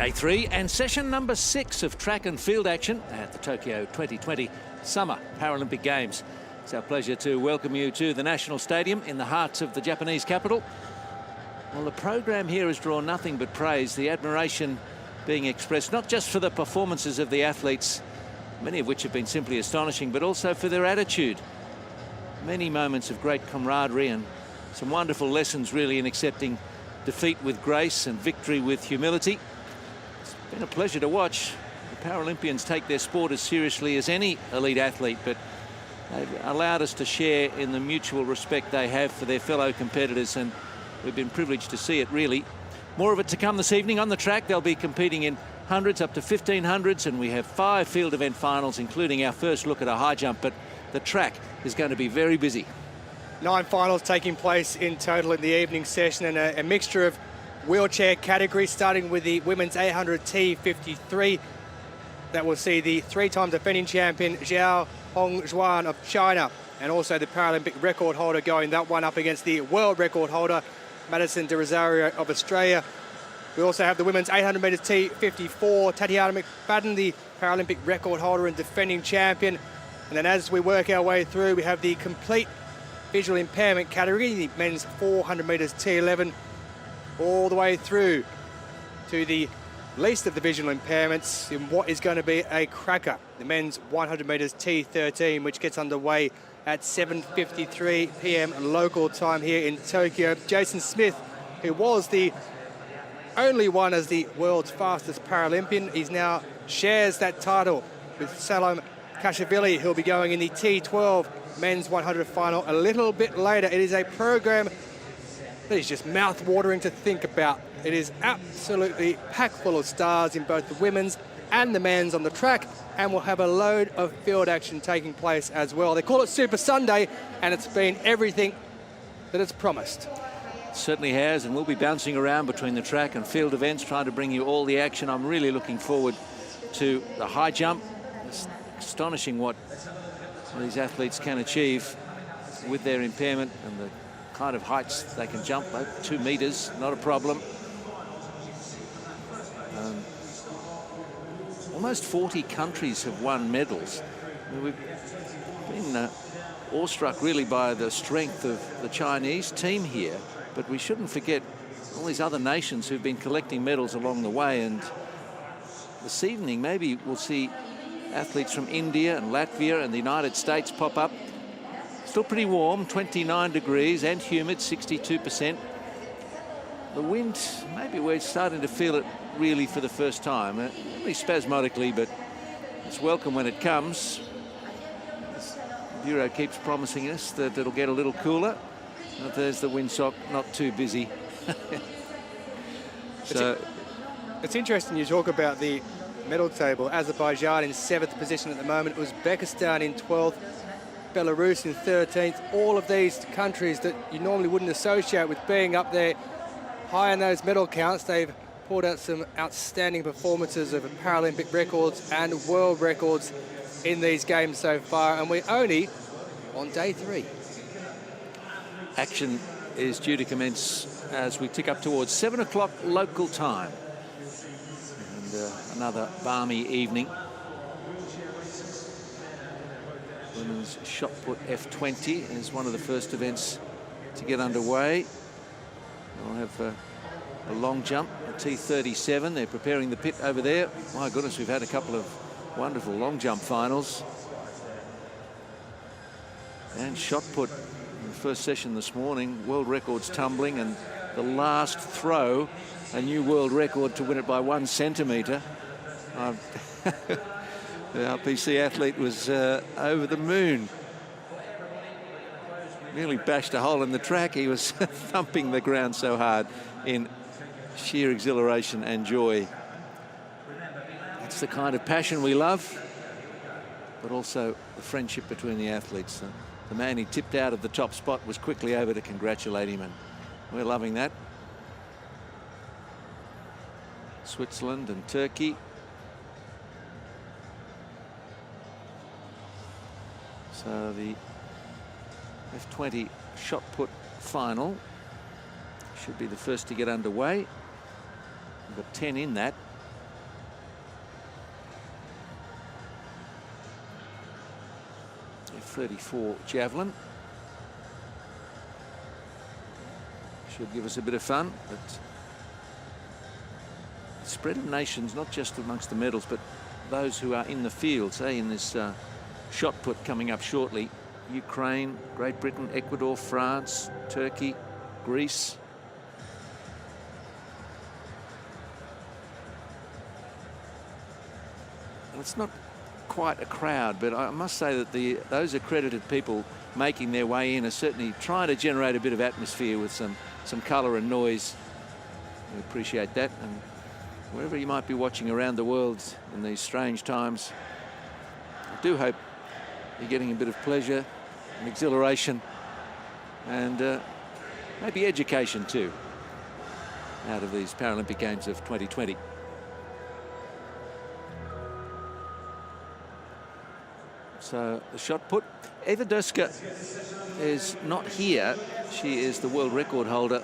Day 3 and session number 6 of track and field action at the Tokyo 2020 Summer Paralympic Games. It's our pleasure to welcome you to the National Stadium in the heart of the Japanese capital. Well, the program here has drawn nothing but praise, the admiration being expressed not just for the performances of the athletes, many of which have been simply astonishing, but also for their attitude. Many moments of great camaraderie and some wonderful lessons really in accepting defeat with grace and victory with humility. It's been a pleasure to watch. The Paralympians take their sport as seriously as any elite athlete, but they've allowed us to share in the mutual respect they have for their fellow competitors, and we've been privileged to see it, really. More of it to come this evening. On the track, they'll be competing in hundreds up to 1500s, and we have 5 field event finals, including our first look at a high jump, but the track is going to be very busy. 9 finals taking place in total in the evening session, and a mixture of wheelchair categories, starting with the women's 800 T53. That will see the 3-time defending champion Zhao Hongjuan of China, and also the Paralympic record holder going that one up against the world record holder Madison de Rosario of Australia. We also have the women's 800 metres T54, Tatiana McFadden, the Paralympic record holder and defending champion. And then as we work our way through, we have the complete visual impairment category, the men's 400 metres T11, all the way through to the least of the visual impairments in what is going to be a cracker, the men's 100 metres T13, which gets underway at 7:53 p.m. local time here in Tokyo. Jason Smith, who was the only one as the world's fastest Paralympian, he now shares that title with Salom Kashvili, who'll be going in the T12 men's 100 final a little bit later. It is a program that is just mouth-watering to think about. It is absolutely packed full of stars in both the women's and the men's on the track, and we'll have a load of field action taking place as well. They call it Super Sunday, and it's been everything that it's promised. It certainly has, and we'll be bouncing around between the track and field events, trying to bring you all the action. I'm really looking forward to the high jump. It's astonishing what these athletes can achieve with their impairment and the kind of heights they can jump. 2 meters, not a problem. Almost 40 countries have won medals. I mean, we've been awestruck really by the strength of the Chinese team here, but we shouldn't forget all these other nations who've been collecting medals along the way. And this evening maybe we'll see athletes from India and Latvia and the United States pop up. Still pretty warm, 29 degrees and humid, 62%. The wind, maybe we're starting to feel it really for the first time, only spasmodically, but it's welcome when it comes. The Bureau keeps promising us that it'll get a little cooler. But there's the windsock, not too busy. So it's interesting you talk about the medal table. Azerbaijan in 7th position at the moment, Uzbekistan in 12th, Belarus in 13th. All of these countries that you normally wouldn't associate with being up there high in those medal counts, they've pulled out some outstanding performances of Paralympic records and world records in these games so far, and we're only on day 3. Action is due to commence as we tick up towards 7 o'clock local time. And another balmy evening. Women's shot put F20 is one of the first events to get underway. We'll have a long jump, a T37. They're preparing the pit over there. My goodness, we've had a couple of wonderful long jump finals. And shot put in the first session this morning, world records tumbling, and the last throw, a new world record to win it by 1 centimetre. The RPC athlete was over the moon. Nearly bashed a hole in the track. He was thumping the ground so hard in sheer exhilaration and joy. It's the kind of passion we love, but also the friendship between the athletes. The man he tipped out of the top spot was quickly over to congratulate him, and we're loving that. Switzerland and Turkey. So the F20 shot put final should be the first to get underway. We've got 10 in that. F34 Javelin. Should give us a bit of fun, but spread of nations, not just amongst the medals, but those who are in the field, say in this shot put coming up shortly. Ukraine, Great Britain, Ecuador, France, Turkey, Greece. It's not quite a crowd, but I must say that those accredited people making their way in are certainly trying to generate a bit of atmosphere with some colour and noise. We appreciate that, and wherever you might be watching around the world in these strange times, I do hope you're getting a bit of pleasure and exhilaration and maybe education too out of these Paralympic Games of 2020. So the shot put. Eva Discus is not here. She is the world record holder,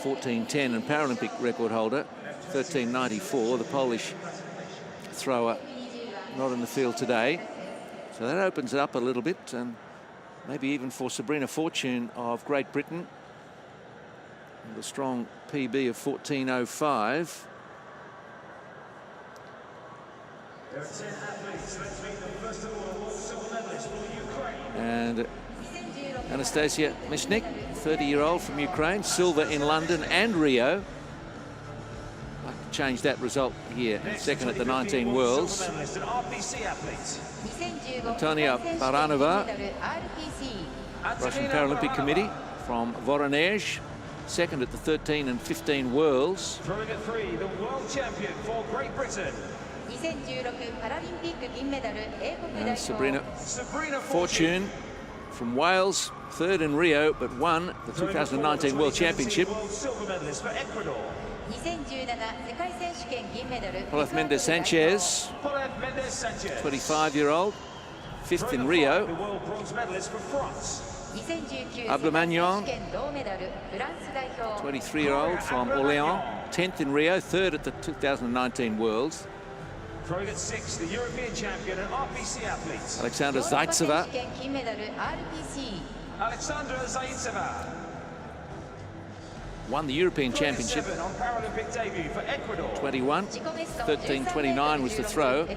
14:10, and Paralympic record holder, 13:94. The Polish thrower not in the field today. So that opens it up a little bit, and maybe even for Sabrina Fortune of Great Britain, with a strong PB of 14:05. And Anastasia Mishnik, 30-year-old from Ukraine, silver in London and Rio. I'd like to change that result here, second at the 19 Worlds. Antonia Baranova, Russian Paralympic Committee from Voronezh, second at the 13 and 15 Worlds. Throwing at 3, the world champion for Great Britain. And Sabrina Fortune from Wales, third in Rio, but won the 2019 World Championship. Paulette Mendes Sanchez, 25-year-old, fifth in Rio. Ablemagnon, 23-year-old from Orléans, 10th in Rio, third at the 2019 Worlds. Throwing at 6, the European champion and RPC athlete. Alexandra Zaitseva. Alexandra Zaitseva won the European Championship. On Paralympic debut for Ecuador. 21. 13:29 was the throw.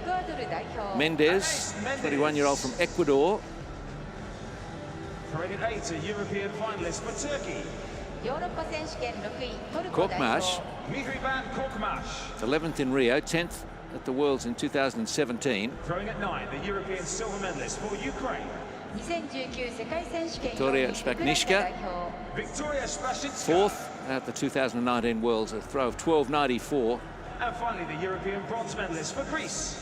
Mendes, 21-year-old from Ecuador. Throwing at 8, a European finalist for Turkey. Korkmaz, Mihriban Korkmaz. 11th in Rio, 10th at the Worlds in 2017. Throwing at 9, the European silver medalist for Ukraine. Victoria Spaknishka, Victoria Spashinska. fourth at the 2019 Worlds, a throw of 12:94. And finally, the European bronze medalist for Greece.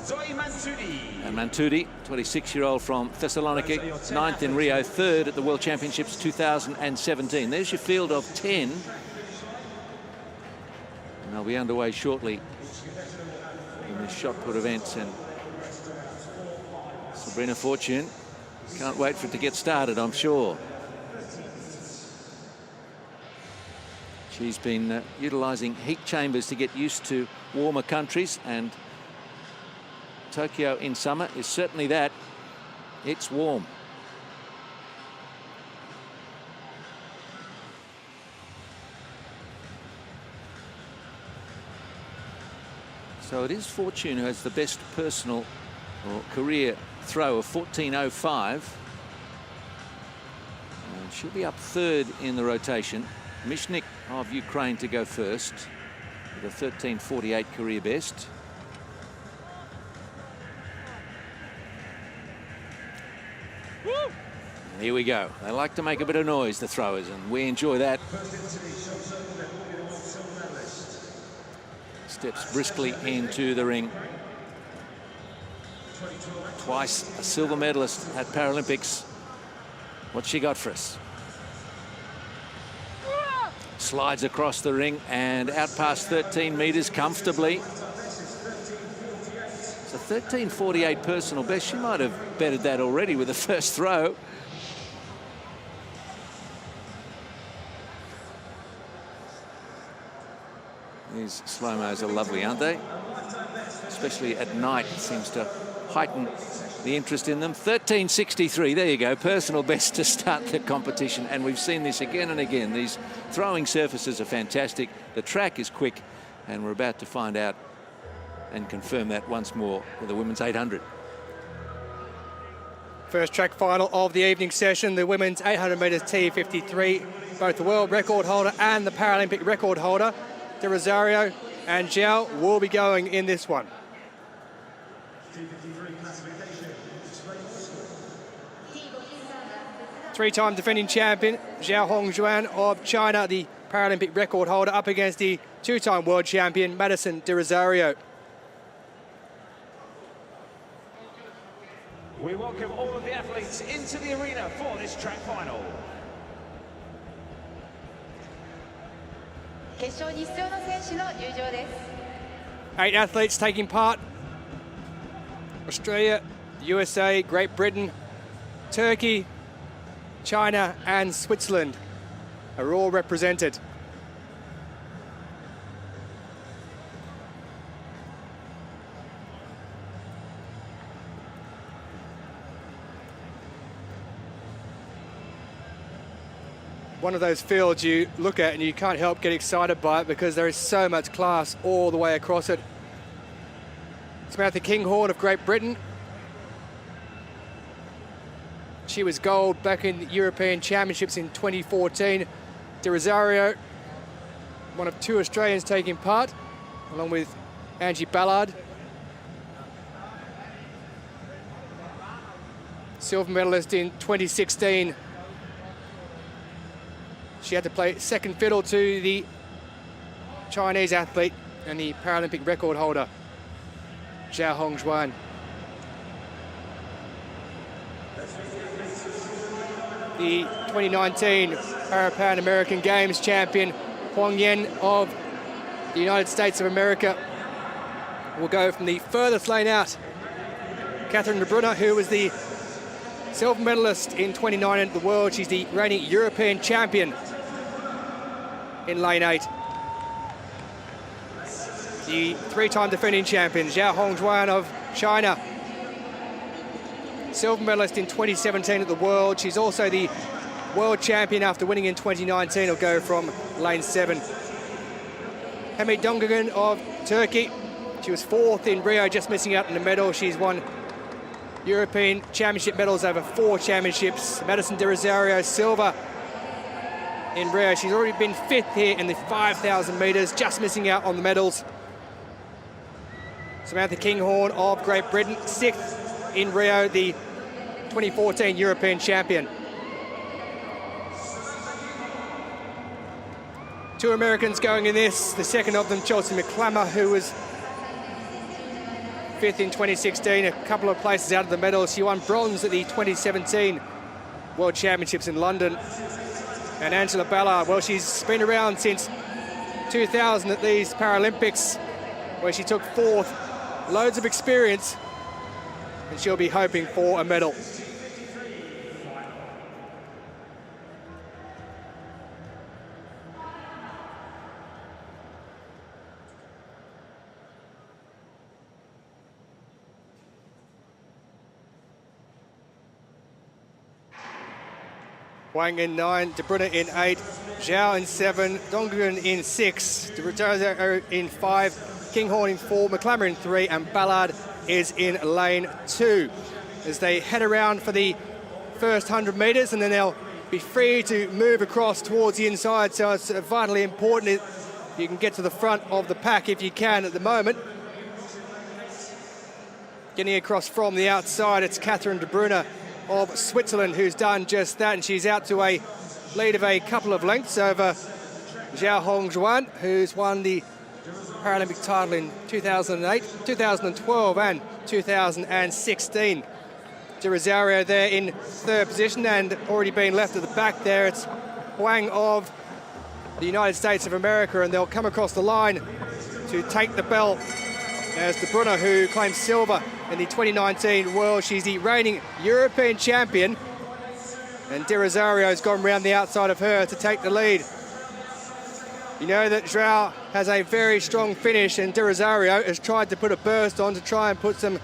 Zoe Mantoudi. And Mantoudi, 26-year-old from Thessaloniki, 9th in Rio, third at the World Championships 2017. There's your field of 10. And they'll be underway shortly in this shot put events. And Sabrina Fortune can't wait for it to get started, I'm sure. She's been utilising heat chambers to get used to warmer countries, and Tokyo in summer is certainly that. It's warm. So it is Fortune who has the best personal or career throw of 14:05. And she'll be up third in the rotation. Mishnik of Ukraine to go first with a 13:48 career best. Woo! Here we go. They like to make a bit of noise, the throwers, and we enjoy that. Steps briskly into the ring. Twice a silver medalist at Paralympics. What's she got for us? Slides across the ring and out past 13 meters comfortably. It's a 13:48 personal best. She might have bettered that already with the first throw. These slow-mos are lovely, aren't they? especially at night, seems to heighten the interest in them. 13.63, there you go, personal best to start the competition, and we've seen this again and again. These throwing surfaces are fantastic, the track is quick, and we're about to find out and confirm that once more with the women's 800. First track final of the evening session, the women's 800 metres T53, both the world record holder and the Paralympic record holder, De Rosario and Zhao, will be going in this one. Three-time defending champion Zhao Hongjuan of China, the Paralympic record holder, up against the two-time world champion Madison De Rosario. We welcome all of the athletes into the arena for this track final. 決勝に出場の選手の入場です。 8 athletes taking part. Australia, USA, Great Britain, Turkey, China and Switzerland are all represented. One of those fields you look at and you can't help get excited by it because there is so much class all the way across it. Samantha Kinghorn of Great Britain. She was gold back in the European Championships in 2014. De Rosario, one of 2 Australians taking part, along with Angie Ballard. Silver medalist in 2016. She had to play second fiddle to the Chinese athlete and the Paralympic record holder, Zhao Hongjuan. The 2019 Pan American Games champion, Huang Yan of the United States of America, will go from the furthest lane out. Catherine de Bruyne, who was the silver medalist in 2019 at the World, she's the reigning European champion in lane 8. The 3-time defending champion, Zhao Hongjuan of China, silver medalist in 2017 at the World. She's also the world champion after winning in 2019. Will go from lane 7. Hamid Dongagan of Turkey. She was 4th in Rio, just missing out on the medal. She's won European Championship medals over 4 championships. Madison De Rosario, silver in Rio. She's already been 5th here in the 5,000 metres, just missing out on the medals. Samantha Kinghorn of Great Britain, 6th in Rio, the 2014 European champion. 2 Americans going in this. The second of them, Chelsea McClammer, who was 5th in 2016, a couple of places out of the medals. She won bronze at the 2017 World Championships in London. And Angela Ballard, well, she's been around since 2000 at these Paralympics, where she took 4th. Loads of experience, and she'll be hoping for a medal. Huang in 9, De Bruyne in 8, Zhao in 7, Dongagan in 6, De Rosario in 5, Kinghorn in 4, McClammer in 3, and Ballard is in lane 2. As they head around for the first 100 metres, and then they'll be free to move across towards the inside, so it's vitally important you can get to the front of the pack if you can at the moment. Getting across from the outside, it's Catherine de Bruyne of Switzerland who's done just that, and she's out to a lead of a couple of lengths over Zhao Hongjuan, who's won the Paralympic title in 2008, 2012 and 2016. De Rosario there in 3rd position, and already been left at the back there, it's Huang of the United States of America, and they'll come across the line to take the belt. There's De Bruyne, who claimed silver in the 2019 World. She's the reigning European champion, and De Rosario's gone round the outside of her to take the lead. You know that Joao has a very strong finish, and De Rosario has tried to put a burst on to try and put some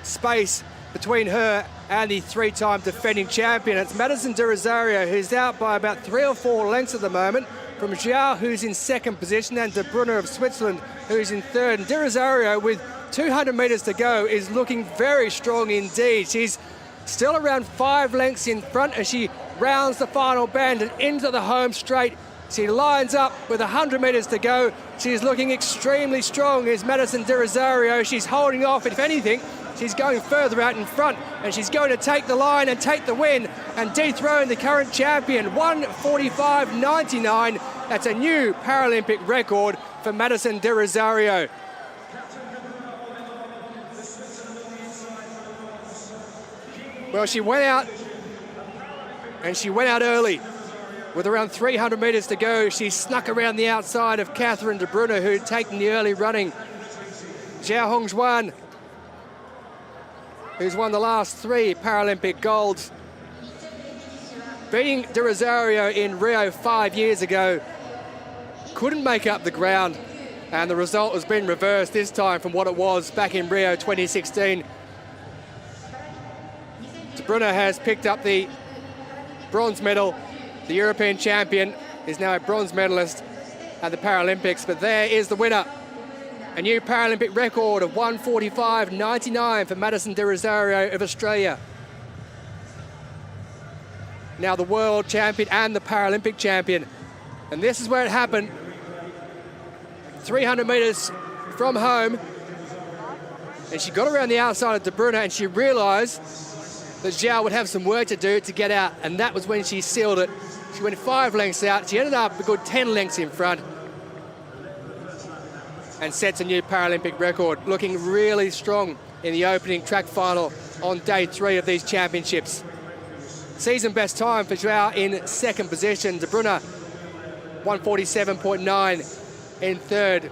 space between her and the three-time defending champion. It's Madison De Rosario who's out by about 3 or 4 lengths at the moment from Joao, who's in second position, and De Bruyne of Switzerland, who's in third. And De Rosario, with 200 metres to go, is looking very strong indeed. She's still around 5 lengths in front as she rounds the final bend and into the home straight. She lines up with 100 metres to go. She's looking extremely strong, is Madison De Rosario. She's holding off. If anything, she's going further out in front, and she's going to take the line and take the win and dethrone the current champion. 1:45.99. That's a new Paralympic record for Madison De Rosario. Well, she went out, and she went out early. With around 300 metres to go, she snuck around the outside of Catherine De Bruyne, who'd taken the early running. Zhao Hongzhuan, who's won the last 3 Paralympic golds, beating De Rosario in Rio 5 years ago, couldn't make up the ground, and the result has been reversed this time from what it was back in Rio 2016. De Bruyne has picked up the bronze medal. The European champion is now a bronze medalist at the Paralympics, but there is the winner. A new Paralympic record of 1:45.99 for Madison De Rosario of Australia. Now the world champion and the Paralympic champion. And this is where it happened. 300 metres from home. And she got around the outside of De Bruyne, and she realised that Zhao would have some work to do to get out, and that was when she sealed it. She went 5 lengths out. She ended up a good 10 lengths in front and sets a new Paralympic record, looking really strong in the opening track final on day 3 of these championships. Season best time for Joao in second position. De Bruyne, 1:47.9 in third.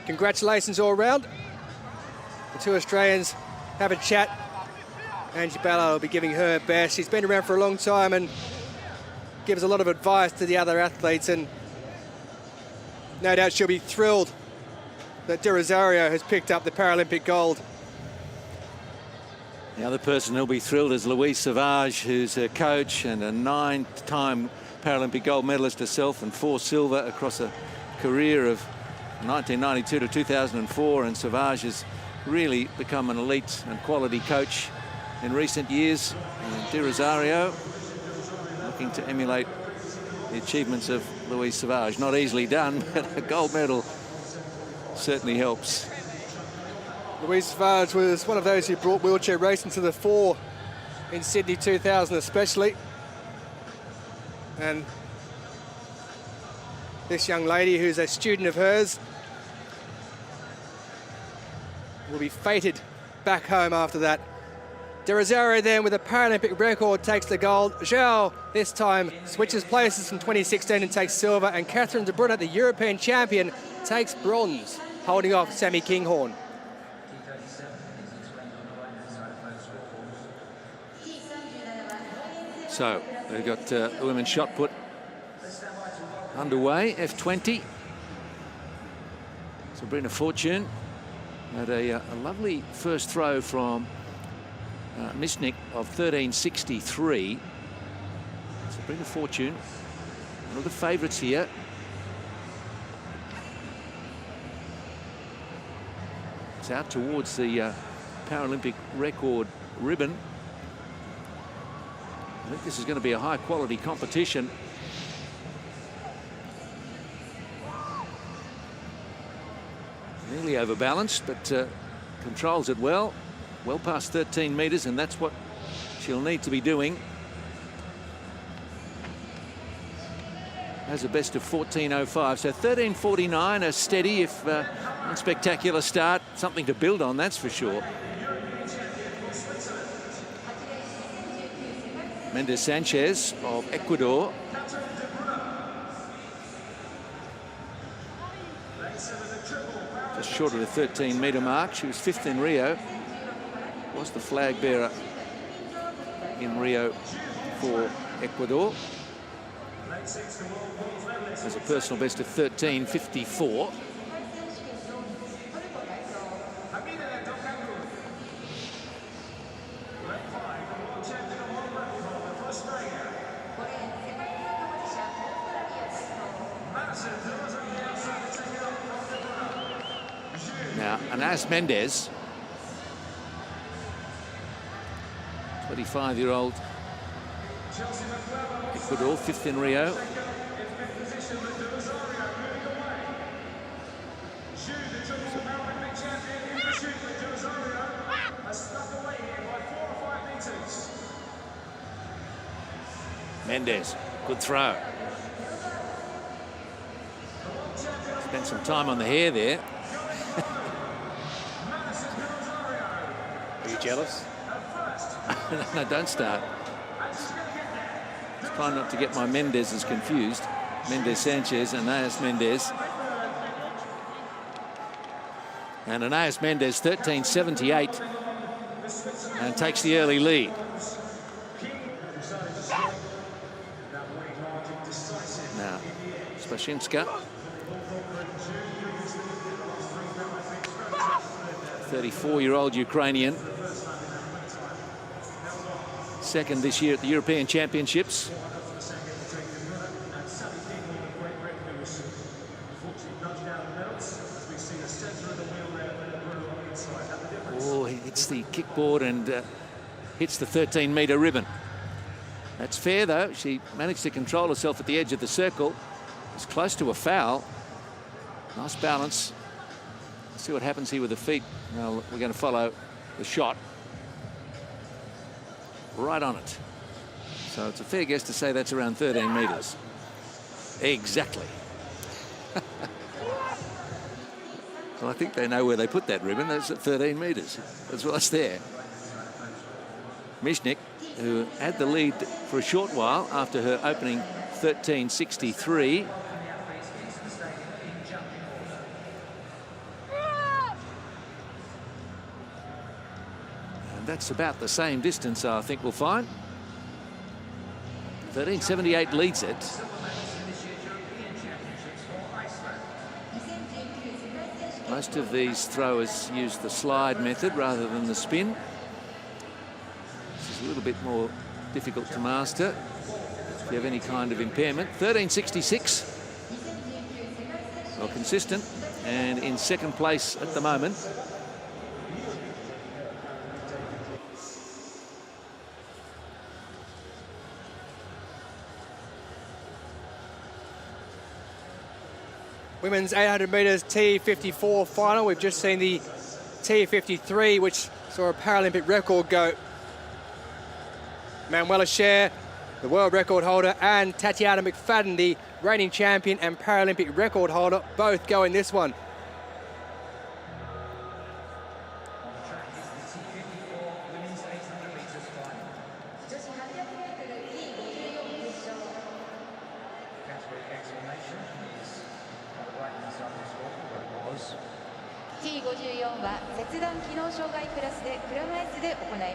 Congratulations all around. The 2 Australians have a chat. Angie Ballard will be giving her best. She's been around for a long time and gives a lot of advice to the other athletes, and no doubt she'll be thrilled that De Rosario has picked up the Paralympic gold. The other person who'll be thrilled is Louise Savage, who's a coach and a 9-time Paralympic gold medalist herself, and 4 silver across a career of 1992 to 2004. And Savage has really become an elite and quality coach in recent years. And De Rosario looking to emulate the achievements of Louise Savage. Not easily done, but a gold medal certainly helps. Louise Savage was one of those who brought wheelchair racing to the fore in Sydney 2000 especially. And this young lady, who's a student of hers, will be fated back home after that. De Rosario then, with a Paralympic record, takes the gold. Zhao this time switches places from 2016 and takes silver, and Catherine De Bruyne, the European champion, takes bronze, holding off Sammy Kinghorn. So we've got the women's shot put underway, F20. Sabrina Fortune had a lovely first throw from Misnik of 13.63. Sabrina Fortune, one of the favourites here. It's out towards the Paralympic record ribbon. I think this is going to be a high quality competition. Nearly overbalanced, but controls it well past 13 metres, and that's what she'll need to be doing. Has a best of 14.05, so 13.49, a steady, if unspectacular start. Something to build on, that's for sure. Mendes Sanchez of Ecuador. Just short of the 13-metre mark. She was 5th in Rio. Was the flag bearer in Rio for Ecuador. Has a personal best of 13.54. Now, Anas Mendez, 25-year-old Ecuador, 5th in Rio. Mendez, good throw. Spent some time on the hair there. Are you jealous? No, don't start. Just trying not to get my Mendezes confused. Mendez Sanchez, Anas Mendez. And Anas Mendez, 13.78, and takes the early lead. Now, Spashinska. 34-year-old Ukrainian. Second this year at the European Championships. Oh, he hits the kickboard and hits the 13-metre ribbon. That's fair, though. She managed to control herself at the edge of the circle. It's close to a foul. Nice balance. Let's see what happens here with the feet. Now we're going to follow the shot. Right on it. So it's a fair guess to say that's around 13 metres. Exactly. Well, I think they know where they put that ribbon. That's at 13 metres. That's what's there. Michnik, who had the lead for a short while after her opening 13.63. And that's about the same distance, I think we'll find. 13.78 leads it. Most of these throwers use the slide method rather than the spin. This is a little bit more difficult to master if you have any kind of impairment. 13.66. Well, consistent and in second place at the moment. Women's 800 metres T54 final. We've just seen the T53, which saw a Paralympic record go. Manuela Scher, the world record holder, and Tatiana McFadden, the reigning champion and Paralympic record holder, both go in this one.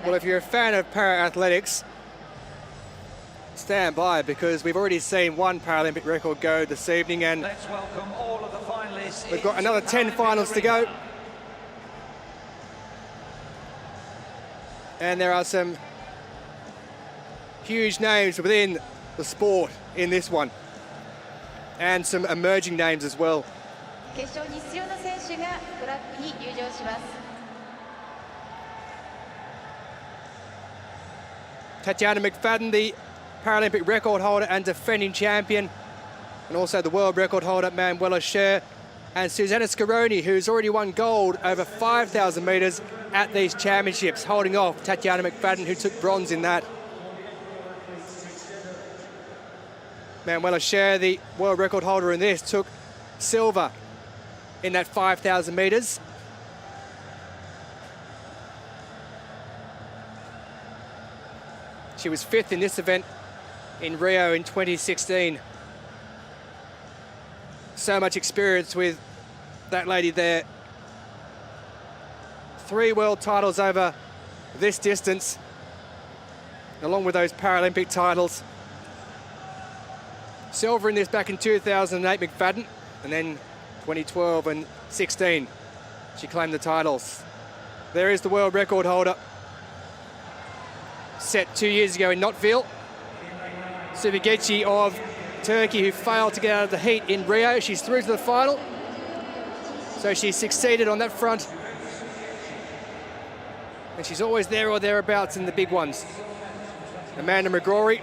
Well, if you're a fan of para-athletics, stand by, because we've already seen one Paralympic record go this evening, and Let's welcome all of the finalists. we've got another 10 finals to go. And there are some huge names within the sport in this one, and some emerging names as well. Tatiana McFadden, the Paralympic record holder and defending champion, and also the world record holder, Manuela Scher, and Susanna Scaroni, who's already won gold over 5,000 metres at these championships, holding off Tatiana McFadden, who took bronze in that. Manuela Scher, the world record holder in this, took silver in that 5,000 metres. She was 5th in this event in Rio in 2016. So much experience with that lady there. 3 world titles over this distance, along with those Paralympic titles. silver in this back in 2008, McFadden, and then 2012 and 16. She claimed the titles. There is the world record holder. Set 2 years ago in Knotville. Subigici of Turkey, who failed to get out of the heat in Rio. She's through to the final. So she succeeded on that front. And she's always there or thereabouts in the big ones. Amanda McGrory,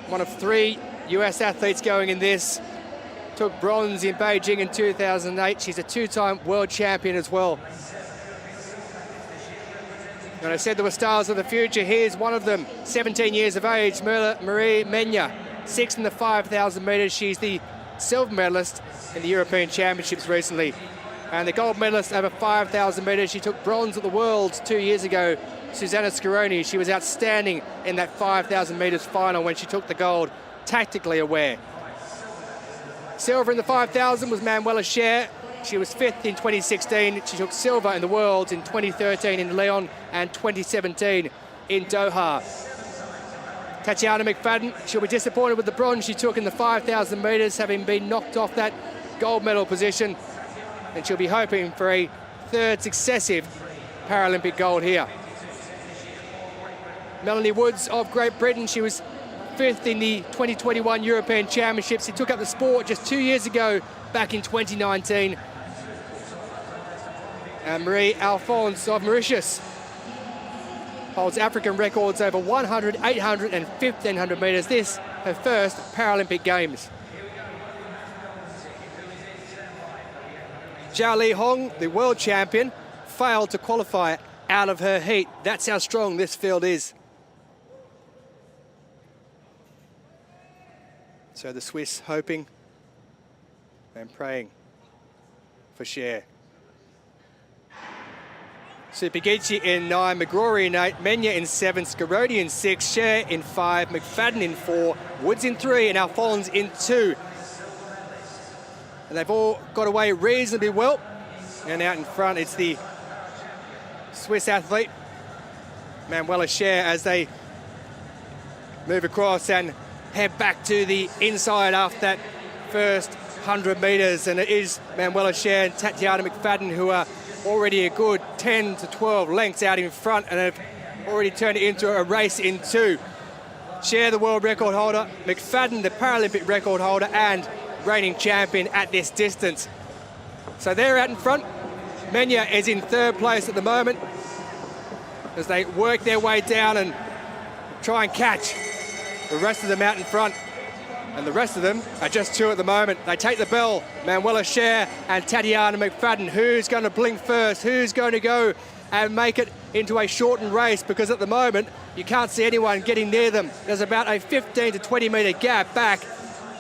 one of 3 US athletes going in this. Took bronze in Beijing in 2008. She's a 2-time world champion as well. And I said there were stars of the future. Here's one of them, 17 years of age, Marie Menya, 6th in the 5,000 metres. She's the silver medalist in the European Championships recently. And the gold medalist over 5,000 metres. She took bronze at the Worlds 2 years ago, Susanna Scaroni. She was outstanding in that 5,000 metres final when she took the gold, tactically aware. Silver in the 5,000 was Manuela Scher. She was 5th in 2016. She took silver in the Worlds in 2013 in Lyon and 2017 in Doha. Tatiana McFadden, she'll be disappointed with the bronze she took in the 5,000 metres, having been knocked off that gold medal position. And she'll be hoping for a 3rd successive Paralympic gold here. Melanie Woods of Great Britain, she was 5th in the 2021 European Championships. She took up the sport just 2 years ago, back in 2019. And Marie Alphonse of Mauritius holds African records over 100, 800 and 1,500 metres. This, her first Paralympic Games. Zhao Li Hong, the world champion, failed to qualify out of her heat. That's how strong this field is. So the Swiss hoping and praying for Scher. Subigici in 9, McGrory in 8, Menya in 7, Scaroni in 6, Scher in 5, McFadden in 4, Woods in 3 and Alphonse in 2. And they've all got away reasonably well. And out in front, it's the Swiss athlete, Manuela Scher, as they move across and head back to the inside after that first 100 metres. And it is Manuela Scher and Tatiana McFadden who are already a good 10 to 12 lengths out in front and have already turned it into a race in 2. Scher, the world record holder, McFadden, the Paralympic record holder and reigning champion at this distance. So they're out in front. Menya is in 3rd place at the moment as they work their way down and try and catch the rest of them out in front. And the rest of them are just 2 at the moment. They take the bell, Manuela Scher and Tatiana McFadden. Who's going to blink first? Who's going to go and make it into a shortened race? Because at the moment, you can't see anyone getting near them. There's about a 15 to 20 metre gap back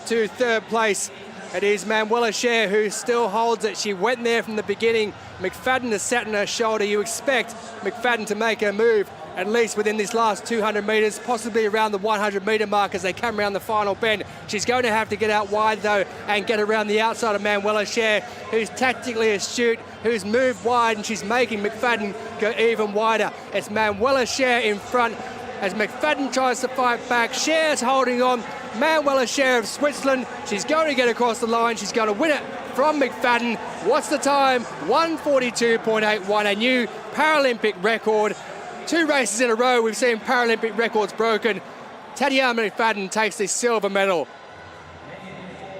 to 3rd place. It is Manuela Scher who still holds it. She went there from the beginning. McFadden has sat on her shoulder. You expect McFadden to make her move at least within this last 200 metres, possibly around the 100 metre mark as they come around the final bend. She's going to have to get out wide though and get around the outside of Manuela Scher, who's tactically astute, who's moved wide, and she's making McFadden go even wider. It's Manuela Scher in front as McFadden tries to fight back. Scher's holding on. Manuela Scher of Switzerland, she's going to get across the line. She's going to win it from McFadden. What's the time? 1:42.81, a new Paralympic record. 2 races in a row we've seen Paralympic records broken. Tatiana McFadden takes the silver medal.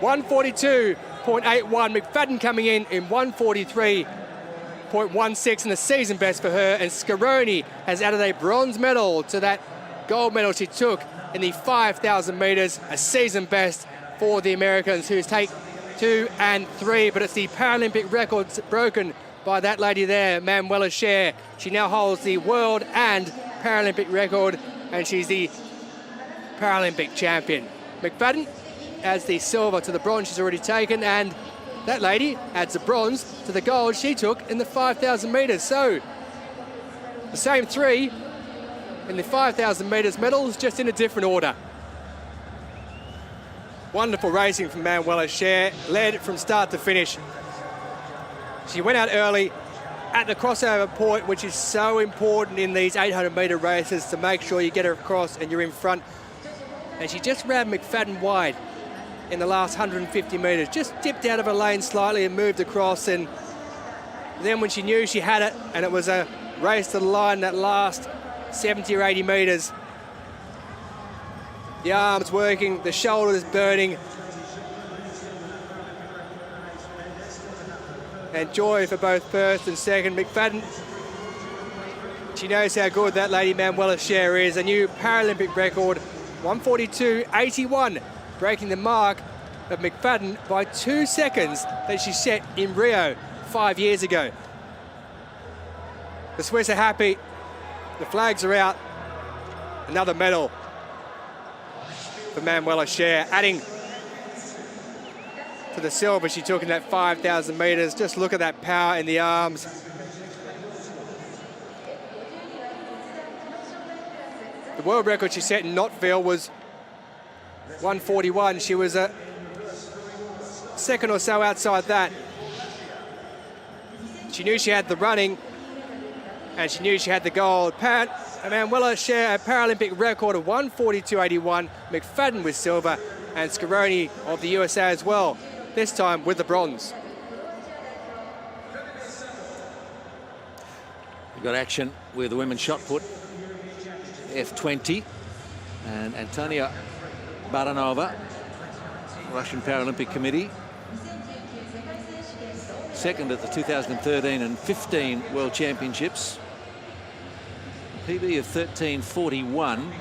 1:42.81, McFadden coming in 1:43.16 and the season best for her, and Scaroni has added a bronze medal to that gold medal she took in the 5,000 metres, a season best for the Americans, who take 2 and 3, but it's the Paralympic records broken by that lady there, Manuela Scher. She now holds the world and Paralympic record, and she's the Paralympic champion. McFadden adds the silver to the bronze she's already taken, and that lady adds the bronze to the gold she took in the 5,000 metres. So the same 3 in the 5,000 metres medals, just in a different order. Wonderful racing from Manuela Scher, led from start to finish. She went out early at the crossover point, which is so important in these 800 metre races to make sure you get her across and you're in front. And she just ran McFadden wide. in the last 150 metres. Just dipped out of her lane slightly and moved across, and then when she knew she had it, and it was a race to the line that last 70 or 80 metres, the arms working, the shoulders burning, and joy for both first and second. McFadden, she knows how good that lady Manuela Scher is. A new Paralympic record, 1:42.81, breaking the mark of McFadden by 2 seconds that she set in Rio 5 years ago. The Swiss are happy. The flags are out. Another medal for Manuela Scher, adding to the silver she took in that 5,000 metres. Just look at that power in the arms. The world record she set in Knotville was 1:41. She was a second or so outside that. She knew she had the running, and she knew she had the gold. Manuela Scher, a Paralympic record of 1:42.81. McFadden with silver, and Ceremonies of the USA as well, this time with the bronze. We've got action with the women's shot put, F20, and Antonia Baranova, Russian Paralympic Committee, second at the 2013 and 15 World Championships. PB of 13:41.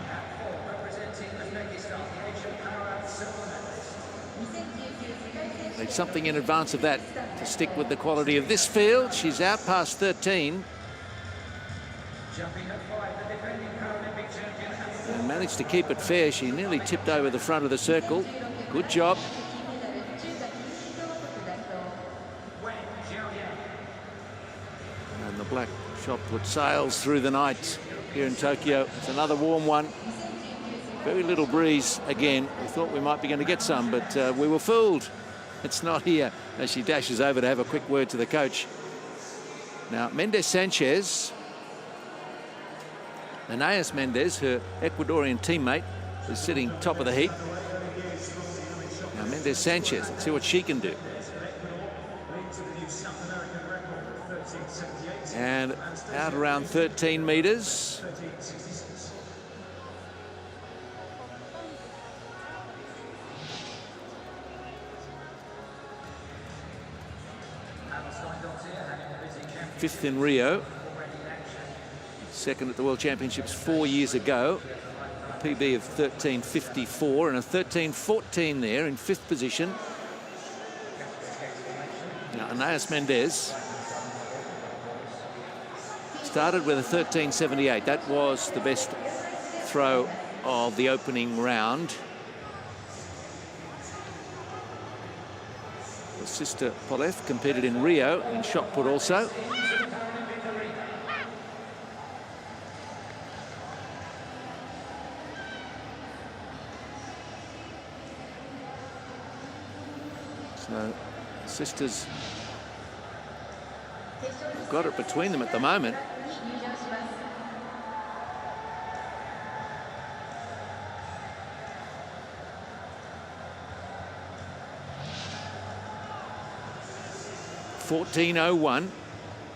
Need something in advance of that to stick with the quality of this field. She's out past 13. And managed to keep it fair. She nearly tipped over the front of the circle. Good job. And the black shot put sails through the night here in Tokyo. It's another warm one. Very little breeze again. We thought we might be going to get some, but we were fooled. It's not here, as she dashes over to have a quick word to the coach. Now, Mendes Sanchez, Anais Mendes, her Ecuadorian teammate, is sitting top of the heap. Now, Mendes Sanchez, let's see what she can do. And out around 13 metres. Fifth in Rio, second at the World Championships 4 years ago, a PB of 13:54 and a 13:14 there in fifth position. Now, Anais Mendes started with a 13:78. That was the best throw of the opening round. Her sister Polef competed in Rio in shot put also. So, sisters have got it between them at the moment. .14.01,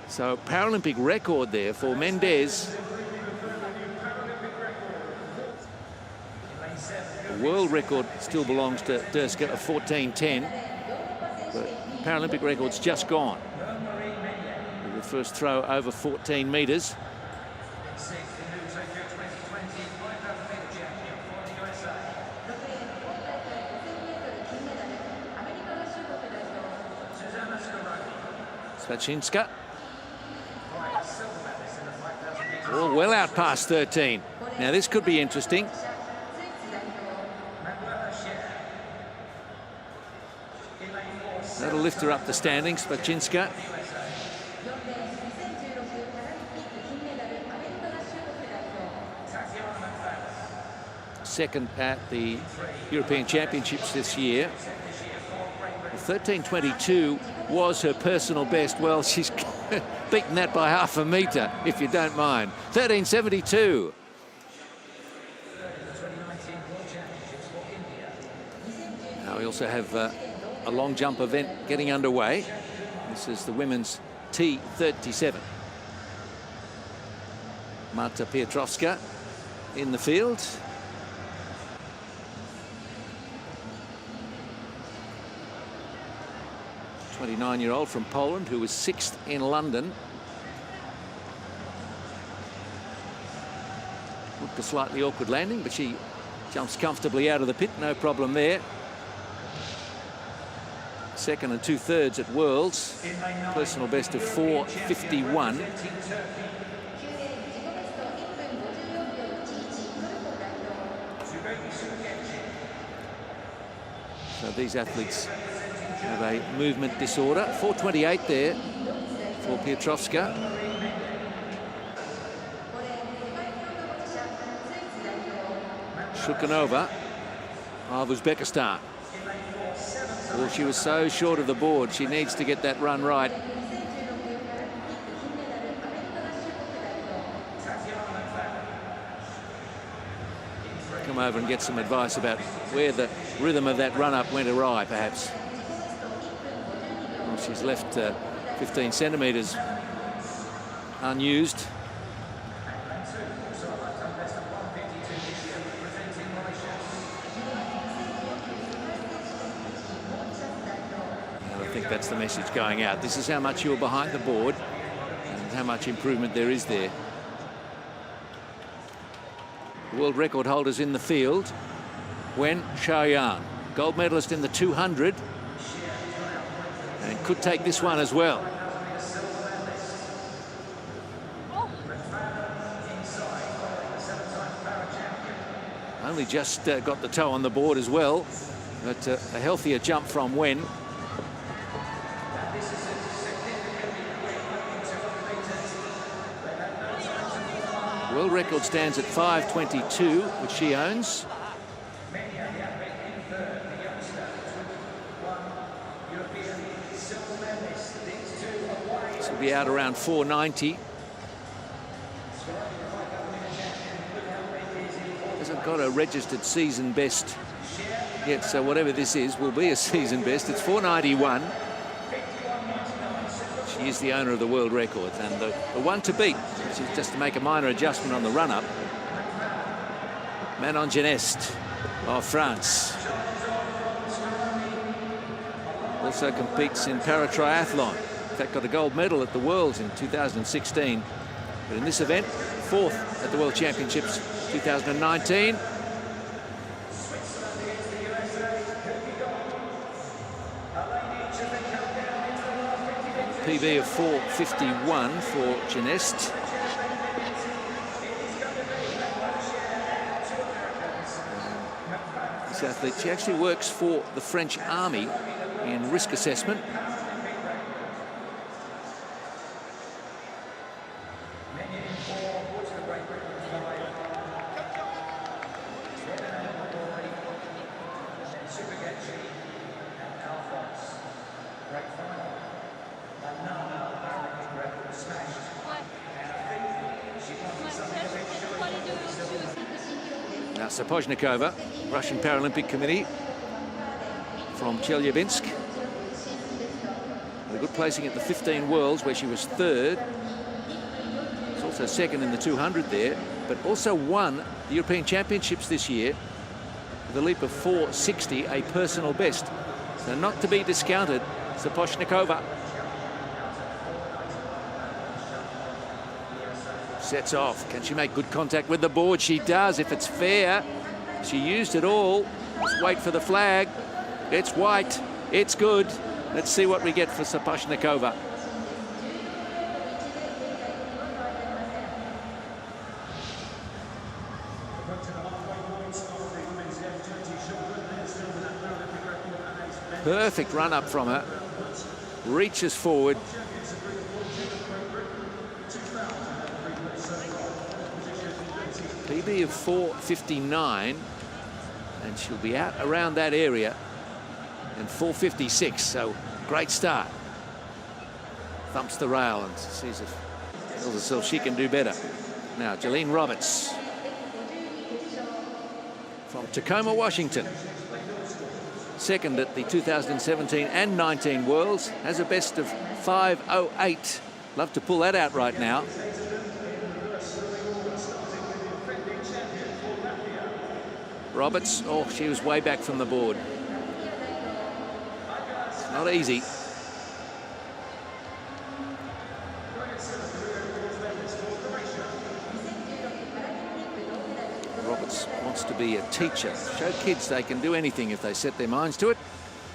so Paralympic record there for Mendes. The world record still belongs to Discus of 14.10, but Paralympic record's just gone. The first throw over 14 metres. Svachinska. Oh, well out past 13. Now this could be interesting. That'll lift her up the standings, Svachinska. Second at the European Championships this year. 13:22 was her personal best. Well, she's beaten that by half a metre, if you don't mind. 13:72. Now We also have a long jump event getting underway. This is the women's T37. Marta Piotrowska in the field. A 29-year-old from Poland who was 6th in London. Looked a slightly awkward landing, but she jumps comfortably out of the pit, no problem there. 2nd and 2/3 at Worlds. Personal best of 4:51. So these athletes have a movement disorder. 4:28 there for Piotrowska. Shukanova of Uzbekistan. Well, she was so short of the board. She needs to get that run right. Come over and get some advice about where the rhythm of that run-up went awry, perhaps. Well, she's left 15 centimetres unused. That's the message going out. This is how much you're behind the board and how much improvement there is there. World record holders in the field. Wen Xiaoyan, gold medalist in the 200, and could take this one as well. Only just got the toe on the board as well, but a healthier jump from Wen. World record stands at 5:22, which she owns. This will be out around 4:90. Hasn't got a registered season best yet, so whatever this is will be a season best. It's 4:91. She is the owner of the world record, and the one to beat, which is just to make a minor adjustment on the run-up. Manon Geneste of France. Also competes in para-triathlon. In fact, got a gold medal at the Worlds in 2016. But in this event, 4th at the World Championships 2019. PB of 4:51 for Geneste. This athlete, she actually works for the French Army in risk assessment. Now Sapozhnikova, Russian Paralympic Committee from Chelyabinsk. A good placing at the 15 Worlds, where she was 3rd. She's also 2nd in the 200 there, but also won the European Championships this year with a leap of 4:60, a personal best. So not to be discounted, Sapozhnikova. Sets off. Can she make good contact with the board? She does, if it's fair. She used it all. Let's wait for the flag. It's white. It's good. Let's see what we get for Sapozhnikova. Perfect run up from her. Reaches forward. PB of 4:59, and she'll be out around that area, and 4:56, so great start. Thumps the rail and sees if tells herself she can do better. Now Jolene Roberts from Tacoma, Washington. second at the 2017 and 19 Worlds, has a best of 5:08. Love to pull that out right now. Roberts, oh, she was way back from the board. It's not easy. Roberts wants to be a teacher, show kids they can do anything if they set their minds to it.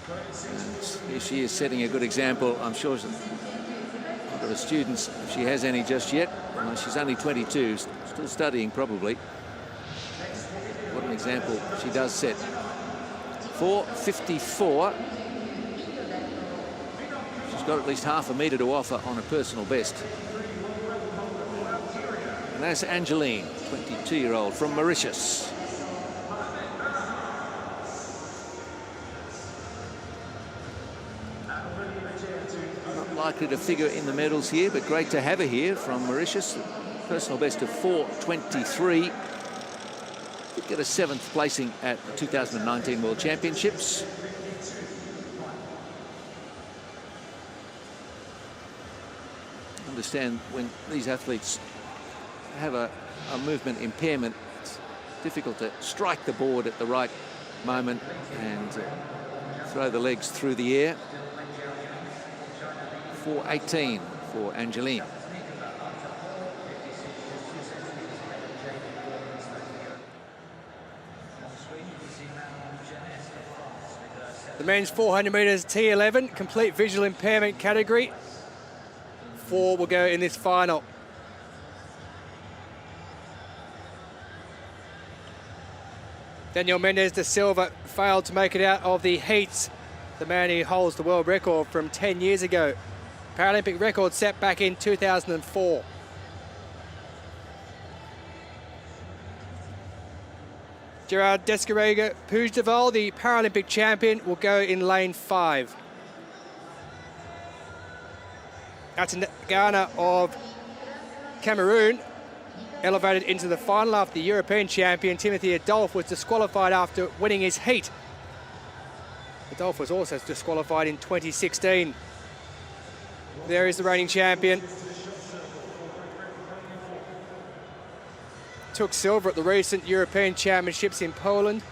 And here she is setting a good example. I'm sure she's not got her students, if she has any just yet. Well, she's only 22, still studying probably. What an example she does set. 4:54. She's got at least half a metre to offer on a personal best. And that's Angeline, 22-year-old from Mauritius. Not likely to figure in the medals here, but great to have her here from Mauritius. Personal best of 4:23. Did get a 7th placing at the 2019 World Championships. Understand when these athletes have a movement impairment, it's difficult to strike the board at the right moment and throw the legs through the air. 4:18 for Angeline. The men's 400 metres T11, complete visual impairment category. 4 will go in this final. Daniel Mendes de Silva failed to make it out of the heats. The man who holds the world record from 10 years ago. Paralympic record set back in 2004. Gerard Descarrega Puigdeval, the Paralympic champion, will go in lane 5. Ghana of Cameroon elevated into the final after the European champion Timothy Adolphe was disqualified after winning his heat. Adolphe was also disqualified in 2016. There is the reigning champion. Took silver at the recent European Championships in Poland.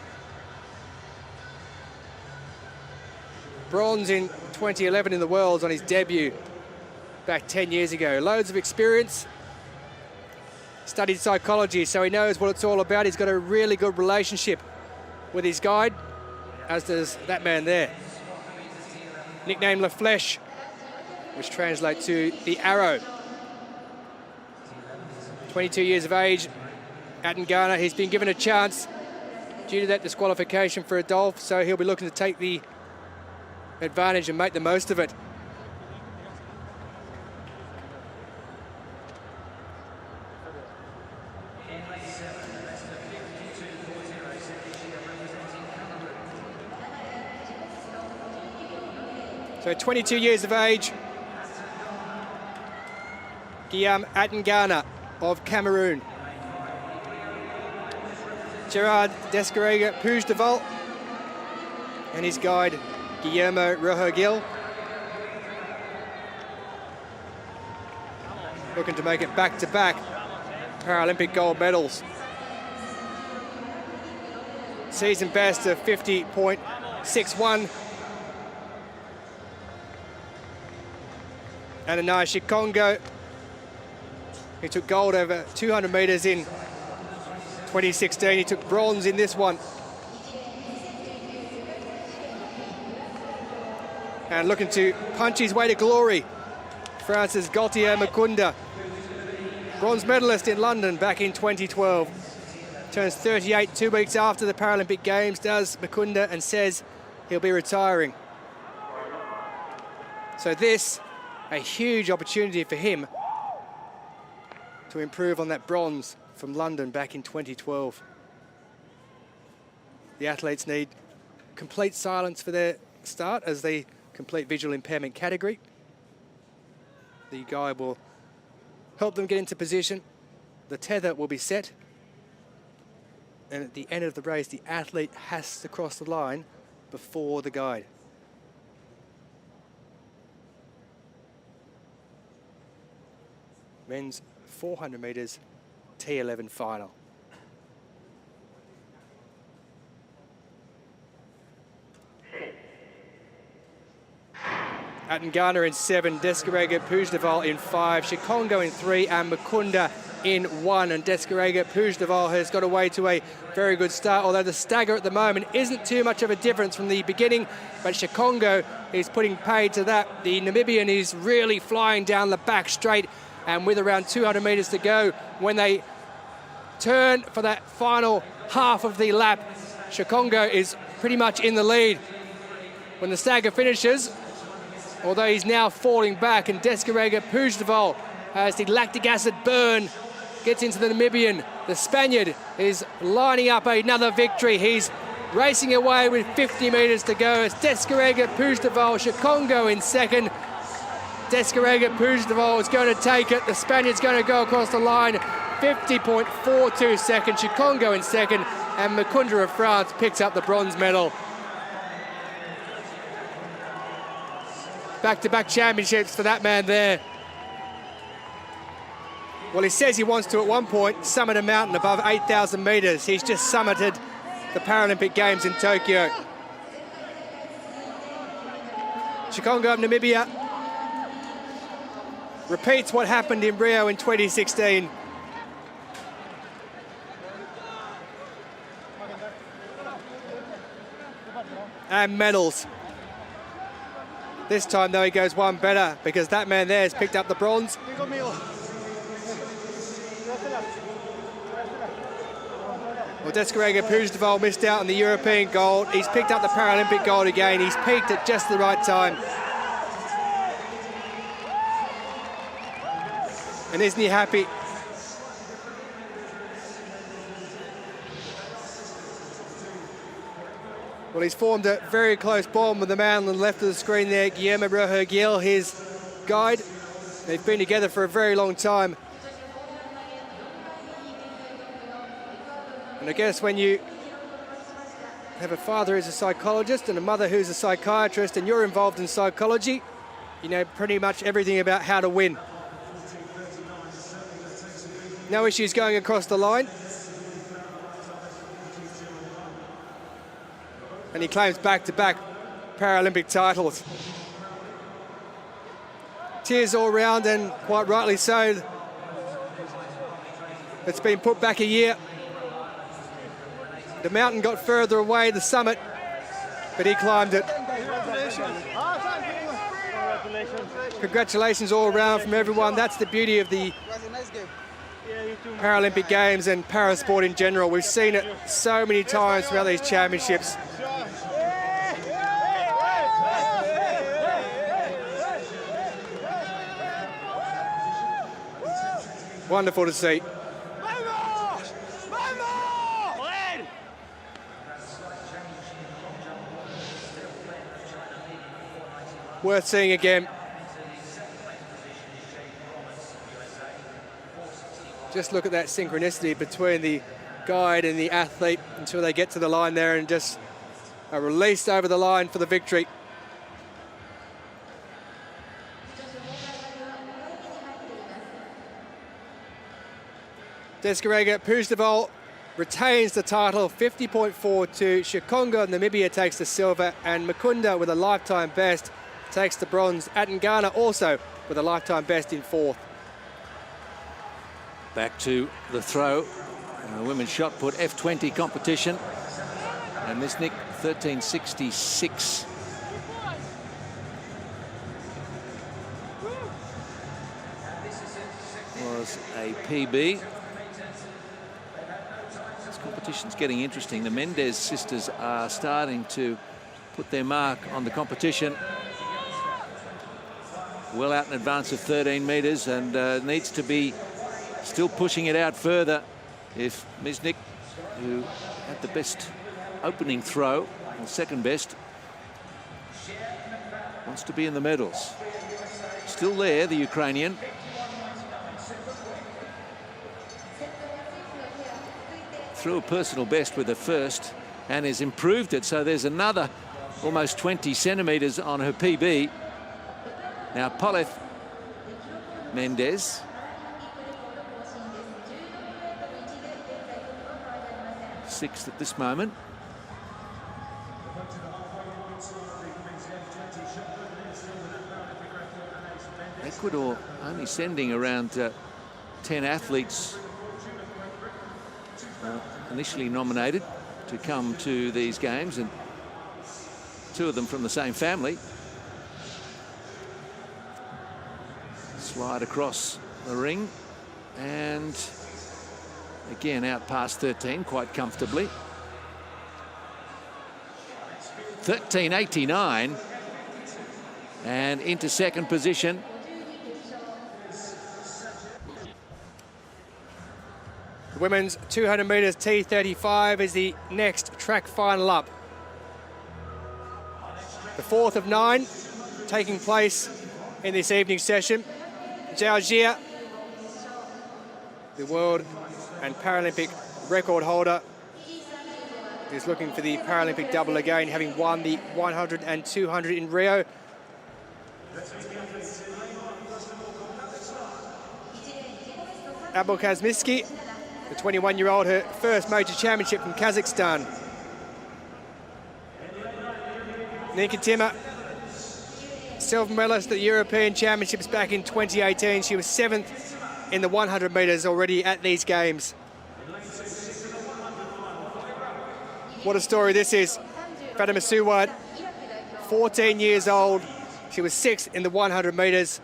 Bronze in 2011 in the Worlds on his debut back 10 years ago. Loads of experience. Studied psychology, so he knows what it's all about. He's got a really good relationship with his guide, as does that man there. Nicknamed La Flèche, which translates to the arrow. 22 years of age at Ghana. He's been given a chance due to that disqualification for Adolphe, so he'll be looking to take the advantage and make the most of it. So 22 years of age, Guillaume Atangana of Cameroon. Gerard Descarrega Puigdeval and his guide Guillermo Rojo-Gil. Looking to make it back-to-back Paralympic gold medals. Season best of 50.61. Ananias Shikongo, he took gold over 200 metres in 2016. He took bronze in this one. And looking to punch his way to glory, France's Gauthier Makunda, bronze medalist in London back in 2012. Turns 38 2 weeks after the Paralympic Games, does Makunda, and says he'll be retiring. So this, a huge opportunity for him to improve on that bronze from London back in 2012. The athletes need complete silence for their start as they complete visual impairment category. The guide will help them get into position. The tether will be set. And at the end of the race, the athlete has to cross the line before the guide. Men's 400 metres, T11 final. Atangana in 7, Descarrega Pujdeval in 5, Shikongo in 3, and Mukunda in 1. And Descarrega Pujdeval has got away to a very good start, although the stagger at the moment isn't too much of a difference from the beginning, but Shikongo is putting paid to that. The Namibian is really flying down the back straight, and with around 200 metres to go, when they turn for that final half of the lap, Shikongo is pretty much in the lead. When the stagger finishes, although he's now falling back, and Descarrega Pujdeval has the lactic acid burn, gets into the Namibian. The Spaniard is lining up another victory. He's racing away with 50 metres to go. It's Descarrega Pujdeval, Shikongo in 2nd. Descarrega Pujdeval is going to take it. The Spaniard's going to go across the line. 50.42 seconds. Shikongo in 2nd, and Mukunda of France picks up the bronze medal. Back-to-back championships for that man there. Well, he says he wants to, at one point, summit a mountain above 8,000 metres. He's just summited the Paralympic Games in Tokyo. Shikongo of Namibia repeats what happened in Rio in 2016. And medals. This time, though, he goes one better, because that man there has picked up the bronze. Well, Descarrega Pujdeval missed out on the European gold. He's picked up the Paralympic gold again. He's peaked at just the right time. And isn't he happy? Well, he's formed a very close bond with the man on the left of the screen there, Guillermo Rojo-Gil, his guide. They've been together for a very long time. And I guess when you have a father who's a psychologist and a mother who's a psychiatrist, and you're involved in psychology, you know pretty much everything about how to win. No issues going across the line. And he claims back-to-back Paralympic titles. Tears all round, and quite rightly so. It's been put back a year. The mountain got further away, the summit, but he climbed it. Congratulations all around from everyone. That's the beauty of the Paralympic Games and parasport in general. We've seen it so many times throughout these championships. Wonderful to see. Worth seeing again. Just look at that synchronicity between the guide and the athlete until they get to the line there and just are released over the line for the victory. Descarrega Pujdeval retains the title, 50.42. Shikongo of Namibia takes the silver, and Mukunda with a lifetime best takes the bronze. Atangana also with a lifetime best in 4th. Back to the throw, women's shot put F20 competition. And Miss Nick, 13.66. Was a PB. This competition's getting interesting. The Mendez sisters are starting to put their mark on the competition. Well out in advance of 13 metres, and needs to be still pushing it out further if Misnik, who had the best opening throw, or second best, wants to be in the medals. Still there, the Ukrainian. Threw a personal best with the first and has improved it, so there's another almost 20 centimetres on her PB. Now Poleth Mendez. Sixth at this moment. Ecuador only sending around 10 athletes initially nominated to come to these games, and 2 of them from the same family. Slide across the ring and again out past 13 quite comfortably. 13.89 and into second position. The women's 200 metres T35 is the next track final up. The 4th of 9 taking place in this evening session. Zhao Jia, the world and Paralympic record holder, is looking for the Paralympic double again, having won the 100 and 200 in Rio. Abel Kazmiski, the 21-year-old, her first major championship from Kazakhstan. Nika Timmer, silver medalist at the European Championships back in 2018. She was 7th in the 100 metres already at these games. What a story this is. Fatima Suwad, 14 years old. She was 6th in the 100 metres.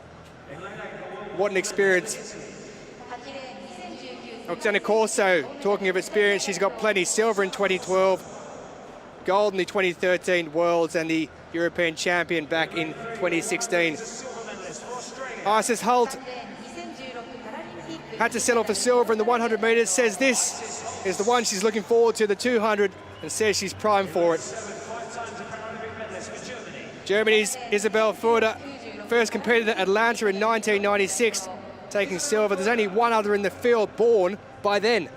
What an experience. Oksana Corso, talking of experience, she's got plenty. Silver in 2012, gold in the 2013 Worlds, and the European champion back in 2016. Isis Hult had to settle for silver in the 100 metres, says this is the one she's looking forward to, the 200, and says she's primed for it. Germany's Isabel Furter, first competed at Atlanta in 1996, taking silver. There's only one other in the field born by then.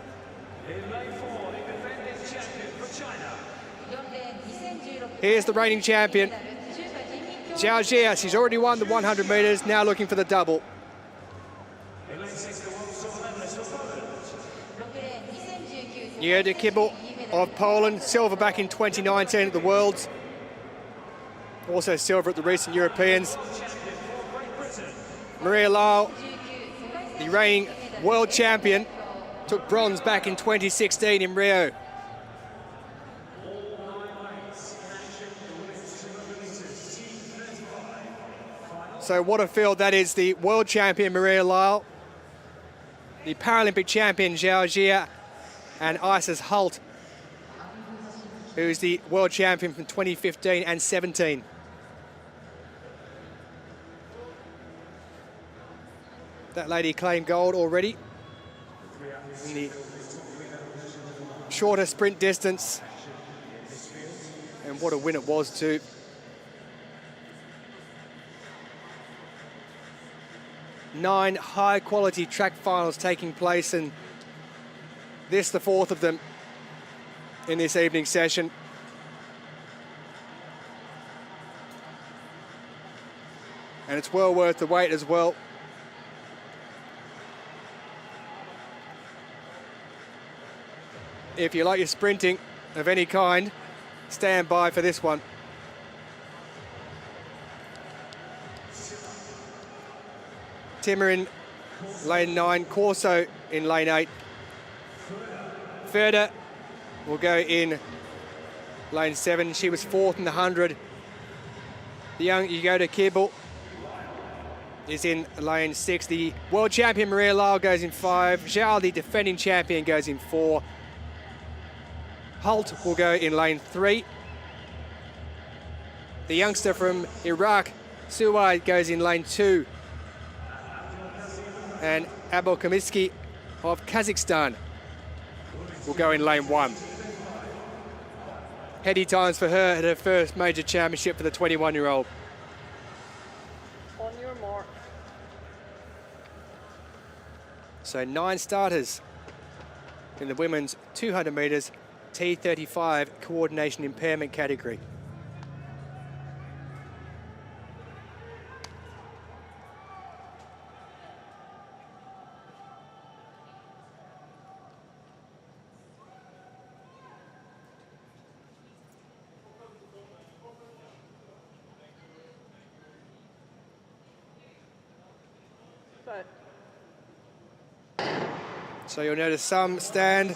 Here's the reigning champion, Zhao Jia. She's already won the 100 metres, now looking for the double. Jurda Kibbel of Poland, silver back in 2019 at the Worlds. Also silver at the recent Europeans. Maria Lyle, the reigning world champion, took bronze back in 2016 in Rio. So what a field that is. The world champion Maria Lyle, the Paralympic champion Zhao Jia, and Isis Hult, who's the world champion from 2015 and 17. That lady claimed gold already in the shorter sprint distance. And what a win it was too. Nine high-quality track finals taking place, and this the 4th of them in this evening session. And it's well worth the wait as well. If you like your sprinting of any kind, stand by for this one. Timmer in lane 9, Corso in lane 8. Further will go in lane 7. She was 4th in the 100. The young Jurda Kibbel is in lane 6. The world champion Maria Lyle goes in 5. Zhao, the defending champion, goes in 4. Hult will go in lane 3. The youngster from Iraq, Suwai, goes in lane 2. And Abel Kamiski of Kazakhstan will go in lane 1. Heady times for her at her first major championship for the 21-year-old. On your mark. So 9 starters in the women's 200 metres T35 coordination impairment category. Put. So you'll notice some stand,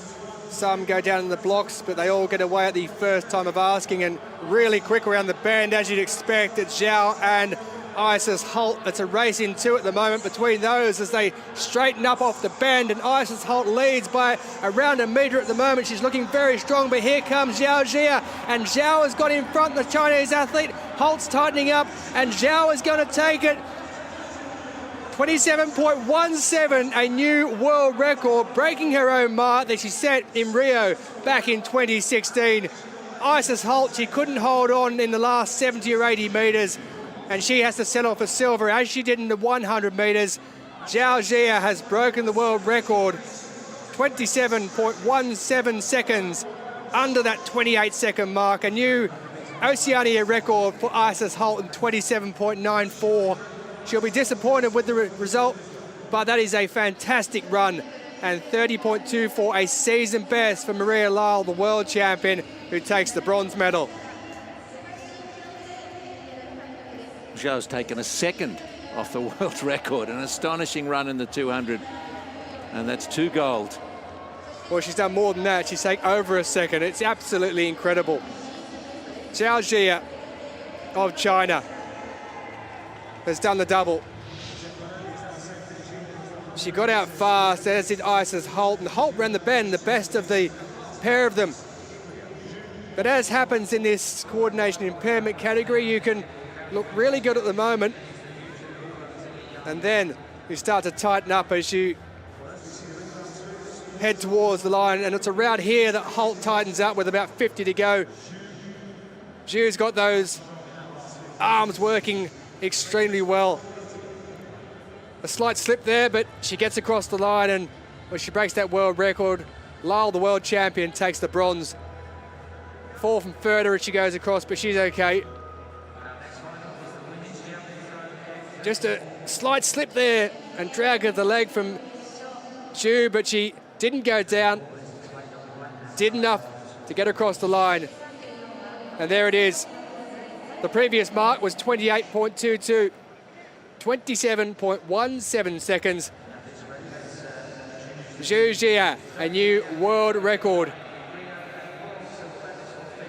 some go down in the blocks, but they all get away at the first time of asking, and really quick around the bend, as you'd expect. It's Zhao and Isis Holt. It's a race in two at the moment between those as they straighten up off the bend, and Isis Holt leads by around a metre at the moment. She's looking very strong, but here comes Zhao Jia, and Zhao has got in front the Chinese athlete. Holt's tightening up, and Zhao is going to take it. 27.17, a new world record, breaking her own mark that she set in Rio back in 2016. Isis Holt, she couldn't hold on in the last 70 or 80 metres, and she has to settle for silver, as she did in the 100 metres. Zhao Jia has broken the world record, 27.17 seconds under that 28-second mark. A new Oceania record for Isis Holt in 27.94. She'll be disappointed with the result, but that is a fantastic run. And 30.24, a season best for Maria Lyle, the world champion, who takes the bronze medal. Zhao's taken a second off the world record, an astonishing run in the 200, and that's 2 gold. Well, she's done more than that. She's taken over a second. It's absolutely incredible. Zhao Jia of China has done the double. She got out fast, as did Isis Holt, and Holt ran the bend, the best of the pair of them. But as happens in this coordination impairment category, you can look really good at the moment, and then you start to tighten up as you head towards the line, and it's around here that Holt tightens up with about 50 to go. Zhu's got those arms working extremely well. A slight slip there, but she gets across the line, and when she breaks that world record, Lyle, the world champion, takes the bronze. Fall from further as she goes across, but she's okay. Just a slight slip there and drag of the leg from Zhu, but she didn't go down. Did enough to get across the line. And there it is. The previous mark was 28.22, 27.17 seconds. Zhu Jia, a new world record,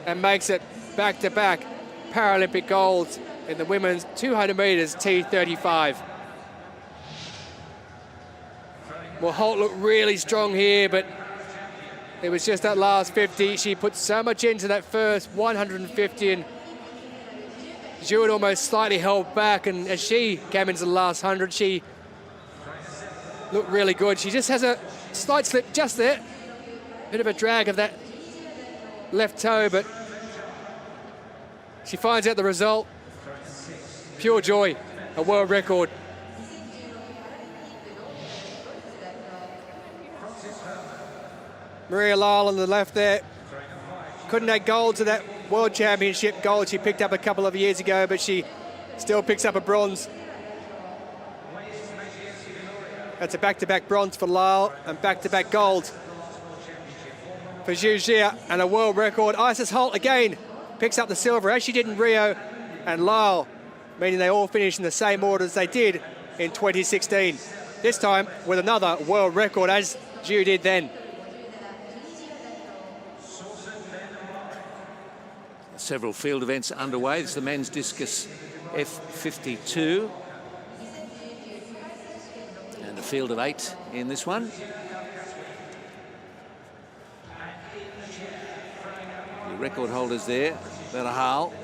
and makes it back-to-back Paralympic golds in the women's 200 metres T35. Well, Holt looked really strong here, but it was just that last 50. She put so much into that first 150, and Zhu had almost slightly held back, and as she came into the last 100, she looked really good. She just has a slight slip just there. Bit of a drag of that left toe, but she finds out the result. Pure joy, a world record. Maria Lyle on the left there. Couldn't add gold to that World Championship gold she picked up a couple of years ago, but she still picks up a bronze. That's a back-to-back bronze for Lyle and back-to-back gold for Zhu Jia, and a world record. Isis Holt again picks up the silver, as she did in Rio, and Lyle, meaning they all finish in the same order as they did in 2016. This time with another world record, as Zhu did then. Several field events underway. This is the men's discus F52. And a field of 8 in this one. The record holders there, Berahal,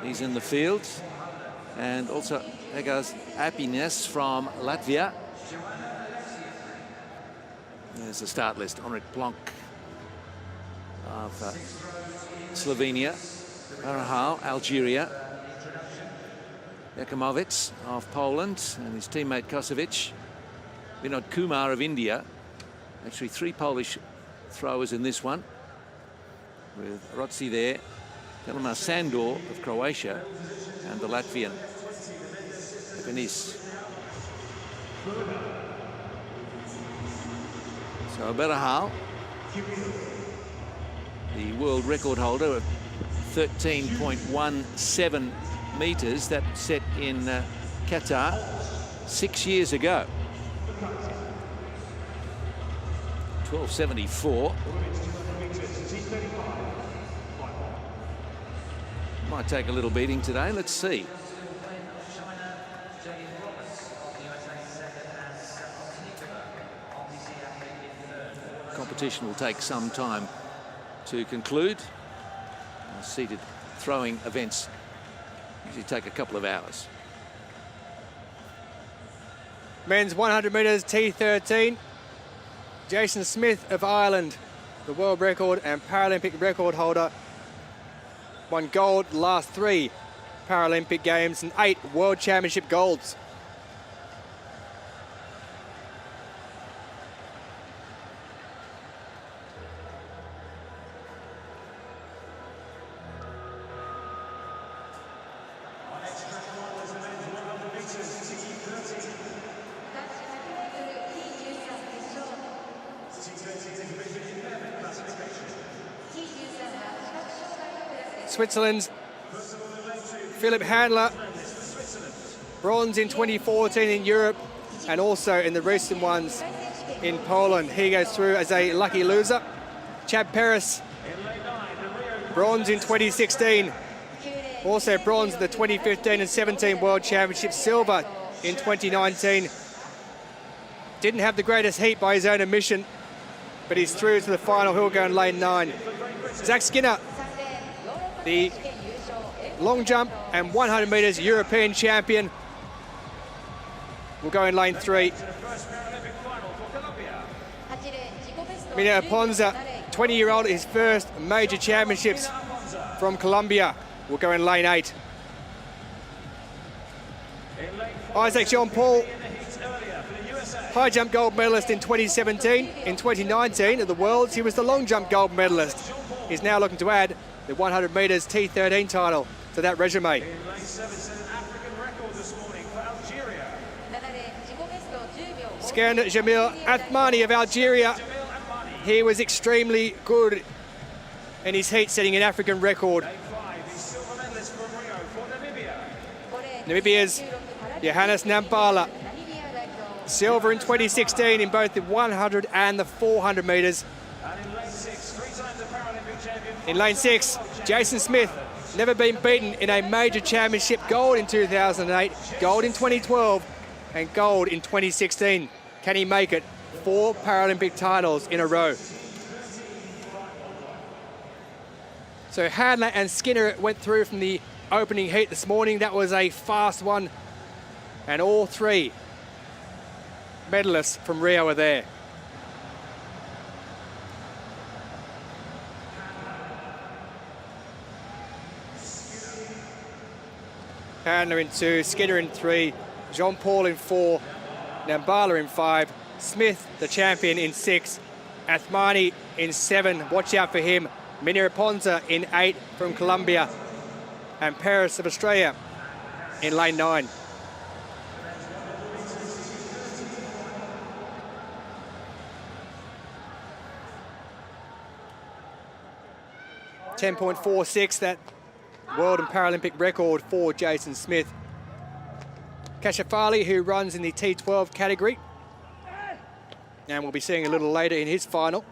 he's in the field. And also Egas Apines from Latvia. There's the start list. Henrik Plonk of Slovenia, Berahal, Algeria, Jakumovic of Poland, and his teammate Kosovic, Vinod Kumar of India. Actually 3 Polish throwers in this one, with Rotsi there, Telma Sandor of Croatia, and the Latvian Epinis. So Berahal, the world record holder of 13.17 metres, that set in Qatar 6 years ago. 12.74. Might take a little beating today. Let's see. Competition will take some time to conclude. Seated throwing events usually take a couple of hours. Men's 100 metres T13. Jason Smith of Ireland, the world record and Paralympic record holder, won gold the last 3 Paralympic Games and 8 World Championship golds. Switzerland's Philipp Handler, bronze in 2014 in Europe and also in the recent ones in Poland. He goes through as a lucky loser. Chad Paris, bronze in 2016, also bronze in the 2015 and 17 World Championships, silver in 2019. Didn't have the greatest heat by his own admission, but he's through to the final. He'll go in lane 9. Zach Skinner, the long jump and 100 metres European champion, will go in lane 3. Mina Ponza, 20-year-old, his first major championships from Colombia, will go in lane 8. Isaac Jean-Paul, high jump gold medalist in 2017. In 2019 at the Worlds, he was the long jump gold medalist. He's now looking to add the 100 metres T13 title to that resume. Scan Jamil Athmani of Algeria. He was extremely good in his heat, setting an African record. Namibia's Johannes Nampala, silver in 2016 in both the 100 and the 400 metres. In lane 6, Jason Smith, never been beaten in a major championship, gold in 2008, gold in 2012 and gold in 2016. Can he make it? 4 Paralympic titles in a row. So Handler and Skinner went through from the opening heat this morning. That was a fast one. And all 3 medalists from Rio are there. Handler in 2, Skinner in 3, Jean-Paul in 4, Nambala in 5, Smith, the champion, in 6, Athmani in 7, watch out for him, Minira Ponza in 8 from Colombia, and Paris of Australia in lane 9. .46, that world and Paralympic record for Jason Smith. Kashafali, who runs in the T12 category, and we'll be seeing a little later in his final,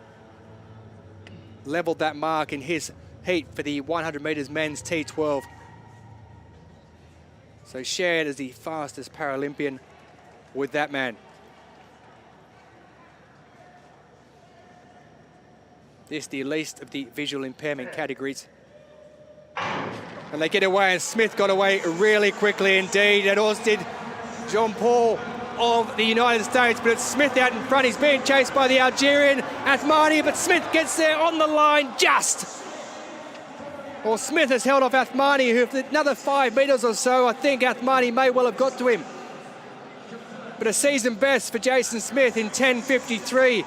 levelled that mark in his heat for the 100 metres men's T12. So shared as the fastest Paralympian with that man. This the least of the visual impairment categories. And they get away, and Smith got away really quickly indeed, and also did Jean-Paul of the United States, but it's Smith out in front. He's being chased by the Algerian Athmani, but Smith gets there on the line just. Well, Smith has held off Athmani, who, for another 5 metres or so, I think Athmani may well have got to him. But a season best for Jason Smith in 10.53.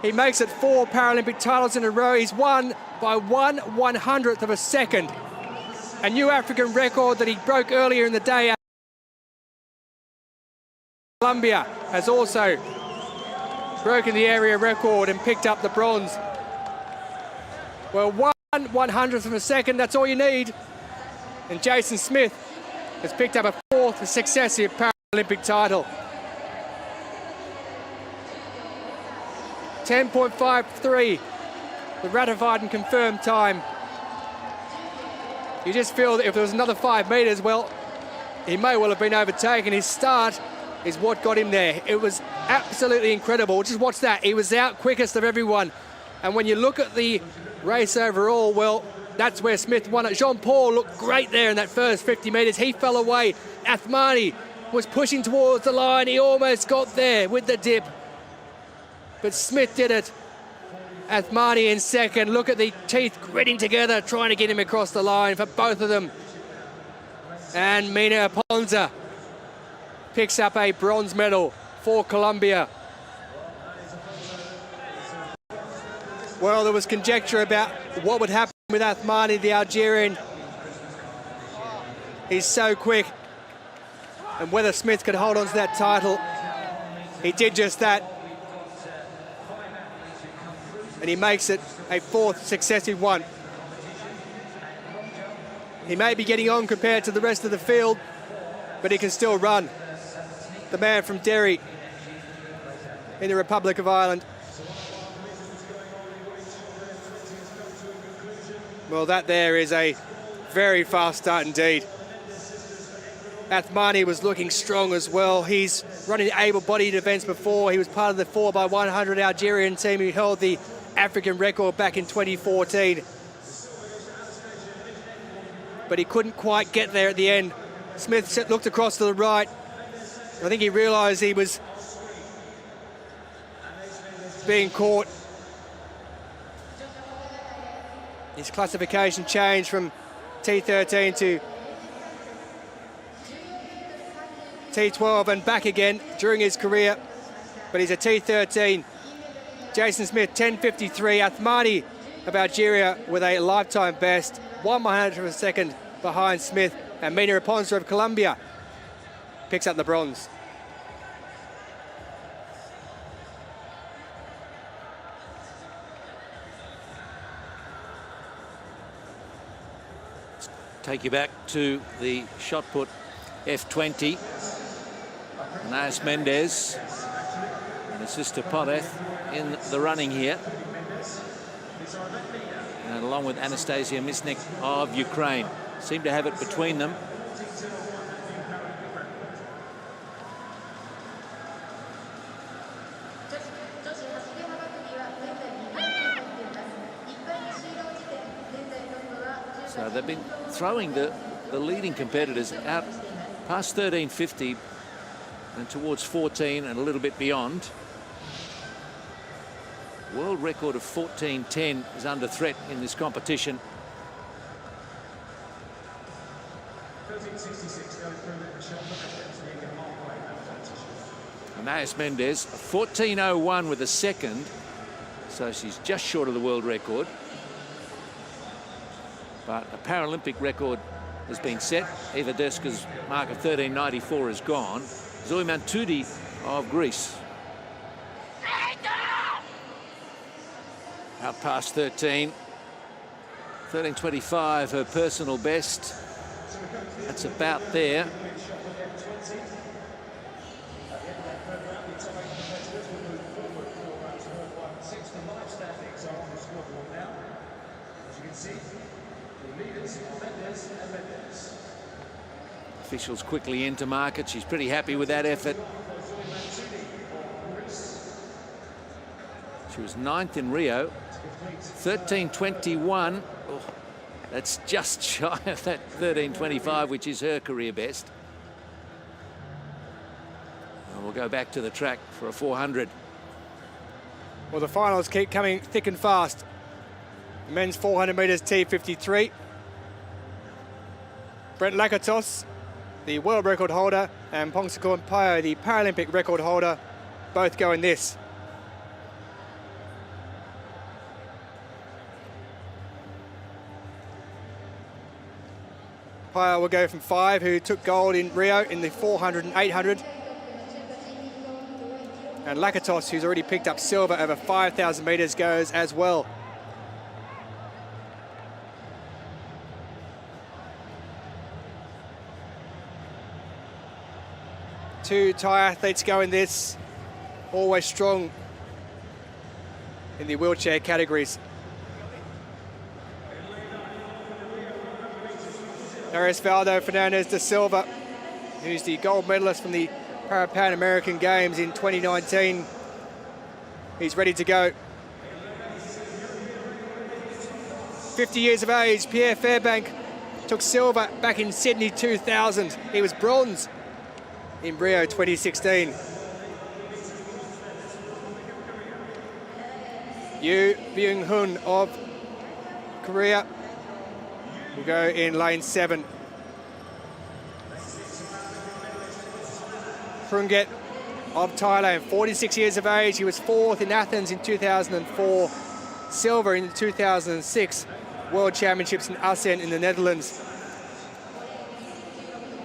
He makes it 4 Paralympic titles in a row. He's won by 1/100th of a second. A new African record that he broke earlier in the day. Colombia has also broken the area record and picked up the bronze. Well, 1/100th of a second, that's all you need. And Jason Smith has picked up a 4th successive Paralympic title. 10.53, the ratified and confirmed time. You just feel that if there was another 5 metres, well, he may well have been overtaken. His start is what got him there. It was absolutely incredible. Just watch that. He was out quickest of everyone. And when you look at the race overall, well, that's where Smith won it. Jean-Paul looked great there in that first 50 metres. He fell away. Athmani was pushing towards the line. He almost got there with the dip. But Smith did it. Athmani in second. Look at the teeth gritting together, trying to get him across the line for both of them. And Mina Ponza picks up a bronze medal for Colombia. Well, there was conjecture about what would happen with Athmani, the Algerian. He's so quick. And whether Smith could hold on to that title, he did just that. And he makes it a fourth successive one. He may be getting on compared to the rest of the field, but he can still run. The man from Derry in the Republic of Ireland. Well, that there is a very fast start indeed. Athmani was looking strong as well. He's running able-bodied events before. He was part of the 4x100 Algerian team who held the African record back in 2014. But he couldn't quite get there at the end. Smith looked across to the right. I think he realised he was being caught. His classification changed from T13 to T12 and back again during his career. But he's a T13. Jason Smith, 10.53. Athmani of Algeria with a lifetime best. 1/100th of a second behind Smith. And Mina Raponza of Colombia picks up the bronze. Take you back to the shot put F20. Nas Mendez and his sister Podeth in the running here. And along with Anastasia Misnik of Ukraine. Seem to have it between them. So they've been throwing the leading competitors out past 13.50 and towards 14 and a little bit beyond. World record of 14.10 is under threat in this competition. Nas Mendez, 14.01 with a second, so she's just short of the world record. But a Paralympic record has been set. Eva Deska's mark of 13.94 is gone. Zoe Mantoudi of Greece. Out past 13. 13.25, her personal best. That's about there. Officials quickly into market. She's pretty happy with that effort. She was 9th in Rio. 13.21. Oh, that's just shy of that 13.25, which is her career best. And we'll go back to the track for a 400. Well, the finals keep coming thick and fast. The men's 400 metres T53. Brent Lakatos, the world record holder, and Pongsakon Payo, the Paralympic record holder, both go in this. Payo will go from 5, who took gold in Rio in the 400 and 800. And Lakatos, who's already picked up silver over 5,000 metres, goes as well. Two Thai athletes go in this, always strong in the wheelchair categories. Arisvaldo Fernandez da Silva, who's the gold medalist from the Pan American Games in 2019. He's ready to go. 50 years of age, Pierre Fairbank took silver back in Sydney 2000. He was bronze in Rio 2016. Yu Byung-hun of Korea will go in lane 7. Krunget of Thailand, 46 years of age. He was 4th in Athens in 2004, silver in 2006 World Championships in Assen in the Netherlands.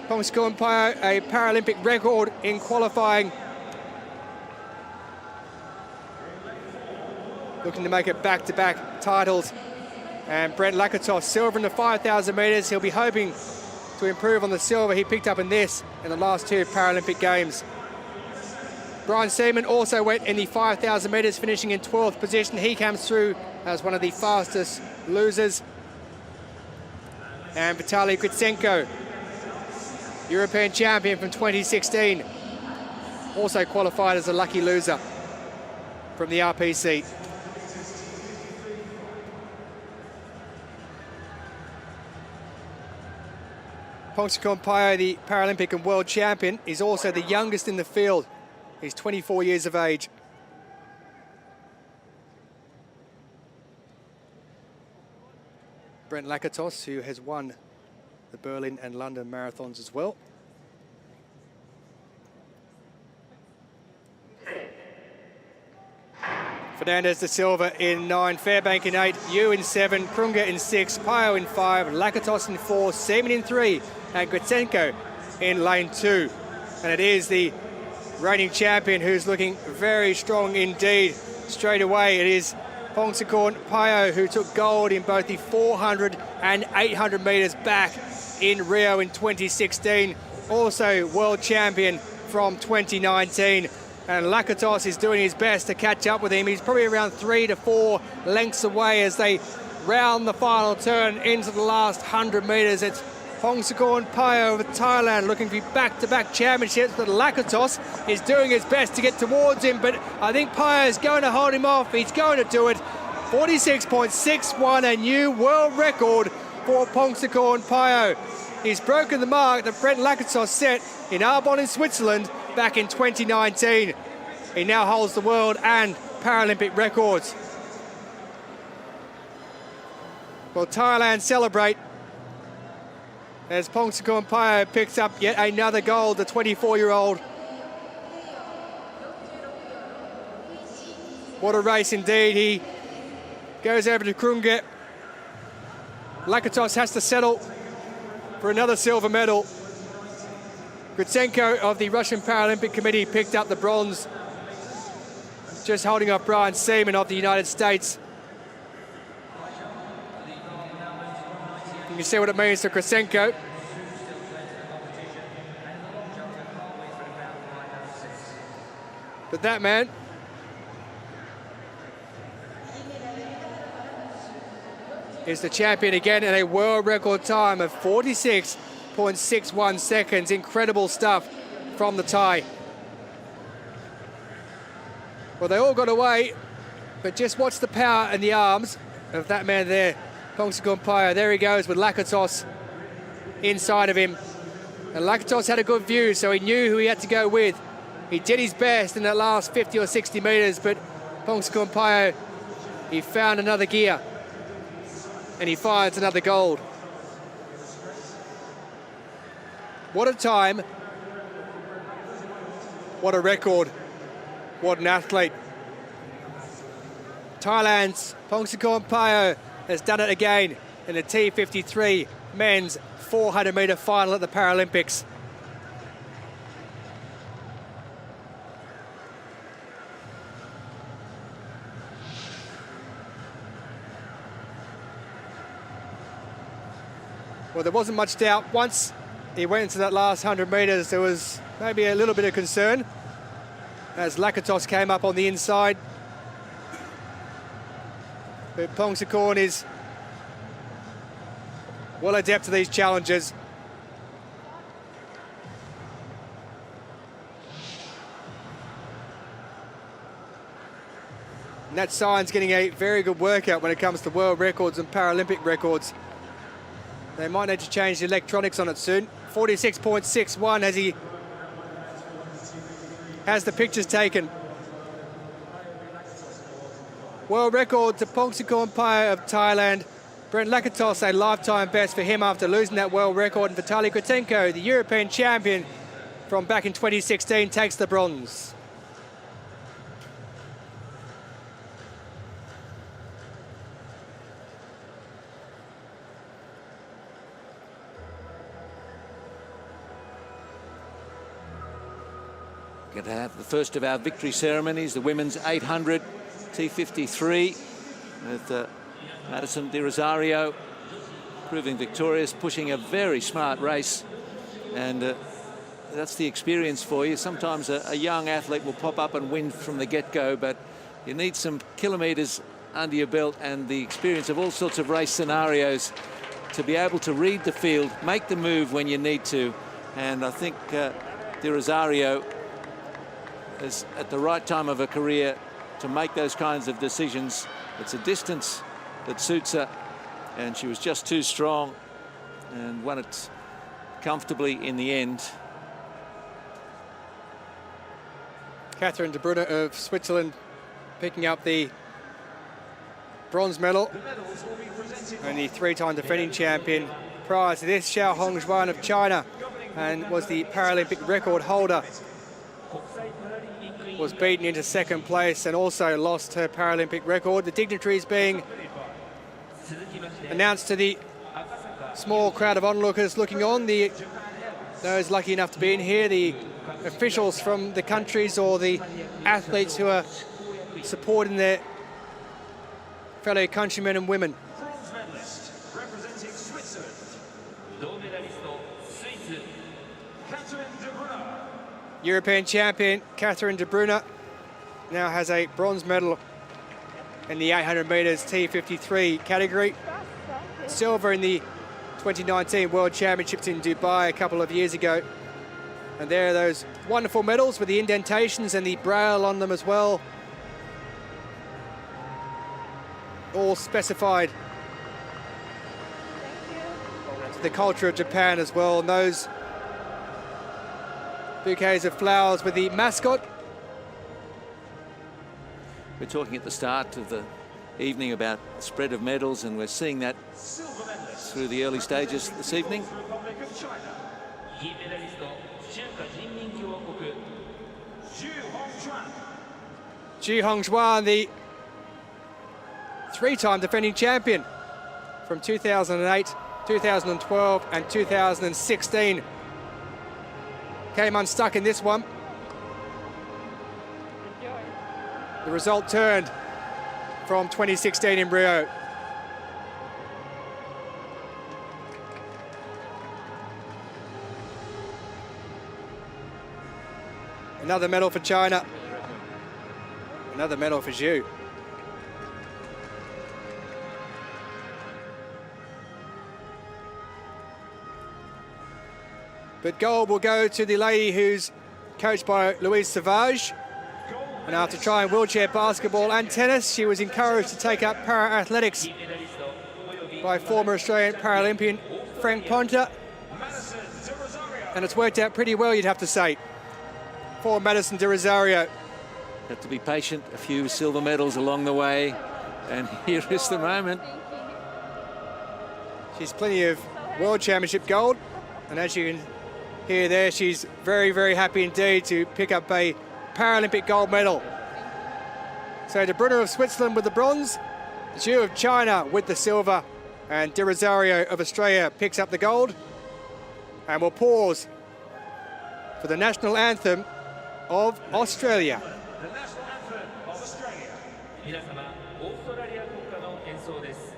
Pongsakorn Pio, a Paralympic record in qualifying. Looking to make it back-to-back titles. And Brent Lakatos, silver in the 5,000 metres. He'll be hoping to improve on the silver he picked up in this in the last 2 Paralympic Games. Brian Seaman also went in the 5,000 metres, finishing in 12th position. He comes through as one of the fastest losers. And Vitaly Gritsenko, European champion from 2016, also qualified as a lucky loser from the RPC. Pongsakorn Pio, the Paralympic and world champion, is also the youngest in the field. He's 24 years of age. Brent Lakatos, who has won the Berlin and London marathons as well. Fernandez da Silva in 9, Fairbank in 8, Yu in 7, Krunga in 6, Pio in 5, Lakatos in 4, Seaman in 3, and Gritsenko in lane 2. And it is the reigning champion who's looking very strong indeed. Straight away it is Pongsakorn Pio, who took gold in both the 400 and 800 metres back in Rio in 2016. Also world champion from 2019. And Lakatos is doing his best to catch up with him. He's probably around 3 to 4 lengths away as they round the final turn into the last 100 metres. It's Pongsakorn Pio of Thailand looking for back-to-back championships, but Lakatos is doing his best to get towards him, but I think Pio is going to hold him off. He's going to do it. 46.61, a new world record for Pongsakorn Pio. He's broken the mark that Brent Lakatos set in Arbonne in Switzerland back in 2019. He now holds the world and Paralympic records. Well, Thailand celebrate as Pongsakorn Pio picks up yet another gold, the 24-year-old. What a race indeed. He goes over to Krunget. Lakatos has to settle for another silver medal. Gritsenko of the Russian Paralympic Committee picked up the bronze, just holding off Brian Seaman of the United States. You can see what it means to Gritsenko. But that man is the champion again in a world record time of 46.61 seconds. Incredible stuff from the Thai. Well, they all got away, but just watch the power in the arms of that man there, Pongsakorn Pio. There he goes with Lakatos inside of him. And Lakatos had a good view, so he knew who he had to go with. He did his best in that last 50 or 60 metres, but Pongsakorn Pio, he found another gear and he finds another gold. What a time. What a record. What an athlete. Thailand's Pongsakorn Pio has done it again in the T53 men's 400-metre final at the Paralympics. Well, there wasn't much doubt. Once he went into that last 100 metres, there was maybe a little bit of concern as Lakatos came up on the inside. But Pongsakorn is well adept to these challenges. And that sign's getting a very good workout when it comes to world records and Paralympic records. They might need to change the electronics on it soon. 46.61 as he has the pictures taken. World record to Pongsakorn Phaya of Thailand. Brent Lakatos, a lifetime best for him after losing that world record. And Vitaly Kratenko, the European champion from back in 2016, takes the bronze. Going to have the first of our victory ceremonies, the women's 800 T53 with Madison Di Rosario proving victorious, pushing a very smart race. And that's the experience for you. Sometimes a young athlete will pop up and win from the get-go, but you need some kilometres under your belt and the experience of all sorts of race scenarios to be able to read the field, make the move when you need to. And I think Di Rosario is at the right time of her career to make those kinds of decisions. It's a distance that suits her, and she was just too strong and won it comfortably in the end. Catherine de Bruyne of Switzerland picking up the bronze medal, and the three-time defending champion prior to this, Xiao Hongzhuan of China, and was the Paralympic record holder, was beaten into second place and also lost her Paralympic record. The dignitaries being announced to the small crowd of onlookers looking on, those lucky enough to be in here, the officials from the countries or the athletes who are supporting their fellow countrymen and women. Bronze medalist representing Switzerland. Catherine de Bruyne. European champion Catherine de Bruyne now has a bronze medal in the 800 metres T53 category. Silver in the 2019 World Championships in Dubai a couple of years ago. And there are those wonderful medals with the indentations and the braille on them as well. All specified to the culture of Japan as well. And those bouquets of flowers with the mascot. We're talking at the start of the evening about the spread of medals, and we're seeing that through the early stages this evening. Republic of China. Zhu Hongzhuan, the three-time defending champion from 2008, 2012 and 2016. Came unstuck in this one. The result turned from 2016 in Rio. Another medal for China. Another medal for Zhu. But gold will go to the lady who's coached by Louise Savage. And after trying wheelchair basketball and tennis, she was encouraged to take up para-athletics by former Australian Paralympian Frank Ponta. And it's worked out pretty well, you'd have to say, for Madison Di Rosario. Have to be patient, a few silver medals along the way, and here is the moment. She's plenty of World Championship gold, and as you can hear there, she's very, very happy indeed to pick up a Paralympic gold medal. So De Bruyne of Switzerland with the bronze, Zhu of China with the silver, and Di Rosario of Australia picks up the gold. And we'll pause for the national anthem of Australia. The national anthem of Australia. 皆様、オーストラリア国歌の演奏です。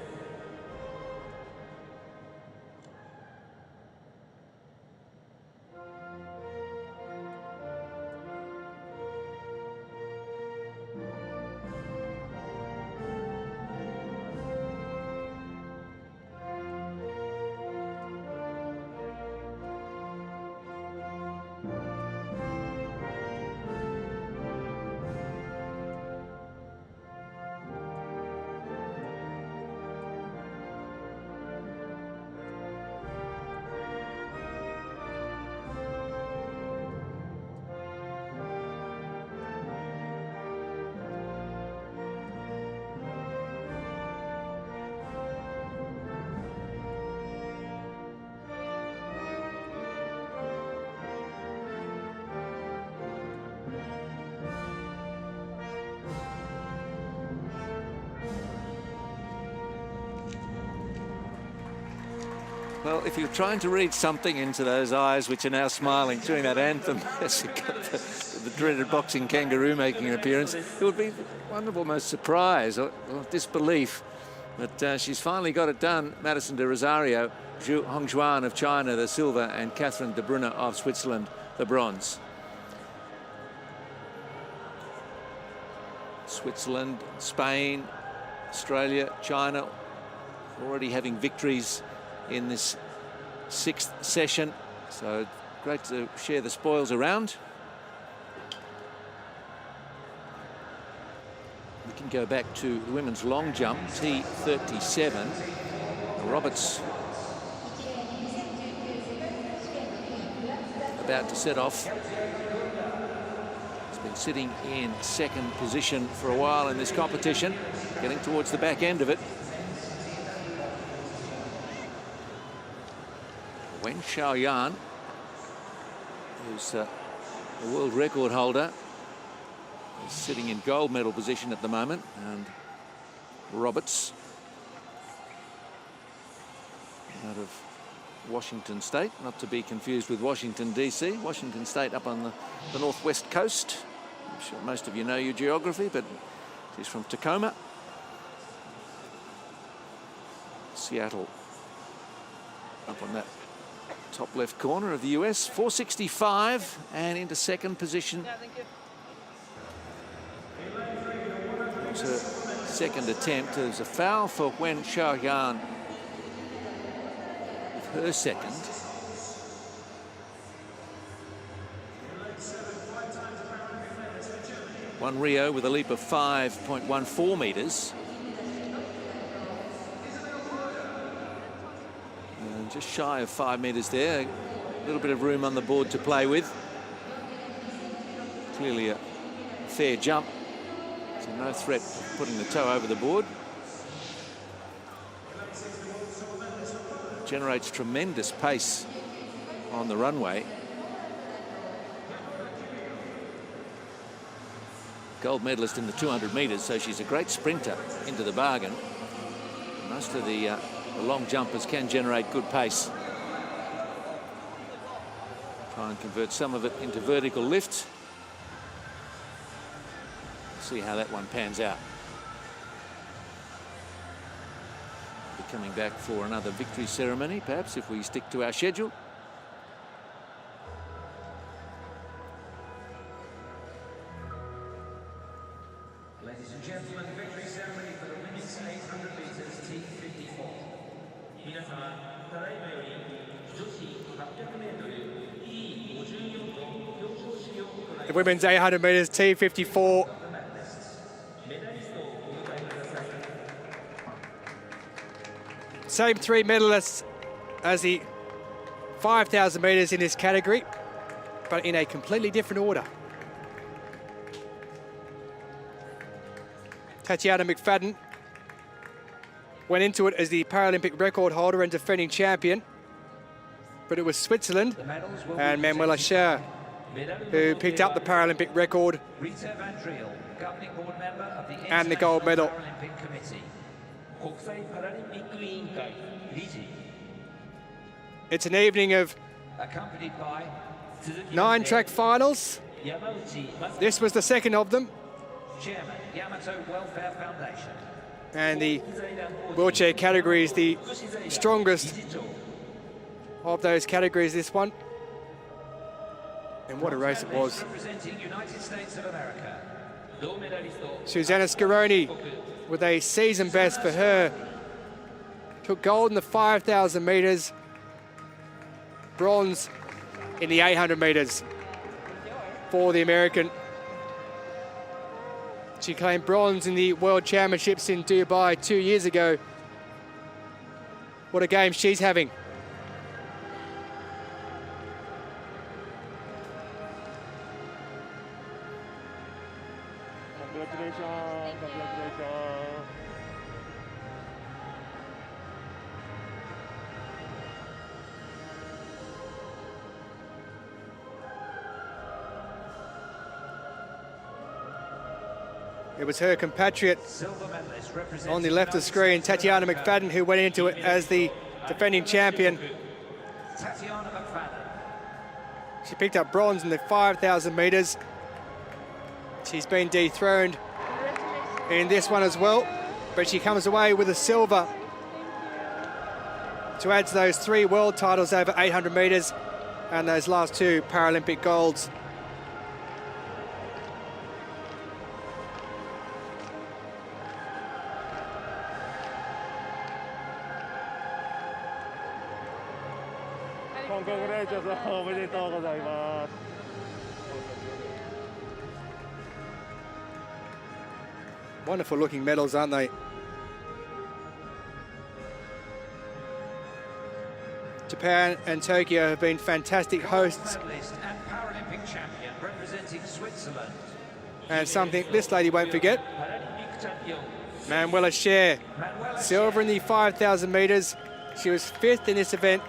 Well, if you're trying to read something into those eyes, which are now smiling during that anthem, as you got the dreaded boxing kangaroo making an appearance, it would be one of almost surprise or disbelief. But she's finally got it done. Madison de Rosario, Zhu Hongjuan of China, the silver, and Catherine de Bruyne of Switzerland, the bronze. Switzerland, Spain, Australia, China, already having victories in this 6th session. So great to share the spoils around. We can go back to the women's long jump, T37. Roberts about to set off. He's been sitting in 2nd position for a while in this competition, getting towards the back end of it. Wen Xiaoyan, who's the world record holder, is sitting in gold medal position at the moment, and Roberts out of Washington State, not to be confused with Washington DC. Washington State up on the northwest coast. I'm sure most of you know your geography, but she's from Tacoma. Seattle up on that top left corner of the US. 465 and into 2nd position. Yeah, thank you. It was her 2nd attempt. There's a foul for Wen Xiaoyan with her 2nd. Won Rio with a leap of 5.14 meters. And just shy of 5 meters there. A little bit of room on the board to play with. Clearly a fair jump. So no threat of putting the toe over the board. Generates tremendous pace on the runway. Gold medalist in the 200 meters, so she's a great sprinter into the bargain. Most of the long jumpers can generate good pace. Try and convert some of it into vertical lift. See how that one pans out. Be coming back for another victory ceremony, perhaps, if we stick to our schedule. Ladies and gentlemen, victory ceremony for the women's 800 meters T54. 皆様、ただいまより女子800メートル T54 の表彰式を行います。 The women's 800 meters T54. Same 3 medalists as the 5,000 meters in this category, but in a completely different order. Tatiana McFadden went into it as the Paralympic record holder and defending champion, but it was Switzerland and Manuela Schär who picked up the Paralympic record and the gold medal. It's an evening of 9 track finals. This was the 2nd of them. And the wheelchair category is the strongest of those categories, this one. And what a race it was. Susanna Scaroni with a season best for her. Took gold in the 5,000 meters, bronze in the 800 meters for the American. She claimed bronze in the World Championships in Dubai 2 years ago. What a game she's having. Congratulations, congratulations. It was her compatriot on the left of the screen, Tatiana McFadden, who went into it as the defending champion. She picked up bronze in the 5,000 metres. She's been dethroned in this one as well, but she comes away with a silver to add to those 3 world titles over 800 metres and those last 2 Paralympic golds. Congratulations, おめでとうございます。 Wonderful looking medals, aren't they? Japan and Tokyo have been fantastic hosts. And something this lady won't forget. Manuela Scher, silver in the 5,000 metres. She was 5th in this event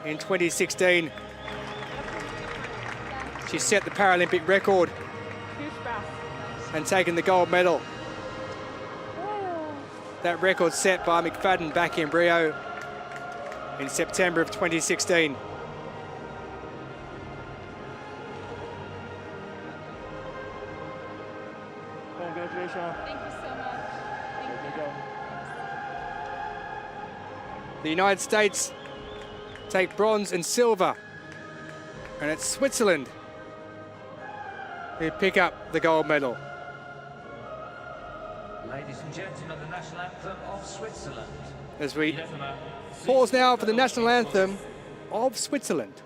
in 2016. She set the Paralympic record and taken the gold medal. That record set by McFadden back in Rio in September of 2016. Congratulations. Thank you so much. Thank you. The United States take bronze and silver, and it's Switzerland who pick up the gold medal. Ladies and gentlemen, the national anthem of Switzerland. As we pause now for the national anthem of Switzerland.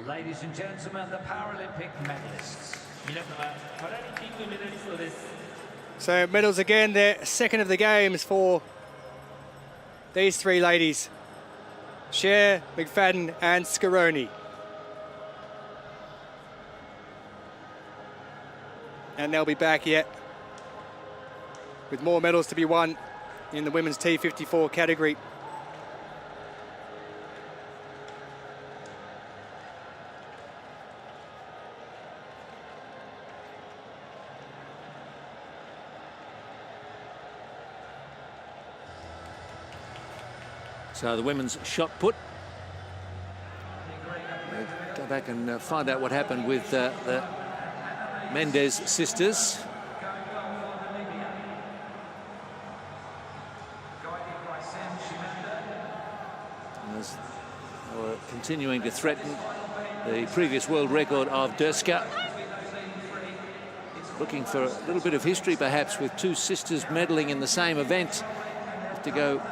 Ladies and gentlemen, the Paralympic medalists. So medals again, they're second of the games for these 3 ladies. Scher, McFadden and Scaroni. And they'll be back yet with more medals to be won in the women's T54 category. So the women's shot put. We'll go back and find out what happened with the Mendez sisters. As they were continuing to threaten the previous world record of Discus. Looking for a little bit of history perhaps with 2 sisters medaling in the same event. Have to go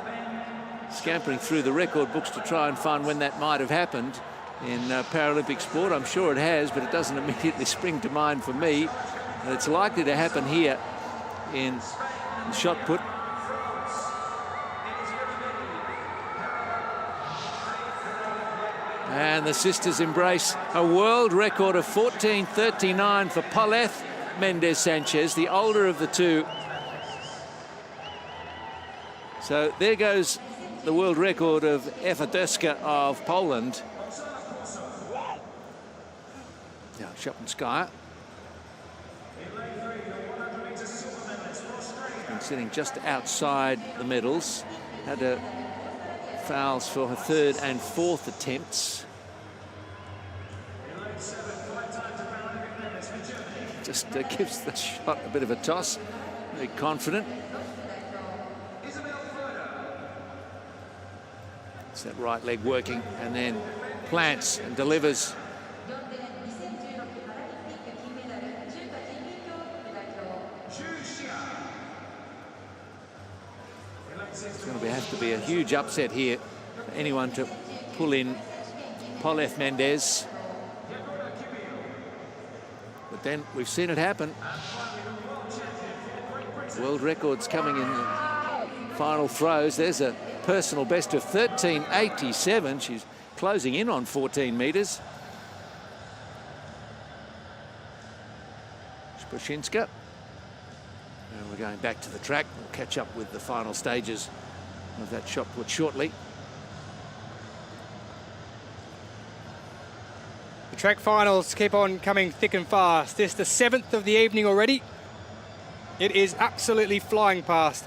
scampering through the record books to try and find when that might have happened in Paralympic sport. I'm sure it has, but it doesn't immediately spring to mind for me. And it's likely to happen here in the shot put. And the sisters embrace a world record of 14:39 for Paulette Mendez Sanchez, the older of the 2. So there goes the world record of F52 of Poland. Now, Schoppenskaya. Been sitting just outside the medals. Had fouls for her 3rd and 4th attempts. just gives the shot a bit of a toss. Very confident. It's that right leg working, and then plants and delivers. It's going to have to be a huge upset here for anyone to pull in Polef Mendez. But then we've seen it happen. World records coming in the final throws. There's a personal best of 13.87. She's closing in on 14 metres. Spushinska. And we're going back to the track. We'll catch up with the final stages of that shot put shortly. The track finals keep on coming thick and fast. This is the 7th of the evening already. It is absolutely flying past.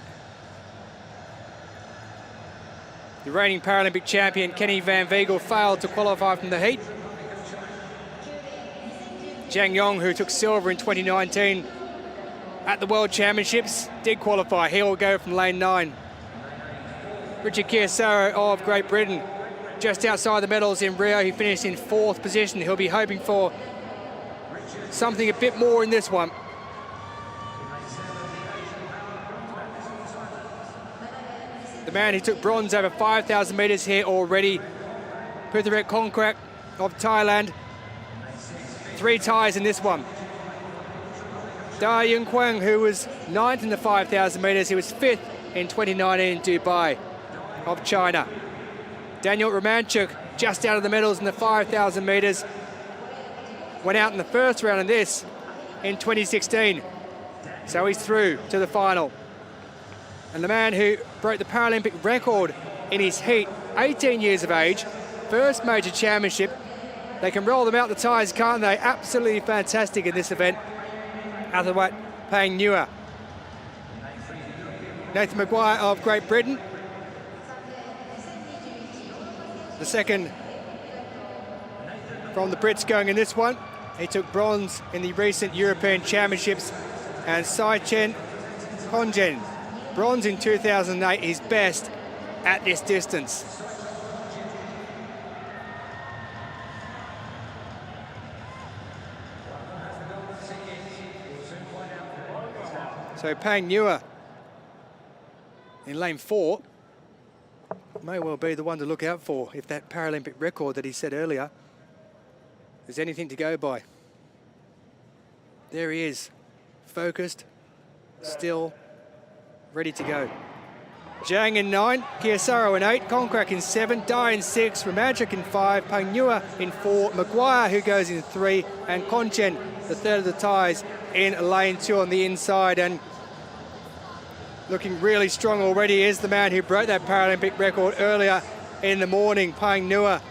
The reigning Paralympic champion Kenny Van Veegel failed to qualify from the heat. Zhang Yong, who took silver in 2019 at the World Championships, did qualify. He will go from lane 9. Richard Chiesaro of Great Britain, just outside the medals in Rio. He finished in 4th position. He'll be hoping for something a bit more in this one. The man who took bronze over 5,000 metres here already, Putharet Kongkrak of Thailand. 3 ties in this one. Da Yung Kwang, who was 9th in the 5,000 metres. He was 5th in 2019 in Dubai, of China. Daniel Romanchuk, just out of the medals in the 5,000 metres. Went out in the first round of this in 2016. So he's through to the final. And the man who broke the Paralympic record in his heat, 18 years of age, first major championship. They can roll them out the ties, can't they? Absolutely fantastic in this event. Atherwat Pang Nua. Nathan Maguire of Great Britain. The second from the Brits going in this one. He took bronze in the recent European Championships. And Sai Chen Kongen, bronze in 2008, his best at this distance. So Pang Nua in lane 4 may well be the one to look out for if that Paralympic record that he said earlier is anything to go by. There he is, focused, still, ready to go. Zhang in 9, Chiesaro in 8, Kongkrak in 7, Dai in 6, Romanchuk in 5, Pang Nua in 4, Maguire who goes in 3, and Konchen, the third of the ties, in lane 2 on the inside. And looking really strong already is the man who broke that Paralympic record earlier in the morning, Pang Nua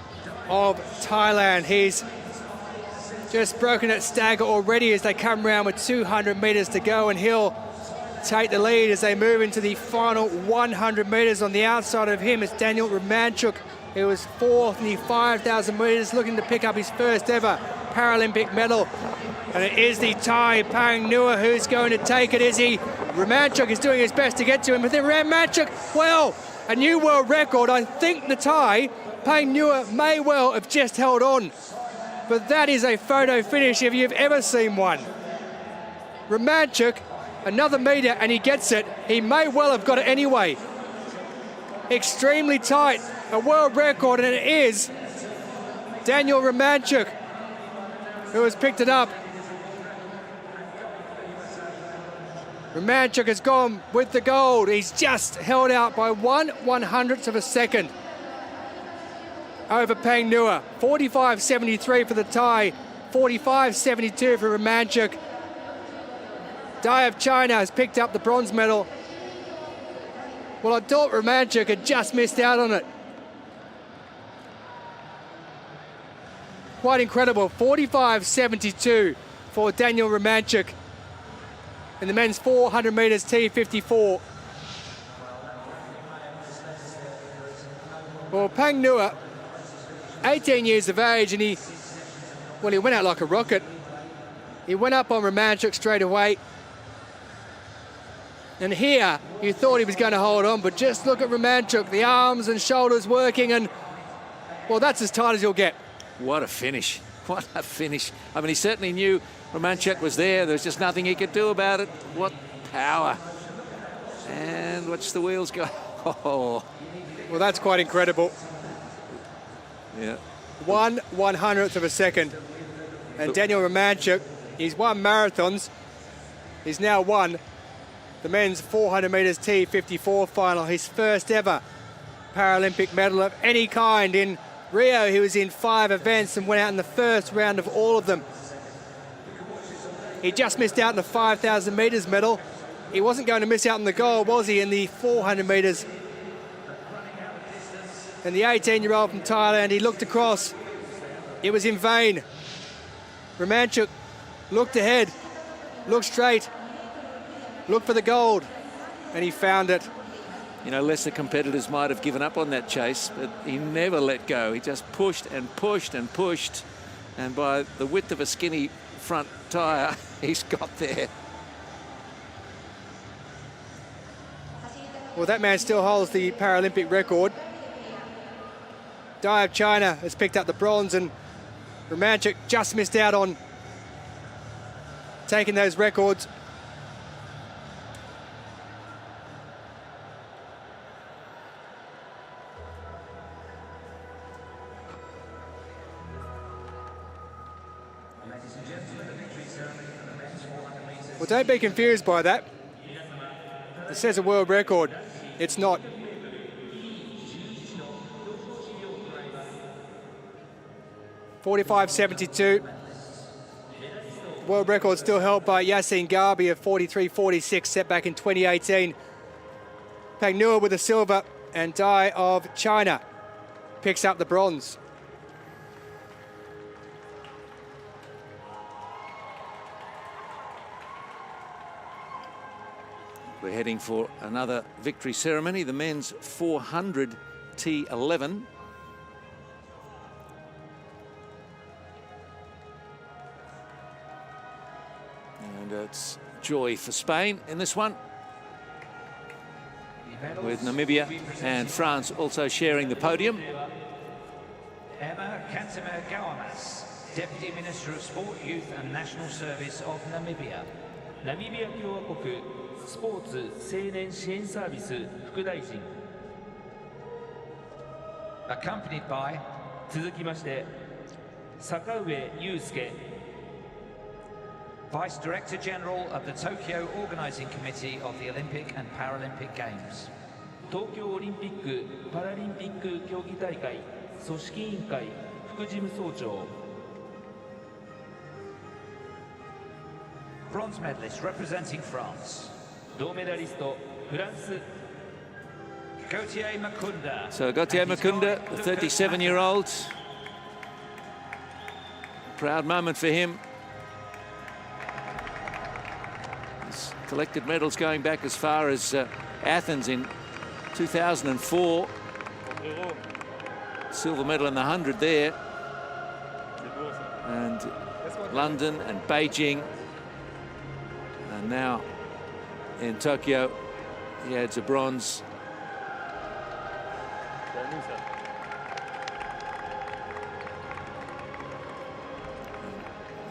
of Thailand. He's just broken that stagger already as they come round with 200 metres to go, and he'll take the lead as they move into the final 100 metres. On the outside of him is Daniel Romanchuk, who was 4th in the 5,000 metres, looking to pick up his first ever Paralympic medal. And it is the Thai Pang Nua who's going to take it, is he? Romanchuk is doing his best to get to him, but then Romanchuk, well, a new world record. I think the Thai Pang Nua may well have just held on, but that is a photo finish if you've ever seen one. Romanchuk, another metre and he gets it. He may well have got it anyway. Extremely tight, a world record, and it is Daniel Romanchuk who has picked it up. Romanchuk has gone with the gold. He's just held out by 1/100th of a second over Pang Nua. 45.73 for the Thai, 45.72 for Romanchuk. Dai of China has picked up the bronze medal. Well, I thought Romanchuk had just missed out on it. Quite incredible, 45.72 for Daniel Romanchuk in the men's 400 metres T54. Well, Pang Nua, 18 years of age, and he went out like a rocket. He went up on Romanchuk straight away. And here, you thought he was going to hold on, but just look at Romanchuk, the arms and shoulders working, and, well, that's as tight as you'll get. What a finish. What a finish. I mean, he certainly knew Romanchuk was there. There was just nothing he could do about it. What power. And watch the wheels go. Oh. Well, that's quite incredible. Yeah. 1/100th of a second. And Daniel Romanchuk, he's won marathons. He's now won the men's 400 metres T54 final, his first ever Paralympic medal of any kind. In Rio, he was in 5 events and went out in the first round of all of them. He just missed out on the 5,000 metres medal. He wasn't going to miss out on the gold, was he, in the 400 metres? And the 18-year-old from Thailand, he looked across. It was in vain. Romanchuk looked ahead, looked straight, looked for the gold, and he found it. You know, lesser competitors might have given up on that chase, but he never let go. He just pushed and pushed and pushed. And by the width of a skinny front tyre, he's got there. Well, that man still holds the Paralympic record. Dai of China has picked up the bronze, and Romanchuk just missed out on taking those records. Well, don't be confused by that. It says a world record. It's not. .45.72. World record still held by Yassine Garbi of 43.46, set back in 2018. Pangnua with the silver, and Dai of China picks up the bronze. We're heading for another victory ceremony, the men's 400 T11. And it's joy for Spain in this one, with Namibia and France also sharing the podium. Emma Kantimer-Gawamas, Deputy Minister of Sport, Youth and National Service of Namibia. ナミビア共和国スポーツ青年支援サービス副大臣 Accompanied by 続きまして坂上祐介 Vice Director General of the Tokyo Organizing Committee of the Olympic and Paralympic Games. 東京オリンピック・パラリンピック競技大会組織委員会副事務総長 Bronze medalist representing France. 銅メダリストフランス Gautier Makunda. So Gautier Makunda, the 37-year-old. Proud moment for him. He's collected medals going back as far as Athens in 2004. Silver medal in the 100 there. And London and Beijing. And now in Tokyo, he adds a bronze.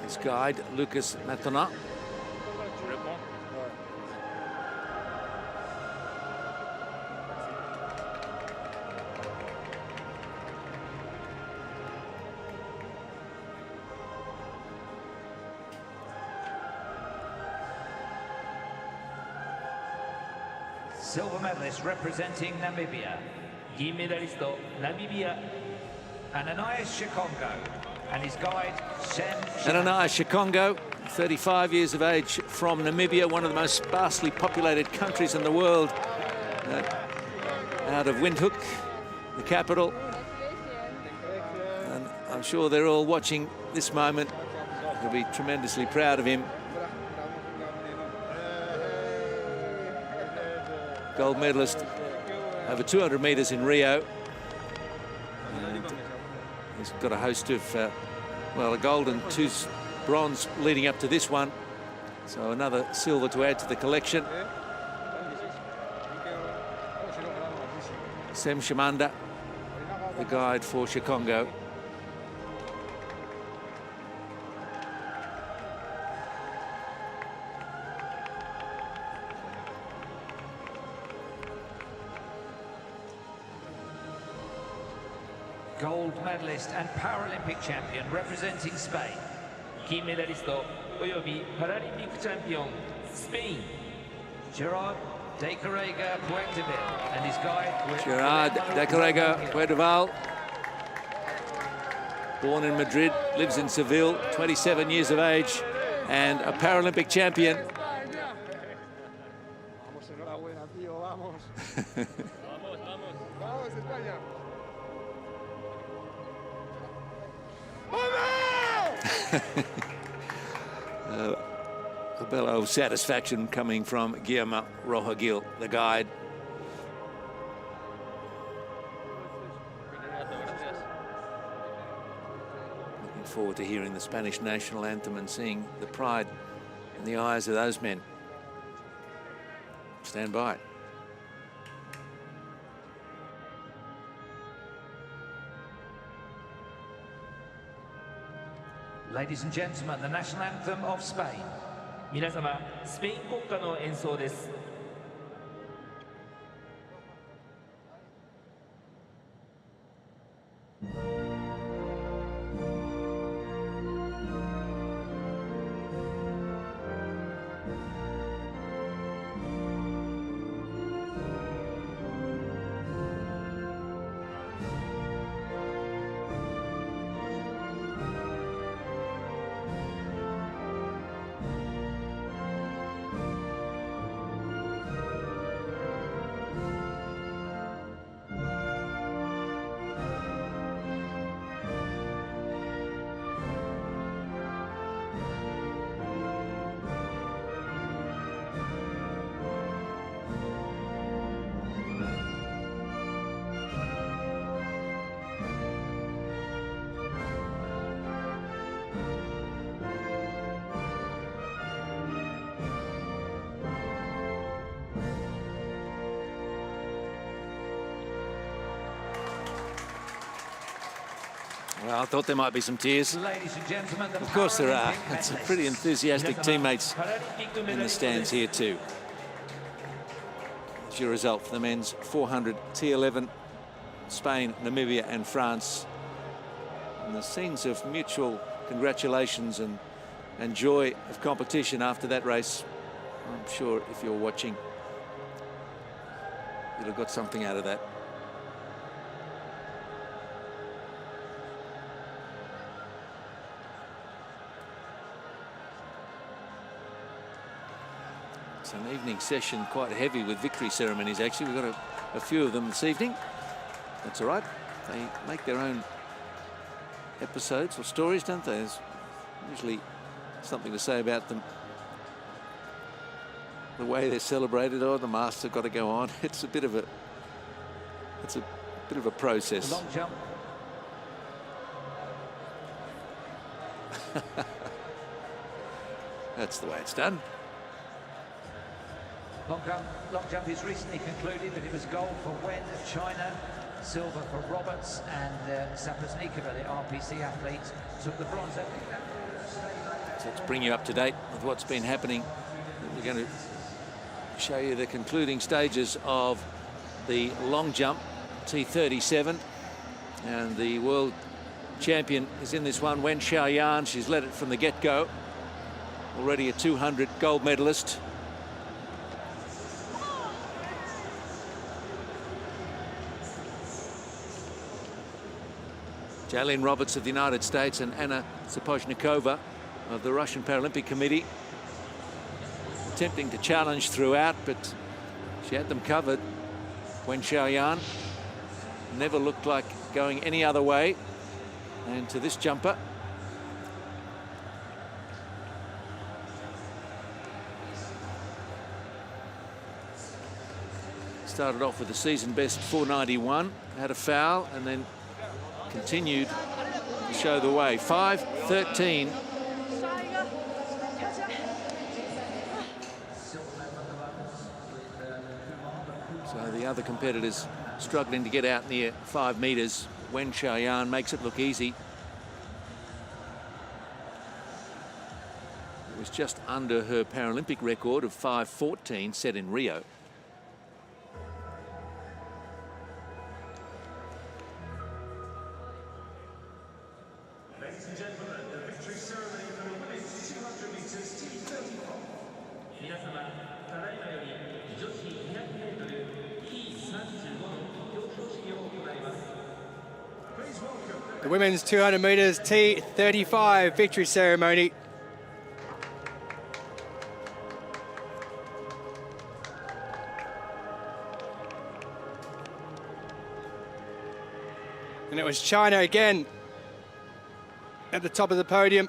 His guide, Lucas Matona. Silver medalist representing Namibia. 銀メダリストナミビア Ananias Shikongo and his guide, Shem. Ananias Shikongo, 35 years of age, from Namibia, one of the most sparsely populated countries in the world. Out of Windhoek, the capital. And I'm sure they're all watching this moment. They'll be tremendously proud of him. Gold medalist over 200 metres in Rio. And he's got a host of, well, a gold and two bronze leading up to this one. So another silver to add to the collection. Sem Shamanda, the guide for Chikongo. Gold medalist and Paralympic champion representing Spain. 金メダリストおよびパラリンピックチャンピオンスペイン Gerard de Carrega Puertoville and his guide Gerard de Carrega Puertoville, born in Madrid, lives in Seville, 27 years of age, and a Paralympic champion. A bellow of satisfaction coming from Guillermo Roja-Gil, the guide. Looking forward to hearing the Spanish national anthem and seeing the pride in the eyes of those men. Stand by. Ladies and gentlemen, the national anthem of Spain. 皆様スペイン国歌の演奏です Well, I thought there might be some tears. Ladies and gentlemen, the Of course there are. Paralympic It's medalists. pretty enthusiastic teammates in the stands here too. It's your result for the men's 400 T11, Spain, Namibia and France. And the scenes of mutual congratulations and joy of competition after that race. I'm sure if you're watching, you'll have got something out of that. It's an evening session, quite heavy with victory ceremonies actually. We've got a few of them this evening. That's all right. They make their own episodes or stories, don't they? There's usually something to say about them. The way they're celebrated, oh, the masks have got to go on. It's a bit of a process. Long jump. That's the way it's done. Long jump is recently concluded that it was gold for Wen of China, silver for Roberts, and Sapaznikova, the RPC athlete, took the bronze. So let's bring you up to date with what's been happening. We're going to show you the concluding stages of the long jump, T37, and the world champion is in this one, Wen Xiaoyan. She's led it from the get-go. Already a 200 gold medalist. Javelin Roberts of the United States and Anna Sapozhnikova of the Russian Paralympic Committee, attempting to challenge throughout, but she had them covered. Wen Xiaoyan never looked like going any other way. And to this jumper, started off with a season best 491, had a foul, and then continued to show the way. 5:13 competitors struggling to get out near 5 metres. Wen Xiaoyan makes it look easy. It was just under her Paralympic record of 5:14 set in Rio. Ladies and gentlemen, the victory ceremony for the women's 200 meters T34. 皆様、ただいまより女子200メートル T35 の表彰式を行います。Please welcome The women's 200 metres T35 victory ceremony. And it was China again at the top of the podium.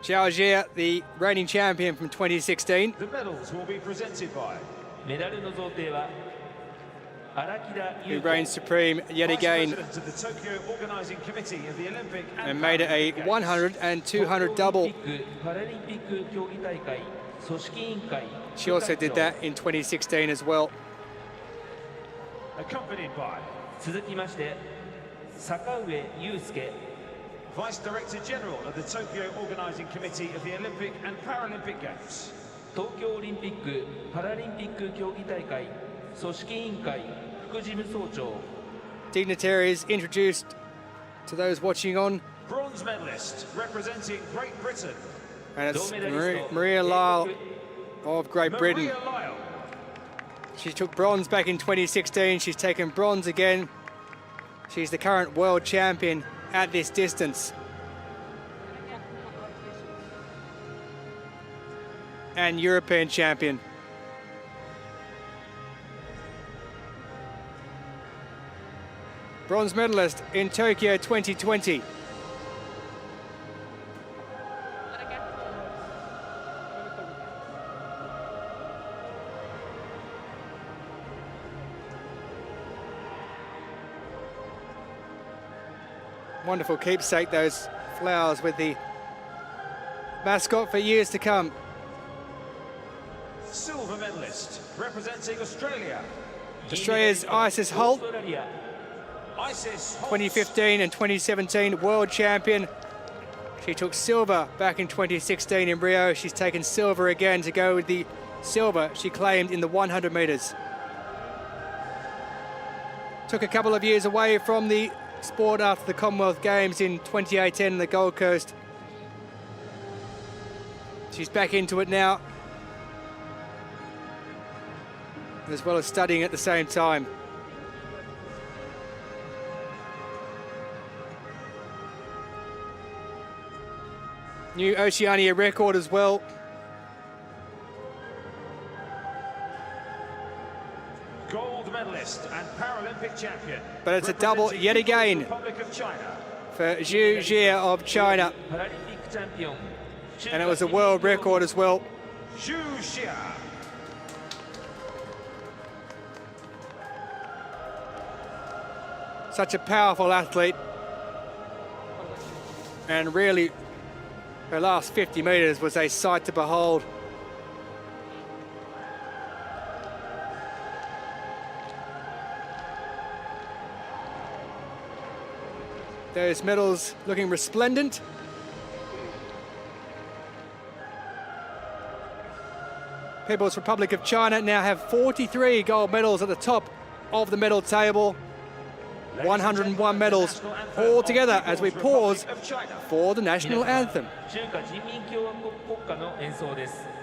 Zhao Jie, the reigning champion from 2016. The medals will be presented by メダルの贈呈は荒木田 Who 優子 reigned supreme yet Vice again President of the Tokyo Organizing Committee of the Olympic and made it a 100 and 200 double. パラリンピック競技大会組織委員会 She also did that in 2016 as well. accompanied by 続きまして坂上祐介 Vice Director General of the Tokyo Organizing Committee of the Olympic and Paralympic Games 東京オリンピック・パラリンピック競技大会組織委員会副事務総長 Dignitaries introduced to those watching on, bronze medalist representing Great Britain and it's Maria Lyle of Great Britain. Maria Lyle. She took bronze back in 2016. She's taken bronze again. She's the current world champion at this distance. And European champion. Bronze medalist in Tokyo 2020. Wonderful keepsake, those flowers with the mascot for years to come. Silver medalist representing Australia Australia's Isis Holt, オーストラリア Isis Holt. 2015 and 2017 world champion. She took silver back in 2016 in Rio. She's taken silver again to go with the silver she claimed in the 100 metres. Took a couple of years away from the sport after the Commonwealth Games in 2018 on the Gold Coast. She's back into it now, as well as studying at the same time. New Oceania record as well. Gold medalist and Paralympic champion. But it's a double yet again Republic of China. for Zhu Jie of China. パラリンピックチャンピオン And it was a world record as well. Zhu Xia. Such a powerful athlete. And really, her last 50 metres was a sight to behold. Those medals looking resplendent. People's Republic of China now have 43 gold medals at the top of the medal table. 101 medals all together as we pause for the national anthem. 中華人民共和国国歌の演奏です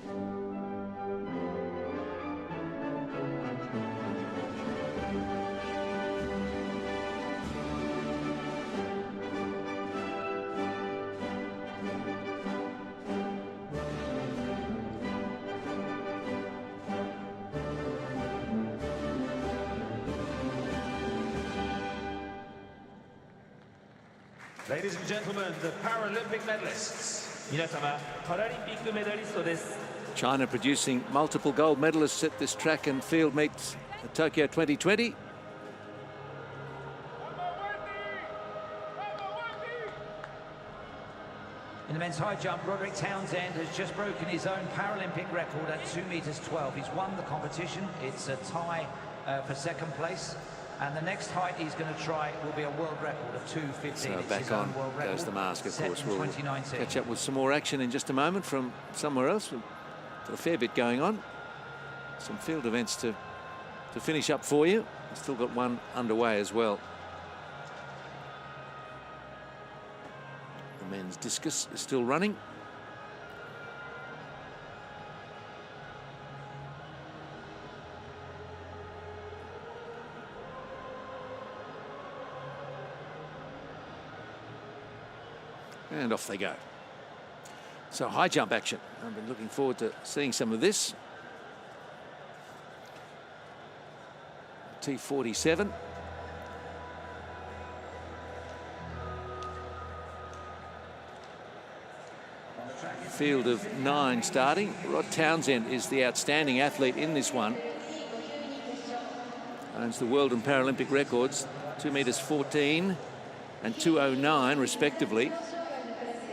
The Ladies and gentlemen, the Paralympic medalists. 皆様、パラリンピックメダリストです。 China producing multiple gold medalists at this track and field meets at Tokyo 2020. In the men's high jump, Roderick Townsend has just broken his own Paralympic record at 2 meters 12. He's won the competition. It's a tie for second place. And the next height he's going to try will be a world record of 2:15. So It's back his own on world record, goes the mask, of set course. in We'll 2019. catch up with some more action in just a moment from somewhere else. We've got a fair bit going on. Some field events to finish up for you. We've still got one underway as well. The men's discus is still running. And off they go. So high jump action. I've been looking forward to seeing some of this. T47. Field of 9 starting. Rod Townsend is the outstanding athlete in this one. Owns the world and Paralympic records, 2 meters 14 and 2:09 respectively.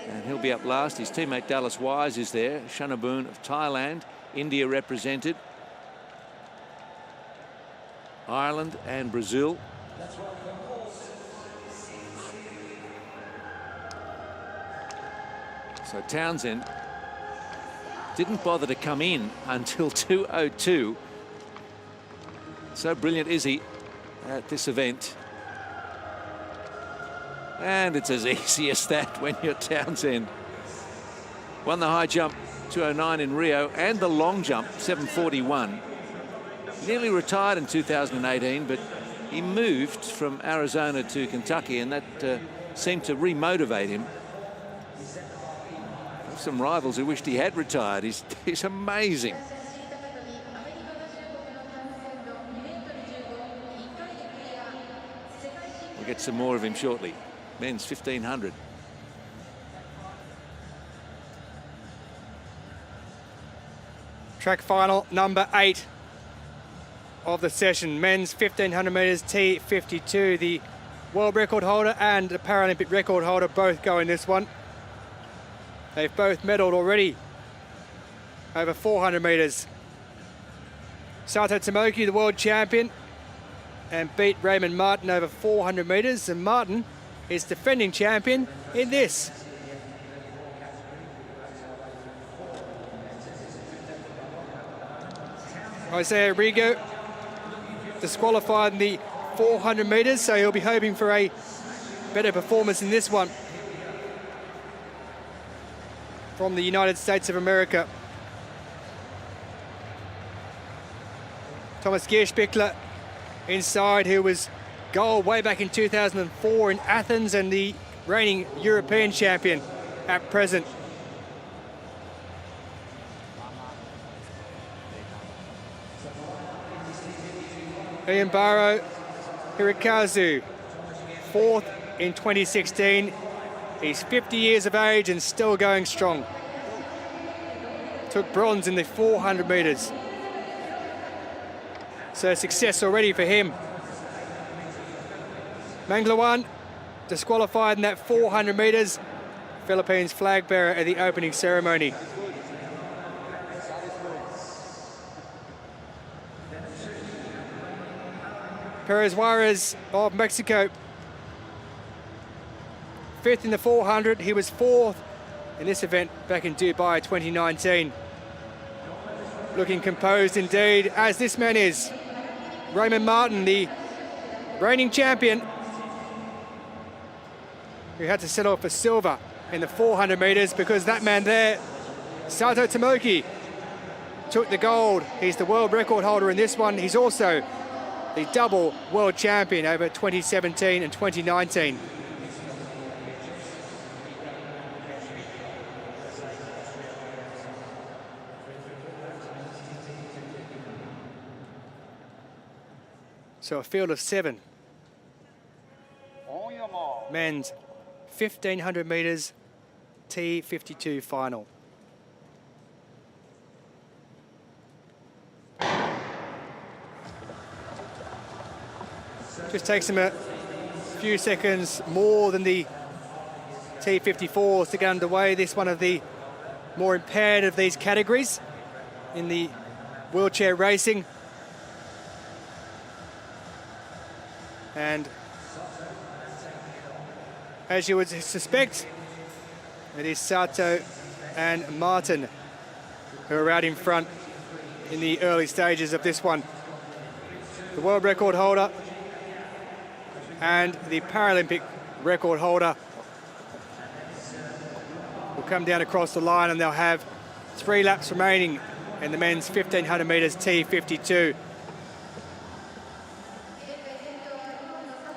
And he'll be up last. His teammate Dallas Wise is there. Shanaboon of Thailand, India represented, Ireland and Brazil. So Townsend didn't bother to come in until 2:02. So brilliant is he at this event. And it's as easy as that when you're Townsend. Won the high jump 2:09 in Rio and the long jump 7:41. Nearly retired in 2018, but he moved from Arizona to Kentucky, and that seemed to remotivate him. Some rivals who wished he had retired. He's amazing. We'll get some more of him shortly. Men's 1500. Track final number 8 of the session. Men's 1500 meters T52. The world record holder and the Paralympic record holder both go in this one. They've both medalled already over 400 meters. Sato Tomoki, the world champion, and beat Raymond Martin over 400 meters, and Martin is defending champion in this. Isaiah Rigo disqualified in the 400 meters, so he'll be hoping for a better performance in this one. From the United States of America. Thomas Gierspiegler inside, who was gold way back in 2004 in Athens and the reigning European champion at present. Ian Barrow Hirokazu, 4th in 2016. He's 50 years of age and still going strong. Took bronze in the 400 meters. So success already for him. Manglawan disqualified in that 400 meters. Philippines flag bearer at the opening ceremony. Perez Juarez of Mexico, 5th in the 400. He was 4th in this event back in Dubai 2019. Looking composed indeed, as this man is. Raymond Martin, the reigning champion, who had to settle for silver in the 400 meters because that man there, Sato Tomoki, took the gold. He's the world record holder in this one. He's also the double world champion over 2017 and 2019. So a field of 7. Men's 1500 metres T52 final. Just takes him a few seconds more than the T54s to get underway. This one of the more impaired of these categories in the wheelchair racing. And as you would suspect, it is Sato and Martin who are out in front in the early stages of this one. The world record holder and the Paralympic record holder will come down across the line, and they'll have 3 laps remaining in the men's 1500 metres T52.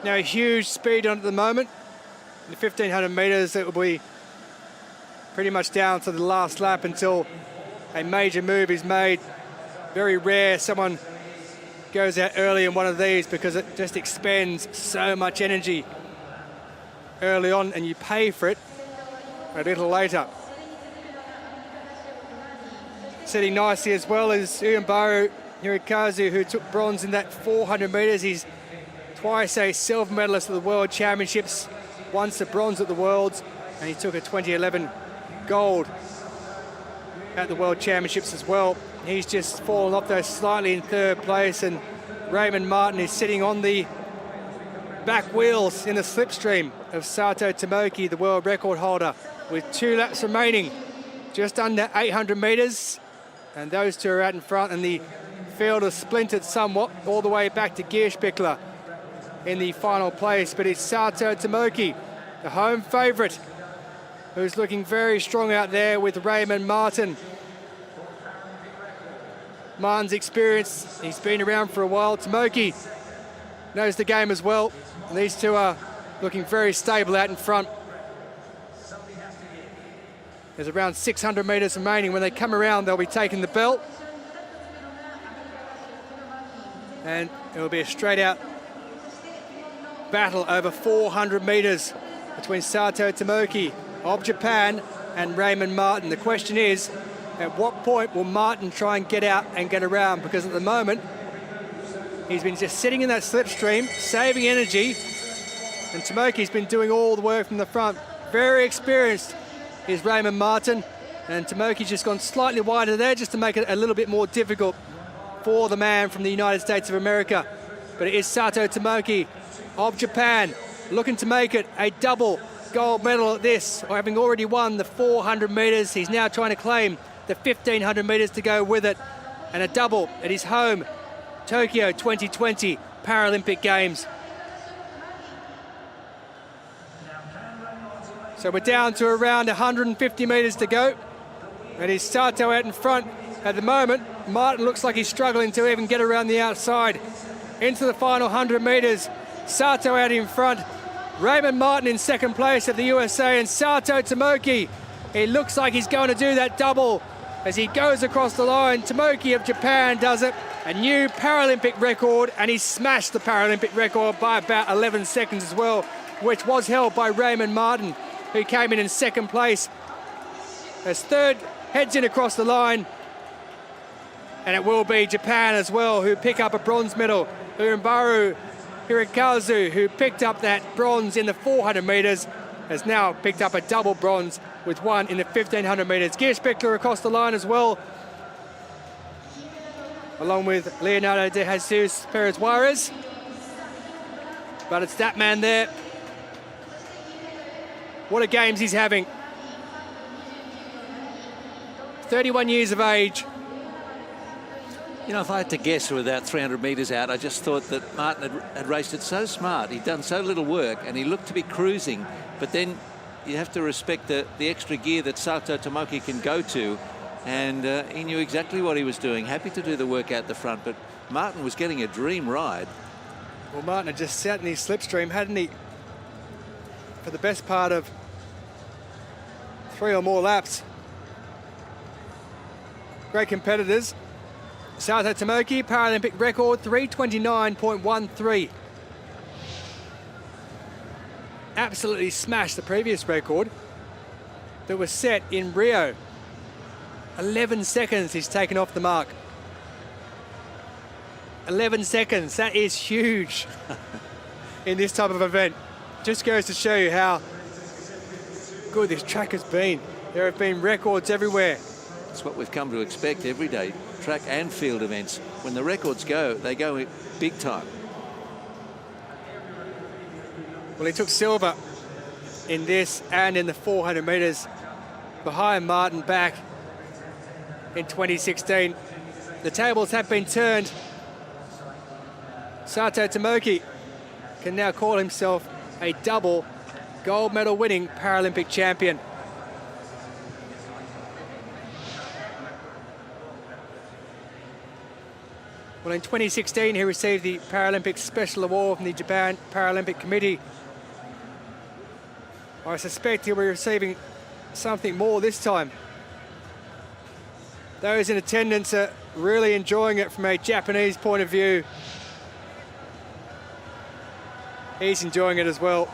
Now, huge speed on at the moment. In the 1500 metres, it will be pretty much down to the last lap until a major move is made. Very rare someone goes out early in one of these because it just expends so much energy early on, and you pay for it a little later. Sitting nicely as well is Uyembaru Hirokazu, who took bronze in that 400 metres. He's twice a silver medalist at the World Championships, once a bronze at the Worlds, and he took a 2011 gold at the World Championships as well. He's just fallen off there slightly in 3rd place, and Raymond Martin is sitting on the back wheels in the slipstream of Sato Tomoki, the world record holder, with 2 laps remaining, just under 800 metres, and those two are out in front, and the field has splintered somewhat all the way back to Gierspickler in the final place. But it's Sato Tomoki, the home favourite, who's looking very strong out there with Raymond Martin. Martin's experienced, he's been around for a while. Tomoki knows the game as well. And these two are looking very stable out in front. There's around 600 metres remaining. When they come around, they'll be taking the belt. And it will be a straight out battle over 400 metres between Sato Tomoki of Japan and Raymond Martin. The question is, at what point will Martin try and get out and get around? Because at the moment, he's been just sitting in that slipstream, saving energy, and Tomoki's been doing all the work from the front. Very experienced is Raymond Martin, and Tomoki's just gone slightly wider there just to make it a little bit more difficult for the man from the United States of America. But it is Sato Tomoki of Japan, looking to make it a double gold medal at this, or having already won the 400 metres. He's now trying to claim the 1500 metres to go with it, and a double at his home Tokyo 2020 Paralympic Games. So we're down to around 150 metres to go, and it's Sato out in front at the moment. Martin looks like he's struggling to even get around the outside. Into the final 100 metres, Sato out in front. Raymond Martin in 2nd place of the USA, and Sato Tomoki, he looks like he's going to do that double as he goes across the line. Tomoki of Japan does it, a new Paralympic record, and he smashed the Paralympic record by about 11 seconds as well, which was held by Raymond Martin, who came in 2nd place. As 3rd heads in across the line, and it will be Japan as well who pick up a bronze medal. Uyembaru Hirokazu, who picked up that bronze in the 400 metres, has now picked up a double bronze with one in the 1500 metres. Gierspickler across the line as well, along with Leonardo de Jesus Perez Juarez. But it's that man there. What a games he's having. 31 years of age. You know, if I had to guess with that 300 metres out, I just thought that Martin had raced it so smart. He'd done so little work, and he looked to be cruising. But then you have to respect the extra gear that Sato Tomoki can go to, and he knew exactly what he was doing. Happy to do the work out the front, but Martin was getting a dream ride. Well, Martin had just sat in his slipstream, hadn't he, for the best part of 3 or more laps. Great competitors. Sato Tomoki, Paralympic record 3:29.13. absolutely smashed the previous record that was set in Rio. 11 seconds he's taken off the mark. 11 seconds, that is huge in this type of event. Just goes to show you how good this track has been. There have been records everywhere. It's what we've come to expect every day, track and field events. When the records go, they go big time. Well, he took silver in this and in the 400 metres behind Martin back in 2016. The tables have been turned. Sato Tomoki can now call himself a double gold medal winning Paralympic champion. Well, in 2016, he received the Paralympic Special Award from the Japan Paralympic Committee. I suspect he'll be receiving something more this time. Those in attendance are really enjoying it from a Japanese point of view. He's enjoying it as well.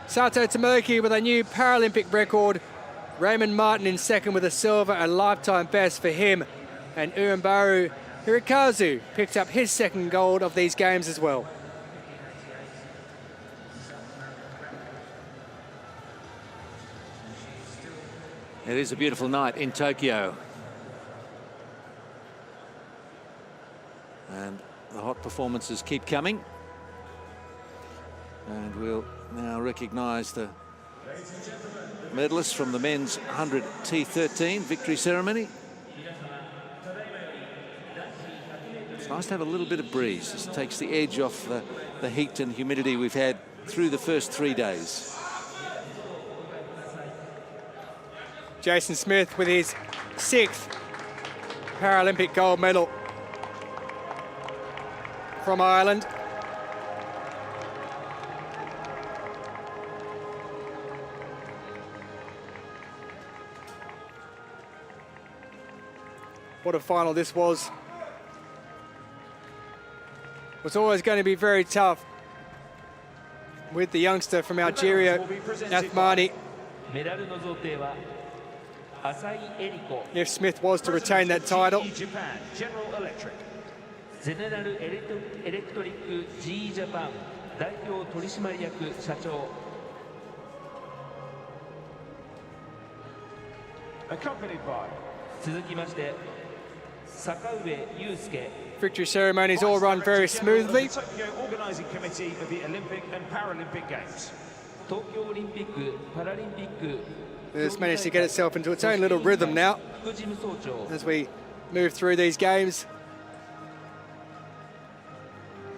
Sato Tomoki with a new Paralympic record. Raymond Martin in second with a silver, a lifetime best for him. And Uembaru Hirokazu picked up his second gold of these games as well. It is a beautiful night in Tokyo. And the hot performances keep coming. And we'll now recognise the medalists from the men's 100 T13 victory ceremony. It's nice to have a little bit of breeze. This takes the edge off the heat and humidity we've had through the first 3 days. Jason Smith with his 6th Paralympic gold medal from Ireland. What a final this was. It was always going to be very tough with the youngster from Algeria, Athmani. If Smith was to retain that title. Accompanied by Victory ceremonies all run very smoothly. the Tokyo Organising Committee of the Olympic and Paralympic Games. It's managed to get itself into its own little rhythm now as we move through these games.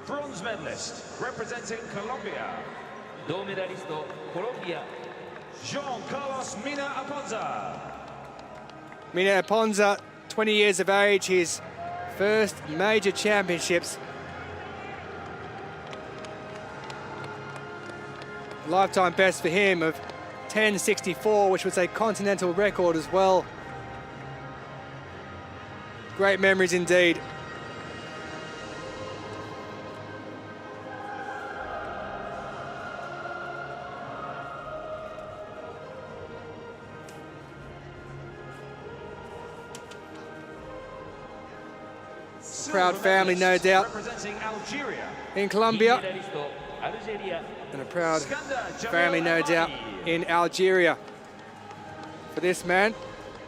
Bronze medalist representing Colombia, Jean Carlos Mina Aponza. Mina Aponza, 20 years of age, his first major championships. Lifetime best for him of 10.64, which was a continental record as well. Great memories indeed. Proud family, no doubt, in Colombia, and a proud family, no doubt, in Algeria for this man,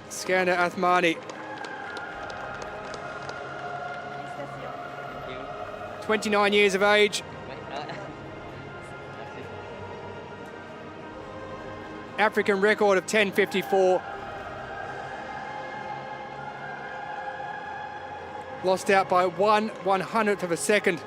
Skander Athmani. 29 years of age. African record of 10.54. Lost out by 1/100th of a second.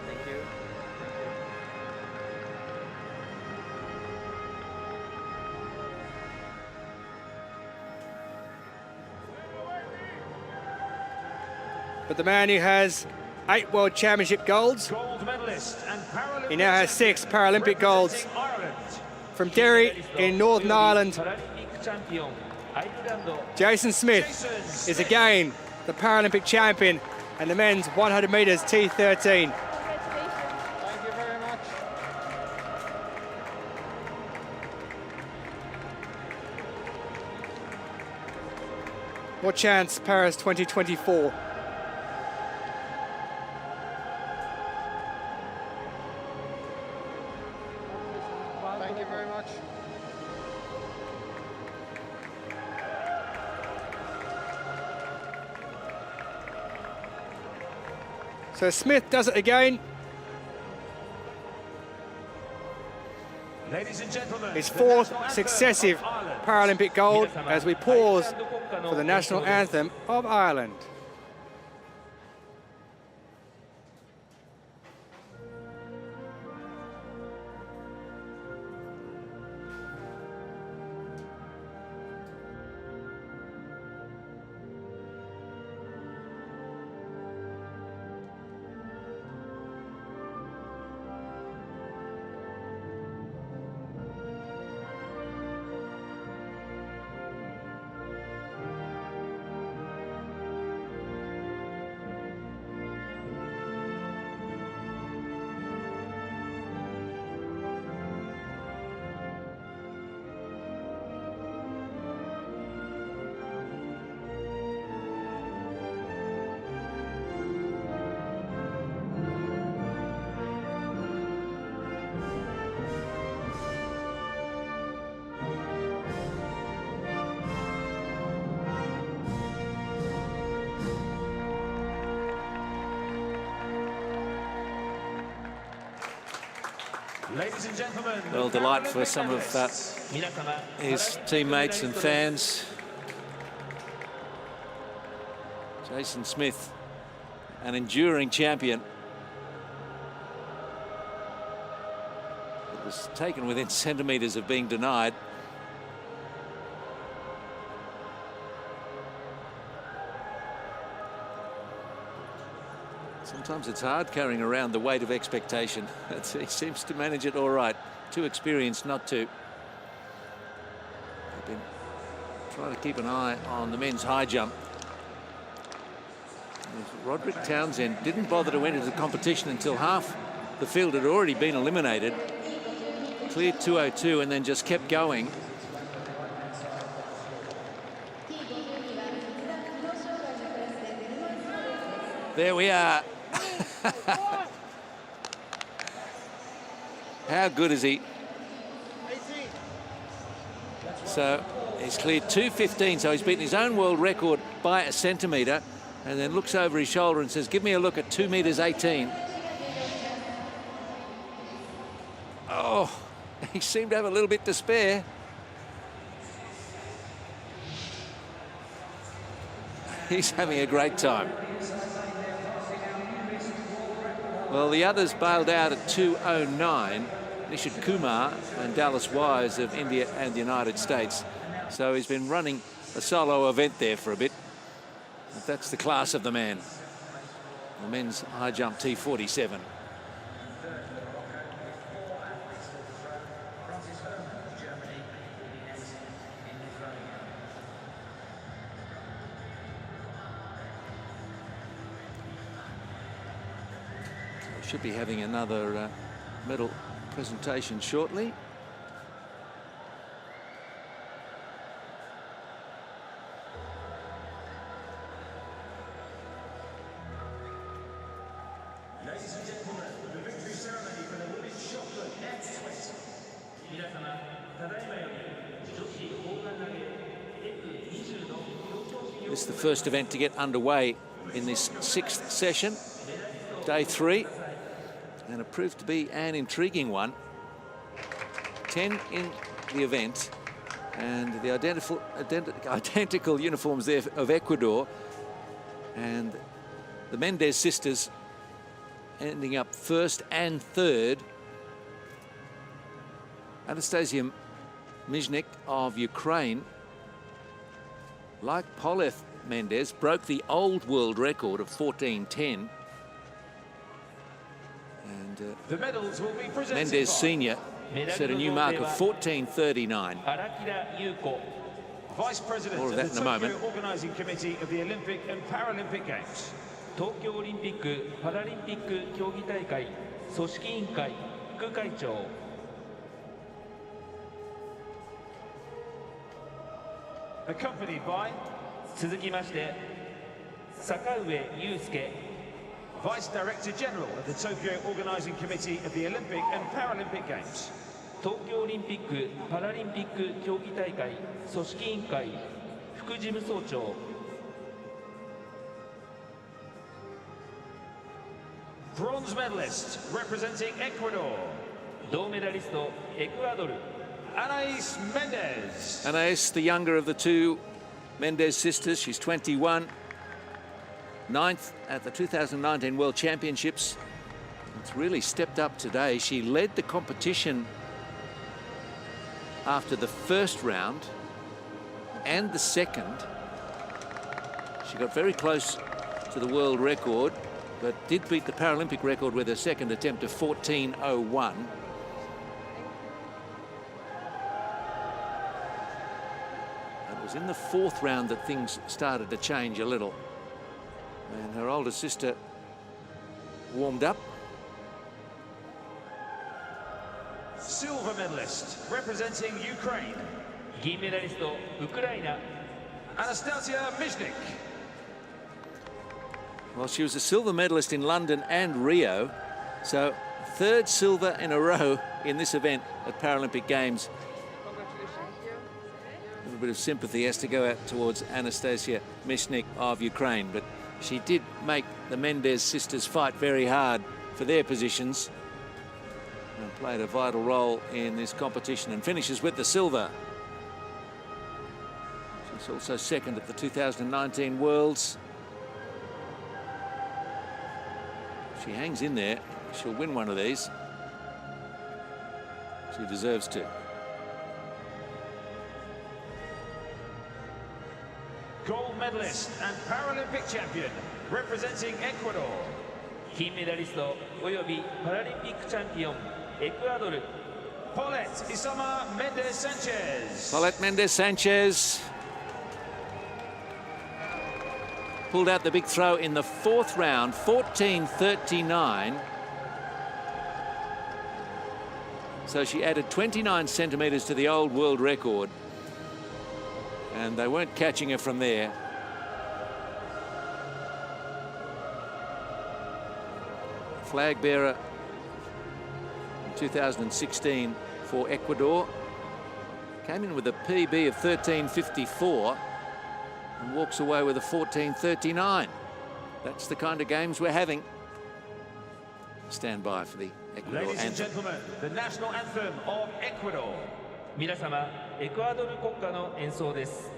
Thank you. But the man who has 8 World Championship golds, Gold medalist medalist and Paralympic He now has 6 Paralympic golds. representing Ireland. From Derry in Northern Ireland, パラリンピックチャンピオンアイルランド Jason Smith is again the Paralympic champion and the men's 100 metres T13. Congratulations. Thank you very much. What chance Paris 2024? Thank you very much. So Smith does it again. Ladies and gentlemen, His the 4th national anthem successive of Ireland. Paralympic gold as we pause for the national anthem of Ireland. Ladies and gentlemen, Well, delight for some of his teammates and fans. Jason Smith, an enduring champion. It was taken within centimetres of being denied. Sometimes it's hard carrying around the weight of expectation. He seems to manage it all right. Too experienced not to. They've been trying to keep an eye on the men's high jump. Roderick Townsend didn't bother to enter the competition until half the field had already been eliminated. Cleared 2:02 and then just kept going. There we are. How good is he? So he's cleared 2:15, so he's beaten his own world record by a centimetre, and then looks over his shoulder and says, give me a look at 2 metres 18. Oh, he seemed to have a little bit to spare. He's having a great time. Well, the others bailed out at 2:09, Nishit Kumar and Dallas Wise of India and the United States. So he's been running a solo event there for a bit. But that's the class of the man. The men's high jump T47. Should be having another medal presentation shortly. Ladies and gentlemen, the victory ceremony for the women's shot put F20. This is the first event to get underway in this 6th session, day 3. And it proved to be an intriguing one. 10 in the event, and the identical uniforms there of Ecuador, and the Mendez sisters ending up 1st and 3rd. Anastasia Mizhnik of Ukraine, like Poleth Mendez, broke the old world record of 14:10. And The medals will be presented Mendez by Senior set a new mark of 14:39. Vice President More of of that the in a moment. Tokyo Organising Committee of the Olympic and Paralympic Games. 東京オリンピック・パラリンピック競技大会組織委員会副会長 Accompanied by 続きまして坂上祐介 Vice Director General of the Tokyo Organising Committee of the Olympic and Paralympic Games. 東京オリンピック・パラリンピック競技大会組織委員会副事務総長 Bronze medalist representing Ecuador, 銅メダリストエクアドル Anais Mendez. Anais, the younger of the two Mendez sisters, she's 21. 9th at the 2019 World Championships. It's really stepped up today. She led the competition after the first round and the second. She got very close to the world record, but did beat the Paralympic record with her second attempt of 14:01. It was in the fourth round that things started to change a little. And her older sister warmed up. Silver medalist representing Ukraine, 銀メダリストウクライナ Anastasia Mizhnik. Well, she was a silver medalist in London and Rio, so third silver in a row in this event at Paralympic Games. A little bit of sympathy has to go out towards Anastasia Mizhnik of Ukraine, but she did make the Mendez sisters fight very hard for their positions and played a vital role in this competition and finishes with the silver. She's also second at the 2019 Worlds. If she hangs in there, she'll win one of these. She deserves to. Gold medalist and Paralympic champion representing Ecuador, 金メダリストおよびパラリンピックチャンピオンエクアドル Paulette Isama Mendez Sanchez. Paulette Mendez Sanchez pulled out the big throw in the fourth round, 14:39. So she added 29 centimetres to the old world record. And they weren't catching her from there. Flag bearer in 2016 for Ecuador. Came in with a PB of 13:54 and walks away with a 14:39. That's the kind of games we're having. Stand by for the Ecuador Ladies and anthem. gentlemen, the national anthem of Ecuador. 皆様エクアドル国歌の演奏です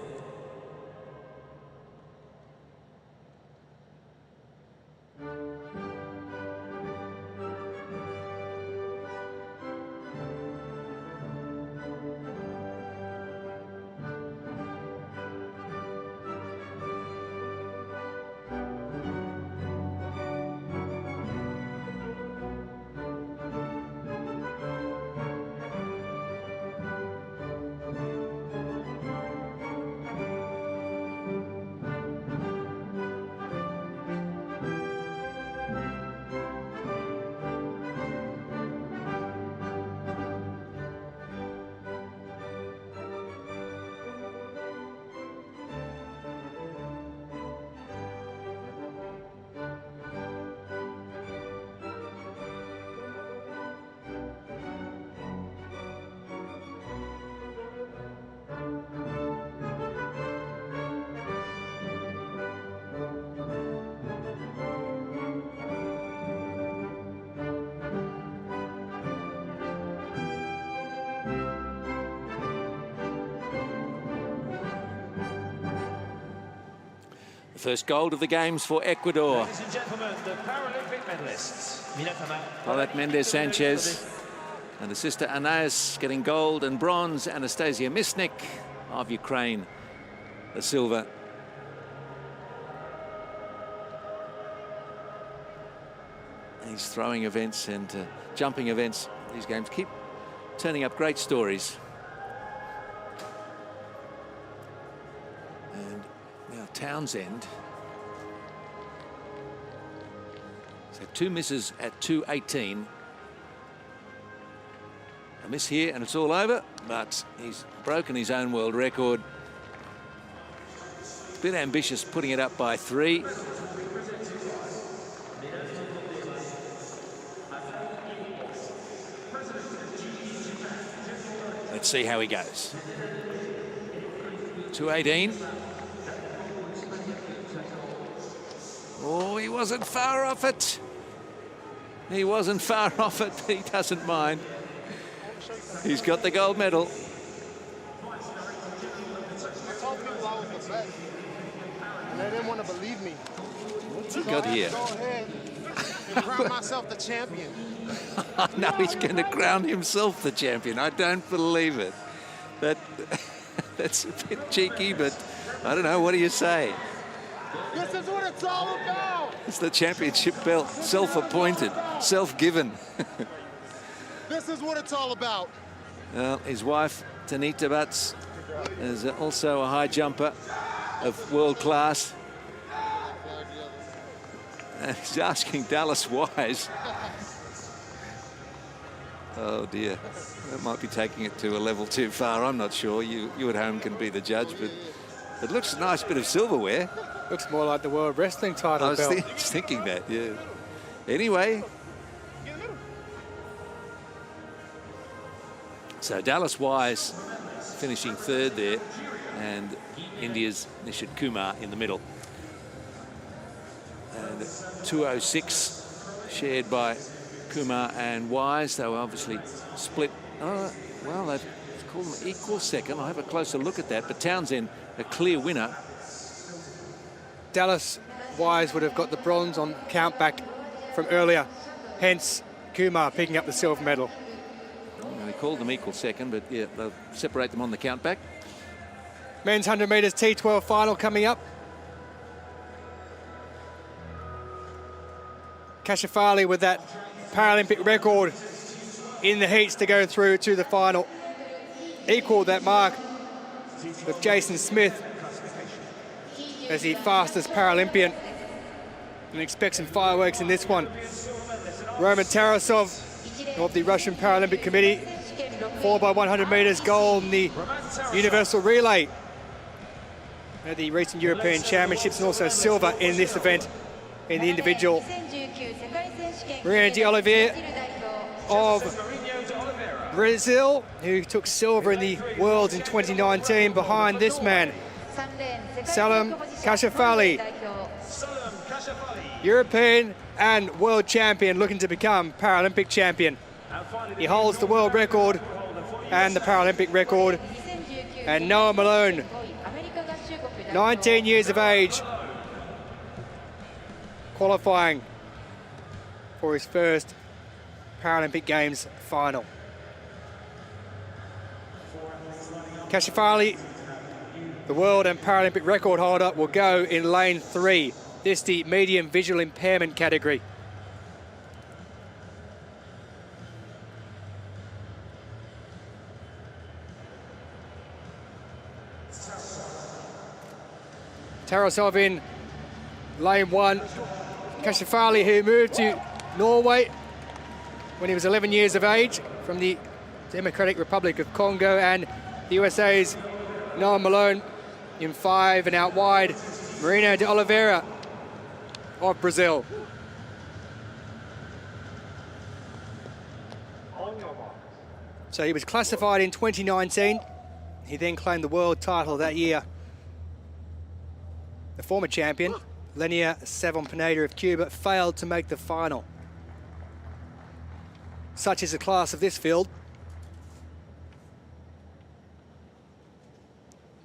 First gold of the games for Ecuador. Ladies and gentlemen, the Paralympic medalists. 皆様 Paulette Mendez Sanchez and her sister Anais getting gold and bronze. Anastasia Mizhnik of Ukraine, the silver. these throwing events and jumping events, these games keep turning up great stories. And now Townsend. So 2 misses at 2:18. A miss here and it's all over, but he's broken his own world record. A bit ambitious putting it up by 3. Let's see how he goes. 2:18. Oh, he wasn't far off it. He wasn't far off it, but he doesn't mind. He's got the gold medal. They didn't want to believe me. What's he got here? Go ahead and crown myself the champion. No, he's going to crown himself the champion. I don't believe it. That's a bit cheeky, but I don't know. What do you say? This is what it's all about. It's the championship belt, self-appointed, self-given. This is what it's all about. Well, his wife, Tanita Butts, is also a high jumper of world class. And he's asking Dallas Wise. Oh dear, that might be taking it to a level too far. I'm not sure. You at home can be the judge, but it looks a nice bit of silverware. Looks more like the World Wrestling title I was belt. thinking that, yeah. Anyway. So Dallas Wise finishing 3rd there, and India's Nishit Kumar in the middle. And 2:06 shared by Kumar and Wise. They were obviously split. Oh, well, they've called them equal second. I'll have a closer look at that. But Townsend, a clear winner. Dallas Wise would have got the bronze on count back from earlier. Hence, Kumar picking up the silver medal. They called them equal second, but yeah, they'll separate them on the count back. Men's 100 metres T12 final coming up. Kashafali with that Paralympic record in the heats to go through to the final. Equalled that mark with Jason Smith as the fastest Paralympian. And expect some fireworks in this one. Roman Tarasov of the Russian Paralympic Committee, 4x100 metres gold in the universal relay at the recent European Championships, and also silver in this event in the individual. Marina de Oliveira of Brazil, who took silver in the Worlds in 2019, behind this man, Salam Kashafali, European and world champion, looking to become Paralympic champion. He holds the world record and the Paralympic record. And Noah Malone, 19 years of age, qualifying for his first Paralympic Games final. Kashafali, the world and Paralympic record holder, will go in lane 3. This the medium visual impairment category. Tarasov in lane 1. Kashafali, who moved to Norway when he was 11 years of age from the Democratic Republic of Congo, and the USA's Noah Malone in 5, and out wide, Marina de Oliveira of Brazil. So he was classified in 2019. He then claimed the world title that year. The former champion, Lenia Savon Pineda of Cuba, failed to make the final. Such is the class of this field.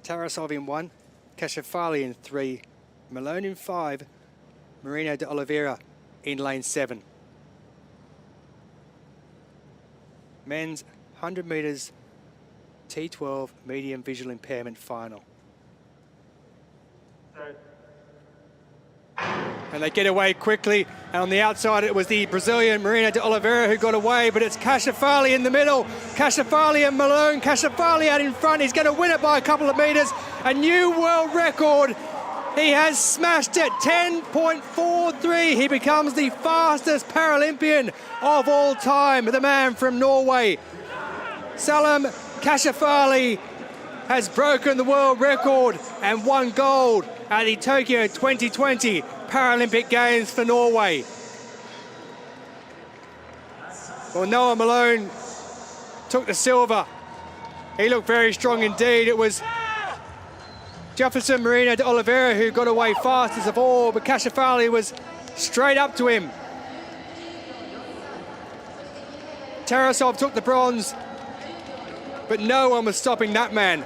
Tarasov in 1, Kashafali in 3, Malone in 5, Marina de Oliveira in lane 7. Men's 100 metres T12 medium visual impairment final. And they get away quickly. And on the outside, it was the Brazilian Marina de Oliveira who got away, but it's Cachafali in the middle. Cachafali and Malone. Cachafali out in front. He's going to win it by a couple of metres. A new world record. He has smashed it, 10.43. He becomes the fastest Paralympian of all time, the man from Norway. Salam Cachafali has broken the world record and won gold at the Tokyo 2020 Paralympic Games for Norway. Well, Noah Malone took the silver. He looked very strong indeed. It was Jefferson Marina de Oliveira who got away fastest of all, but Cachafali was straight up to him. Tarasov took the bronze, but no one was stopping that man.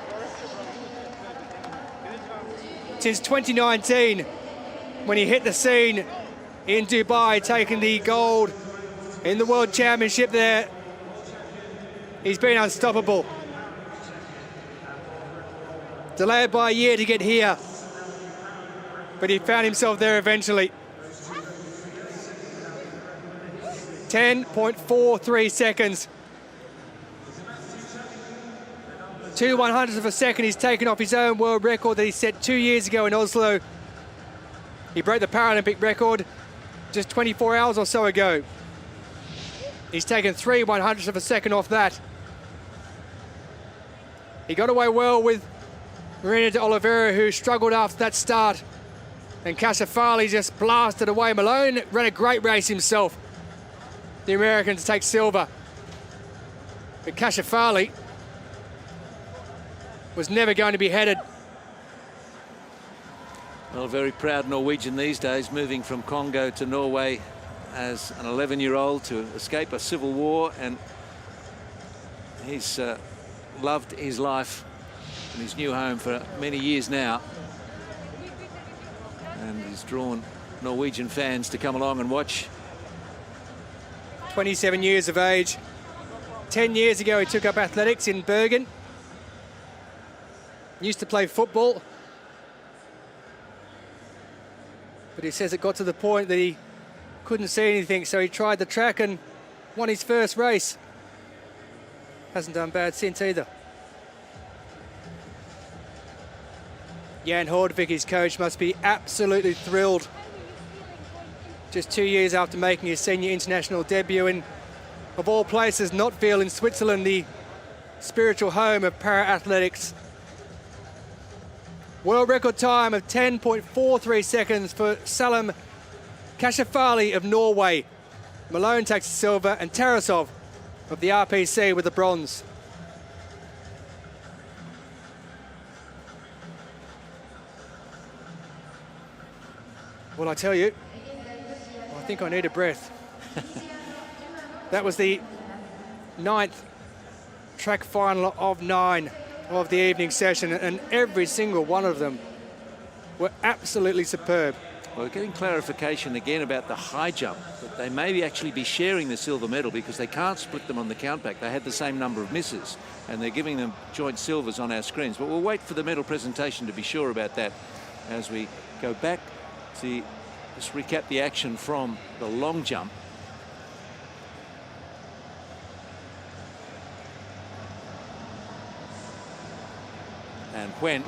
Since 2019, when he hit the scene in Dubai, taking the gold in the World Championship there, he's been unstoppable. Delayed by a year to get here, but he found himself there eventually. 10.43 seconds. 2/100ths of a second. He's taken off his own world record that he set 2 years ago in Oslo. He broke the Paralympic record just 24 hours or so ago. He's taken 3/100ths of a second off that. He got away well with Marina de Oliveira, who struggled after that start. And Cachafali just blasted away. Malone ran a great race himself. The American to take silver. But Cachafali was never going to be headed. Well, very proud Norwegian these days, moving from Congo to Norway as an 11-year-old to escape a civil war, and he's loved his life in his new home for many years now, and he's drawn Norwegian fans to come along and watch. 27 years of age. 10 years ago he took up athletics in Bergen. Used to play football, but he says it got to the point that he couldn't see anything, so he tried the track and won his first race. Hasn't done bad since either. Jan Hordvik, his coach, must be absolutely thrilled. Just 2 years after making his senior international debut in, of all places, Knotteville in Switzerland, the spiritual home of para-athletics. World record time of 10.43 seconds for Salam Cachafali of Norway. Malone takes the silver, and Tarasov of the RPC with the bronze. Well, I tell you, I think I need a breath. That was the 9th track final of 9 of the evening session, and every single one of them were absolutely superb. Well, we're getting clarification again about the high jump, that they may actually be sharing the silver medal because they can't split them on the countback. They had the same number of misses, and they're giving them joint silvers on our screens. But we'll wait for the medal presentation to be sure about that as we go back to just recap the action from the long jump. And when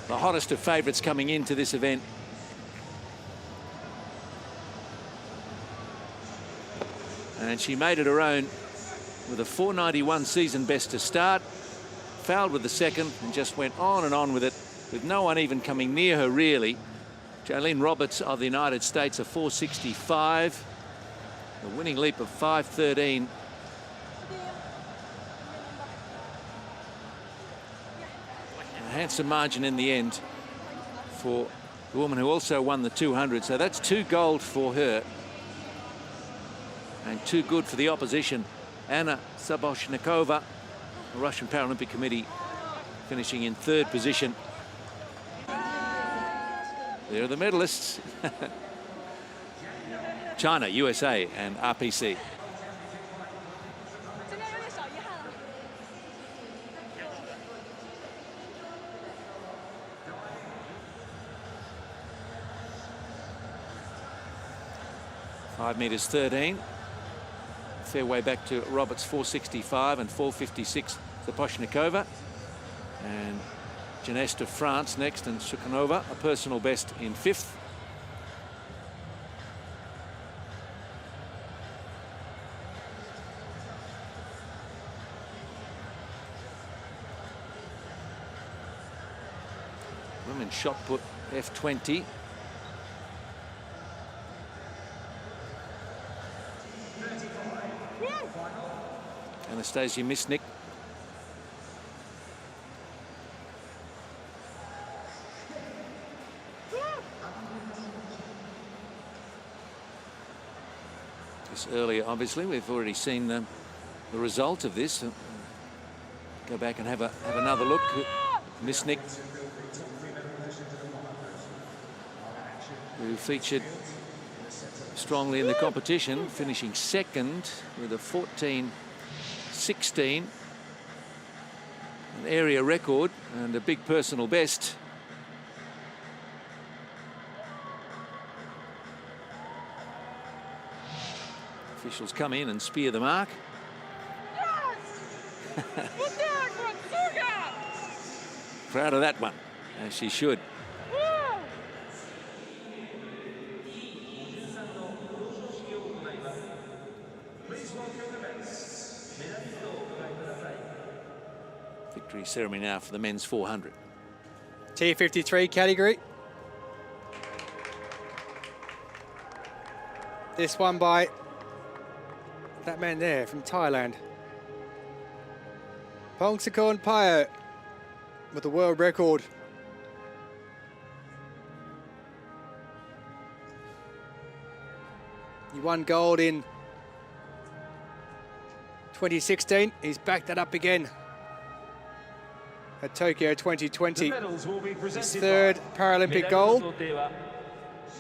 the hottest of favourites coming into this event. And she made it her own with a 491 season best to start. Fouled with the second and just went on and on with it, with no one even coming near her really. Jaylene Roberts of the United States, a 465. The winning leap of 513. A handsome margin in the end for the woman who also won the 200. So that's 2 gold for her. And 2 good for the opposition. Anna Saboshnikova, the Russian Paralympic Committee, finishing in 3rd position. There are the medalists. China, USA, and RPC. 5 metres 13. Fair way back to Roberts 465 and 456 Zaposhnikova. And Geneste of France next, and Sukhanova, a personal best in 5th. Women's shot put F20. Anastasia Misnik. This earlier, obviously, we've already seen the result of this. Go back and have another look. Misnik, who featured strongly in the competition, finishing second with a 14.16, an area record and a big personal best. Officials come in and spear the mark. Proud of that one, as she should. Victory ceremony now for the men's 400. T53 category. This one by that man there from Thailand. Pongsakorn Pio with the world record. He won gold in 2016. He's backed that up again at Tokyo 2020. His 3rd Paralympic gold.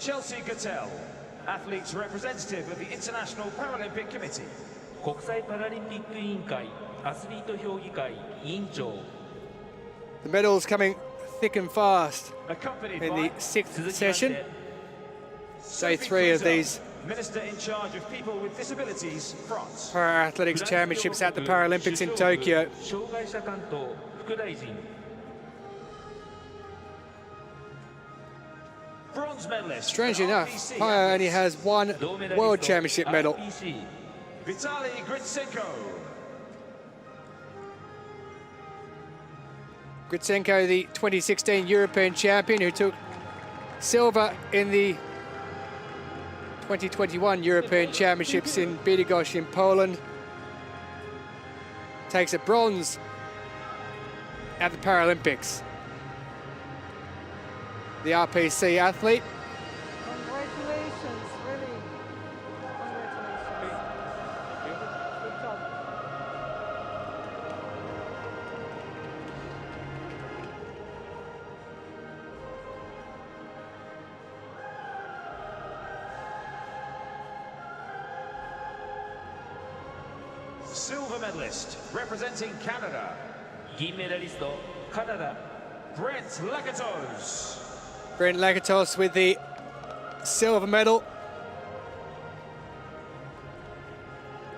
Chelsea Gattel, athletes representative of the International Paralympic Committee. 国際パラリンピック委員会アスリート評議会委員長 The medals coming thick and fast in the 6th session. Day 3 of these Minister in charge of people with disabilities, France. Para-Athletics Championships at the Paralympics in Tokyo. 障害者担当副大臣 Bronze medalist. Strangely enough, Pio only has 1 World Championship medal. RPC Vitaly Gritsenko. Gritsenko, the 2016 European champion, who took silver in the 2021 European Championships in Bydgoszcz in Poland. Takes a bronze at the Paralympics. The RPC athlete. Congratulations, really. Congratulations. Good job. Silver medalist representing Canada. 銀メダリストカナダ Brent Lakatos. Brent Lakatos with the silver medal.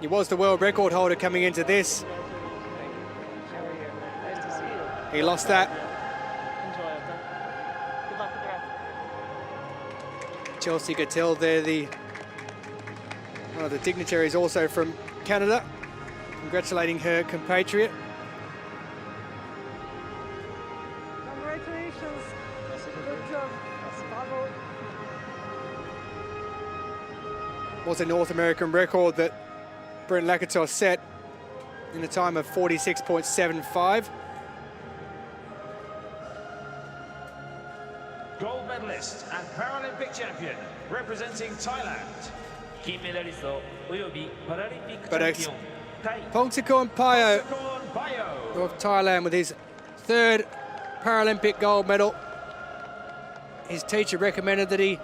He was the world record holder coming into this. He lost that. Enjoy it. Good luck with the rest. Chelsea Gattel there, one of the dignitaries also from Canada, congratulating her compatriot. Congratulations. Good job. Bravo. Was a North American record that Brent Lakatos set in a time of 46.75. Gold medalist and Paralympic champion representing Thailand. 金メダリストおよびパラリンピックチ But ャンピオンタイ Pongsakorn Pio Korn Bio. of Thailand with his 3rd Paralympic gold medal. His teacher recommended that he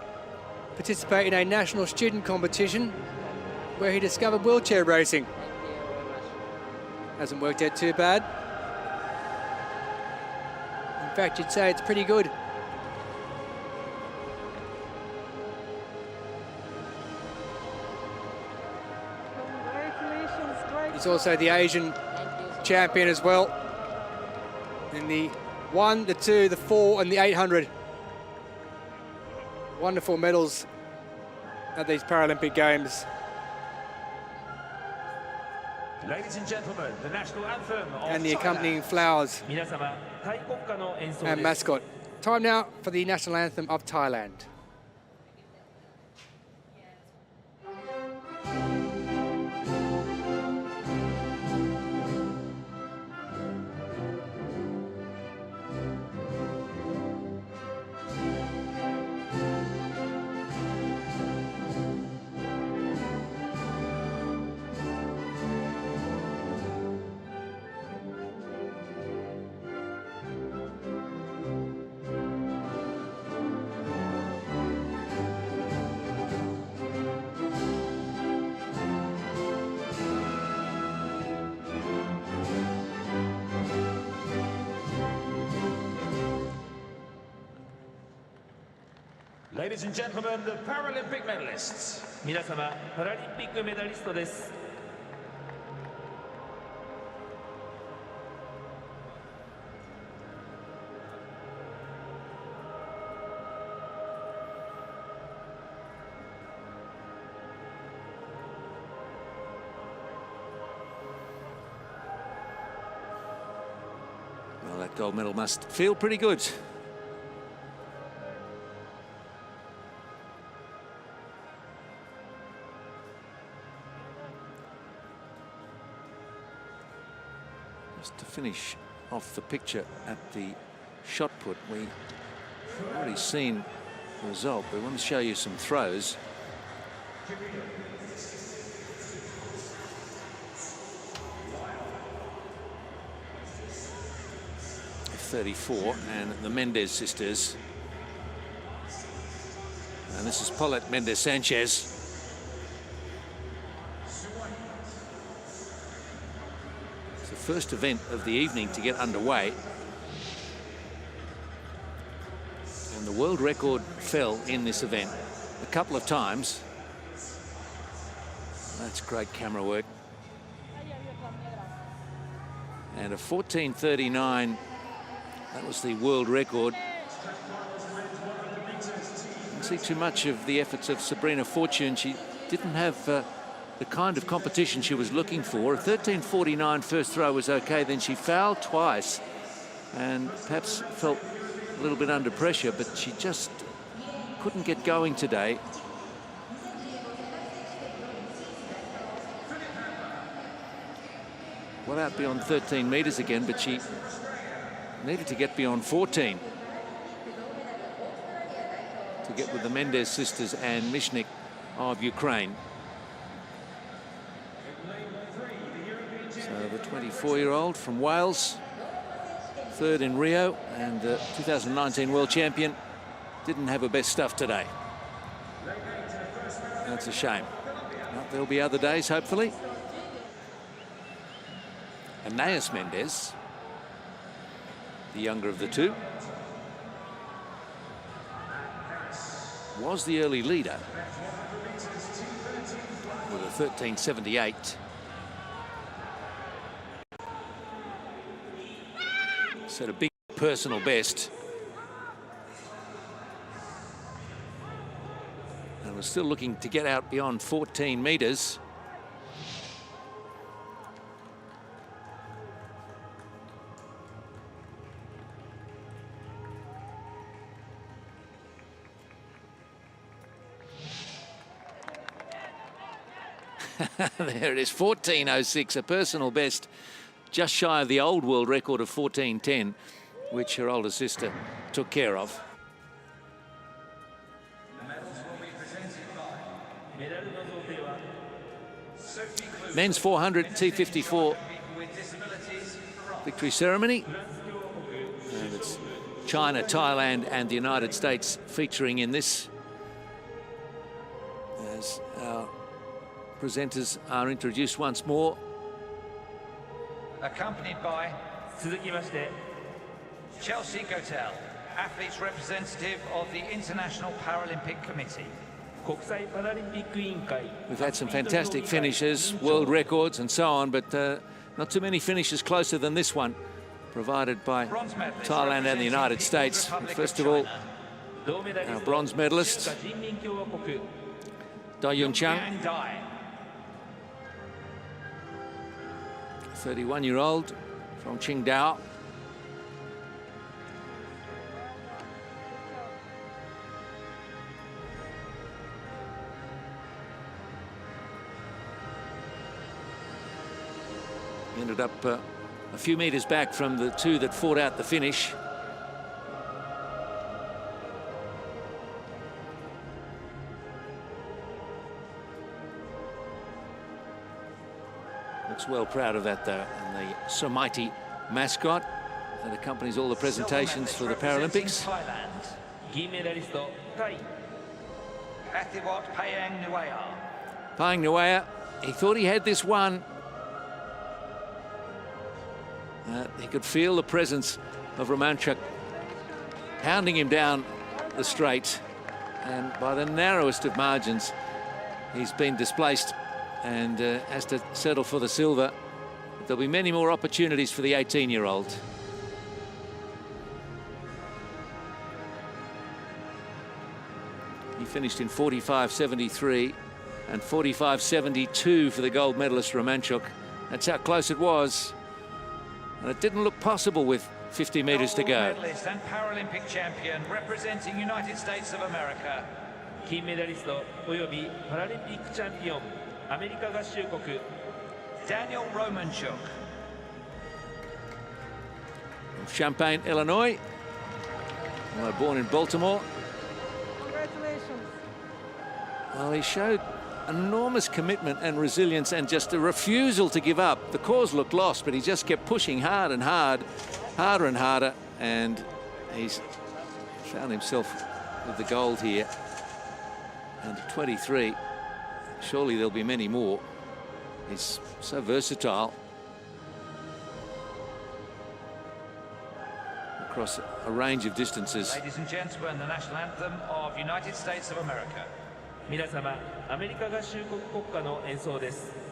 participate in a national student competition where he discovered wheelchair racing. Hasn't worked out too bad. In fact, you'd say it's pretty good. He's also the Asian champion as well in the 1, the 2, the 4 and the 800. Wonderful medals at these Paralympic Games. Ladies and gentlemen, the national anthem of And the accompanying flowers and mascot. Time now for the national anthem of Thailand. Ladies and gentlemen, the Paralympic medalists. 皆様、パラリンピックメダリストです。Well, that gold medal must feel pretty good. Just to finish off the picture at the shot put, we've already seen the result. We want to show you some throws. F34 and the Mendez sisters. And this is Paulette Mendez-Sanchez. First event of the evening to get underway, and the world record fell in this event a couple of times. That's great camera work. And a 14:39, that was the world record. Didn't see too much of the efforts of Sabrina Fortune. She didn't have the kind of competition she was looking for. A 13:49 first throw was okay, then she fouled twice and perhaps felt a little bit under pressure, but she just couldn't get going today. Got out beyond 13 meters again, but she needed to get beyond 14 to get with the Mendez sisters and Mishnik of Ukraine. So the 24-year-old from Wales, third in Rio, and the 2019 world champion, didn't have her best stuff today. That's a shame. But there'll be other days, hopefully. Anais Mendez, the younger of the two, was the early leader with a 13:78. Set a big personal best. And we're still looking to get out beyond 14 meters. There it is, 14:06, a personal best, just shy of the old world record of 14:10, which her older sister took care of. Men's 400 T54 victory ceremony. And it's China, Thailand and the United States featuring in this, as our presenters are introduced once more. Accompanied by Chelsea Gotel, athletes representative of the International Paralympic Committee. We've had some fantastic finishes, world records and so on, but not too many finishes closer than this one, provided by Thailand and the United States. First of all, our bronze medalist, Dai Yun Chang, 31-year-old from Qingdao. Ended up a few metres back from the two that fought out the finish. Looks well proud of that, though, and the Ceremony mascot that accompanies all the presentations for the Paralympics. Payang Nuea, he thought he had this one. He could feel the presence of Romanchuk hounding him down the straight, and by the narrowest of margins, he's been displaced and has to settle for the silver. There'll be many more opportunities for the 18-year-old. He finished in 45.73 and 45.72 for the gold medalist Romanchuk. That's how close it was. And it didn't look possible with 50 metres to go. Medalist and Paralympic champion representing United States of America. 金メダリストおよびパラリンピックチャンピオンアメリカ合衆国 Daniel Romanchuk. From Champaign, Illinois. Although born in Baltimore. Congratulations. Well, he showed enormous commitment and resilience and just a refusal to give up. The cause looked lost, but he just kept pushing hard and hard, harder and harder, and he's found himself with the gold here. And 23, surely there'll be many more. He's so versatile across a range of distances. Ladies and gentlemen, the national anthem of United States of America. 皆様アメリカ合衆国国歌の演奏です。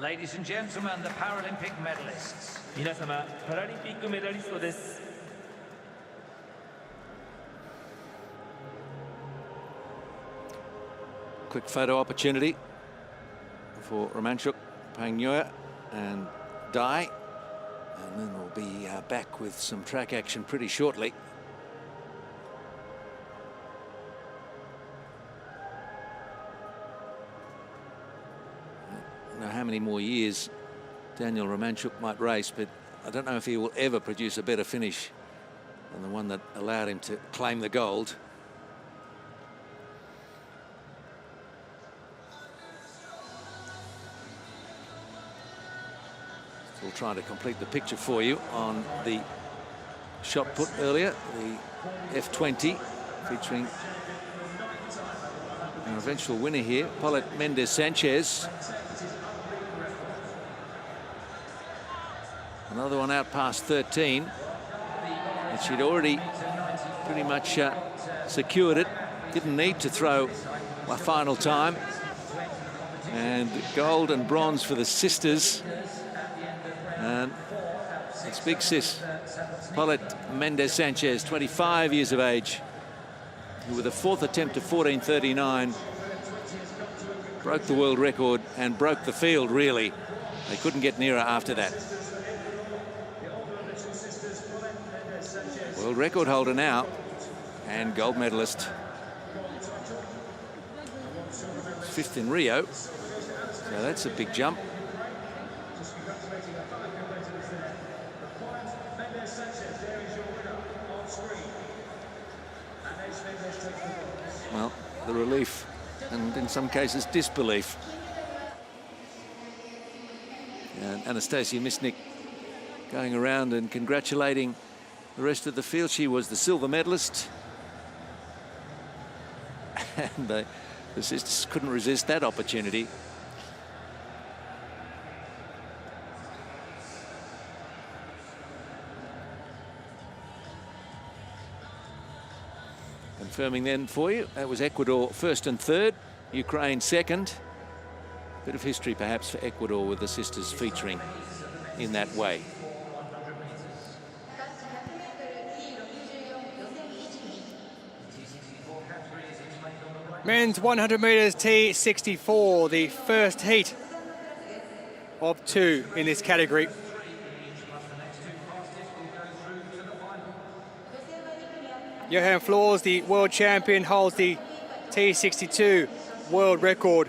Ladies and gentlemen, the Paralympic medalists. 皆様パラリンピックメダリストです。Quick photo opportunity for Romanchuk, Payang Nuea and Dai. And then we'll be back with some track action pretty shortly. I don't know how many more years Daniel Romanchuk might race, but I don't know if he will ever produce a better finish than the one that allowed him to claim the gold. Still trying to complete the picture for you on the shot put earlier, the F20, featuring an eventual winner here, Paulette Mendes Sanchez. Another one out past 13. she'd already pretty much secured it. Didn't need to throw a final time. And gold and bronze for the sisters. And it's big sis, Paulette Mendez-Sanchez, 25 years of age, who with a fourth attempt of 14:39 broke the world record and broke the field, really. They couldn't get nearer after that. World record holder now and gold medalist. Fifth in Rio, so that's a big jump. Well, the relief and in some cases disbelief. And Anastasia Misnik going around and congratulating the rest of the field. She was the silver medalist. And the sisters couldn't resist that opportunity. Confirming then for you, that was Ecuador first and third, Ukraine second. Bit of history perhaps for Ecuador with the sisters featuring in that way. Men's 100 metres T64, the first heat of two in this category. Johan Flores, the world champion, holds the T62 world record.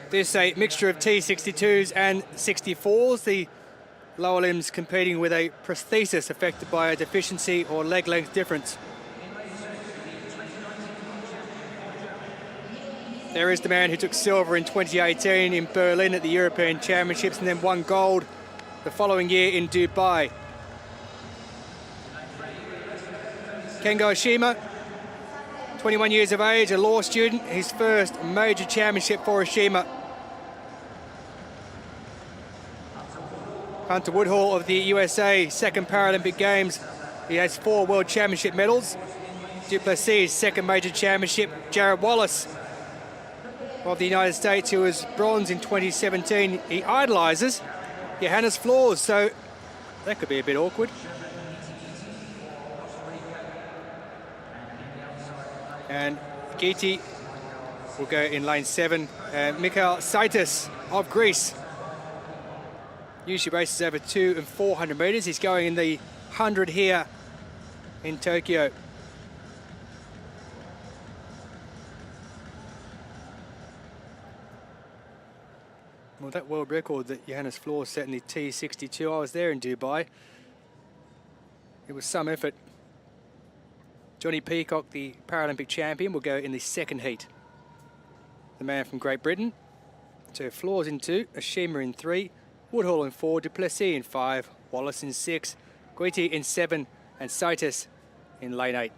This a mixture of T62s and 64s, the lower limbs competing with a prosthesis affected by a deficiency or leg length difference. There is the man who took silver in 2018 in Berlin at the European Championships and then won gold the following year in Dubai. Kengo Oshima, 21 years of age, a law student, his first major championship for Oshima. Hunter Woodhall of the USA, second Paralympic Games. He has 4 World Championship medals. Duplessis, second major championship. Jared Wallace of the United States, who was bronze in 2017. He idolises Johannes Flores, so that could be a bit awkward. And Giti will go in lane 7. Mikhail Saitis of Greece usually races over 200 and 400 metres. He's going in the 100 here in Tokyo. Well, that world record that Johannes Flores set in the T62, I was there in Dubai. It was some effort. Johnny Peacock, the Paralympic champion, will go in the second heat. The man from Great Britain. So Flores in 2, Oshima in 3, Woodhall in 4, Duplessis in 5, Wallace in 6, Guiti in 7, and Saitis in lane 8.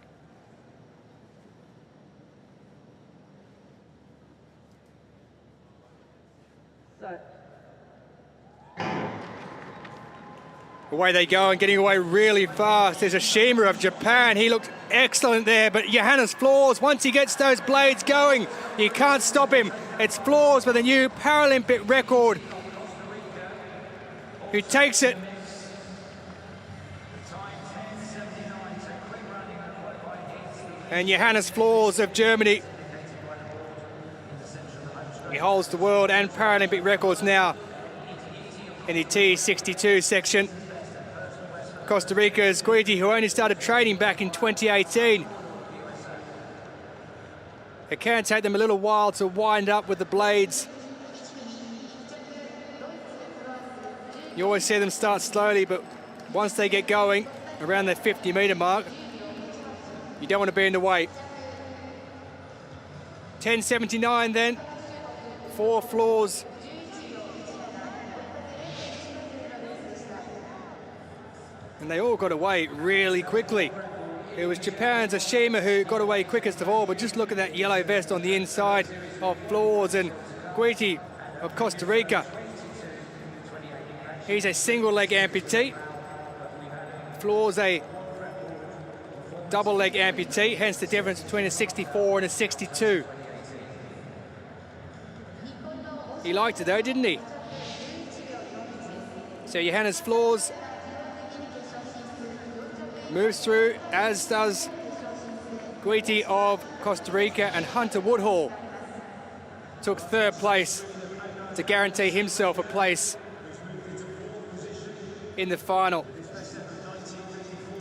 Away they go and getting away really fast. There's Oshima of Japan. He looked excellent there, but Johannes Flores, once he gets those blades going, you can't stop him. It's Flores with a new Paralympic record who takes it. And Johannes Flores of Germany, he holds the world and Paralympic records now in the T62 section. Costa Rica's Guiti, who only started training back in 2018. It can take them a little while to wind up with the blades. You always see them start slowly, but once they get going around the 50-metre mark, you don't want to be in the way. 10:79 then for Flores. And they all got away really quickly. It was Japan's Oshima who got away quickest of all, but just look at that yellow vest on the inside of Flores, and Guiti of Costa Rica. He's a single leg amputee. Flores a double leg amputee, hence the difference between a 64 and a 62. He liked it though, didn't he? So Johannes Flores moves through, as does Guiti of Costa Rica, and Hunter Woodhall took third place to guarantee himself a place in the final.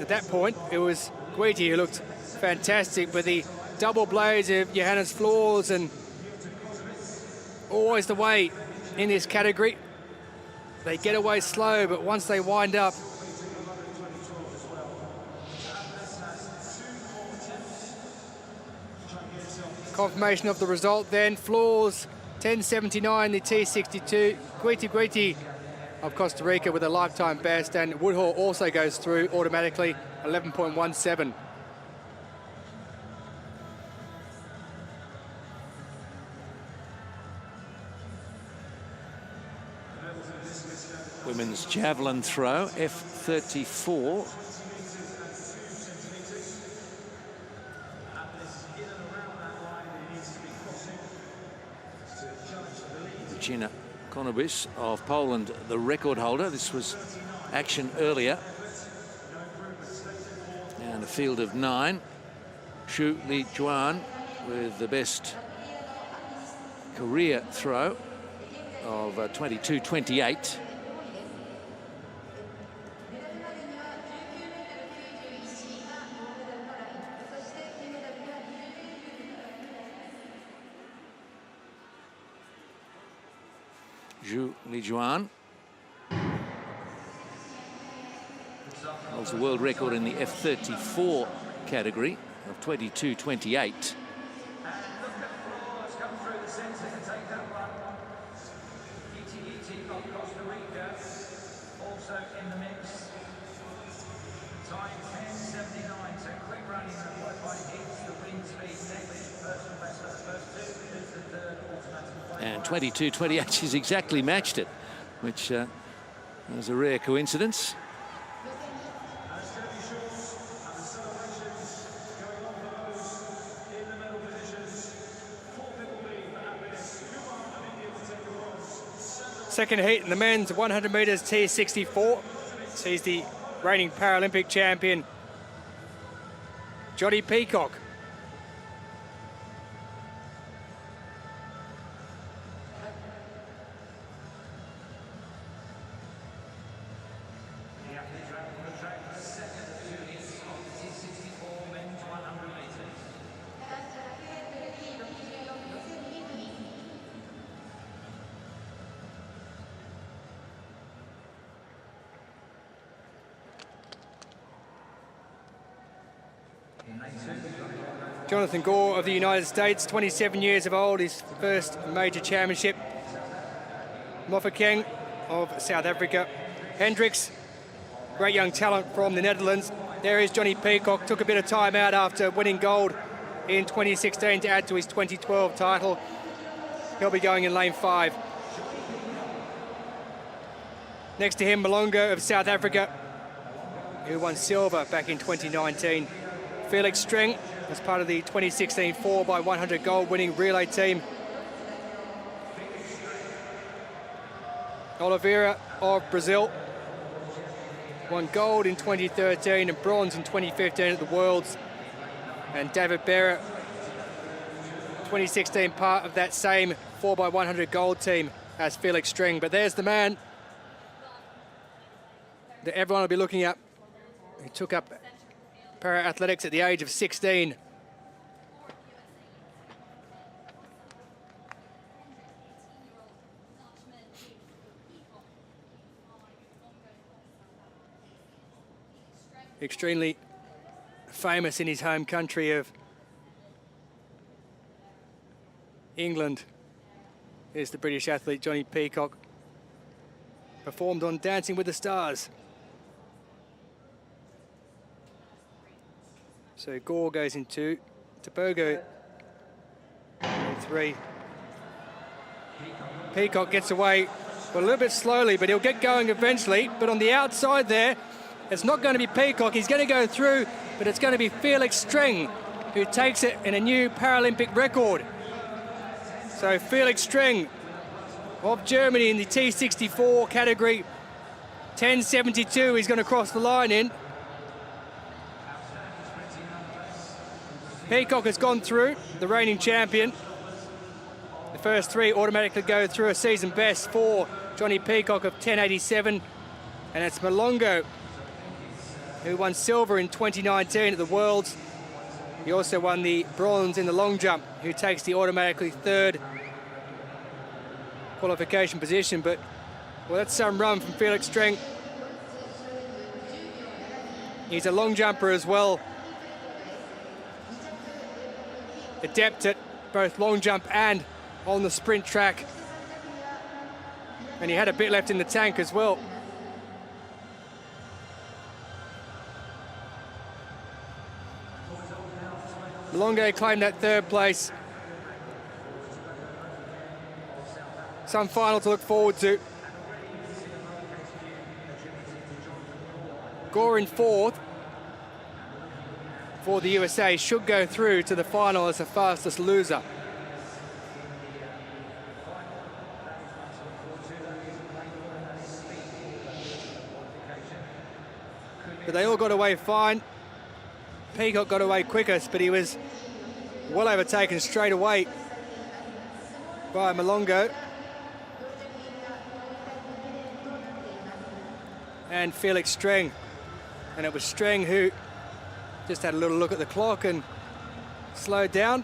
At that point, it was Guiti who looked fantastic, but the double blades of Johannes Flores, and always the way in this category. They get away slow, but once they wind up, confirmation of the result then. Flores 10.79, the T62. Guiti of Costa Rica with a lifetime best, and Woodhall also goes through automatically, 11.17. Women's javelin throw, F34. Gina Konobis of Poland, the record holder. This was action earlier. And a field of 9. Xu Li Juan with the best career throw of 22.28. Xu Lijuan holds the world record in the F34 category of 22.28. And 22.28, she's exactly matched it, which is a rare coincidence. Second heat in the men's 100 metres T64. Sees the reigning Paralympic champion, Johnny Peacock. Jonathan Gore of the United States, 27 years of old, his first major championship. Mofokeng of South Africa. Hendricks, great young talent from the Netherlands. There is Johnny Peacock, took a bit of time out after winning gold in 2016 to add to his 2012 title. He'll be going in lane 5. Next to him, Malonga of South Africa, who won silver back in 2019. Felix Streng, as part of the 2016 4x100 gold winning relay team. Oliveira of Brazil won gold in 2013 and bronze in 2015 at the Worlds. And David Berra, 2016 part of that same 4x100 gold team as Felix Streng. But there's the man that everyone will be looking at, who took up para-athletics at the age of 16. Extremely famous in his home country of England is the British athlete Johnny Peacock. Performed on Dancing with the Stars. So Gore goes in 2, Tobogo in 3. Peacock gets away a little bit slowly, but he'll get going eventually. But on the outside there, It's not going to be Peacock. He's going to go through, but it's going to be Felix Streng who takes it in a new Paralympic record. So Felix Streng of Germany in the T64 category. 10.72 he's going to cross the line in. Peacock has gone through, the reigning champion. The first three automatically go through. A season best for Johnny Peacock of 10.87. And it's Malongo who won silver in 2019 at the Worlds. He also won the bronze in the long jump, who takes the automatically third qualification position. But, well, that's some run from Felix Streng. He's a long jumper as well. Adept at both long jump and on the sprint track. And he had a bit left in the tank as well. Malongo claimed that third place. Some final to look forward to. Gore in fourth for the USA should go through to the final as the fastest loser. But they all got away fine. Peacock got away quickest, but he was well overtaken straight away by Malongo. And Felix Streng. And it was Streng who just had a little look at the clock and slowed down.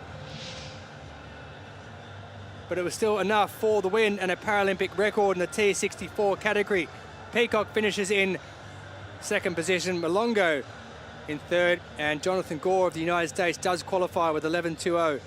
But it was still enough for the win and a Paralympic record in the T64 category. Peacock finishes in second position, Malongo in third, and Jonathan Gore of the United States does qualify with 11.20.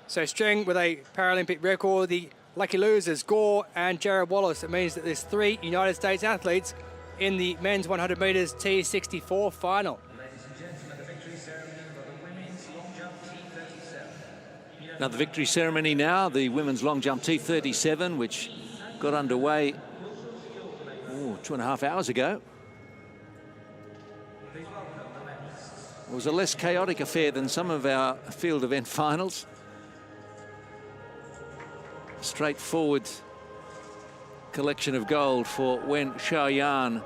So Streng with a Paralympic record. The lucky losers, Gore and Jared Wallace. It means that there's three United States athletes in the men's 100 metres T64 final. Ladies and gentlemen, the victory ceremony for the women's long jump T37. Now the victory ceremony now, the women's long jump T37, which got underway 2.5 hours ago. It was a less chaotic affair than some of our field event finals. Straightforward collection of gold for Wen Xiaoyan,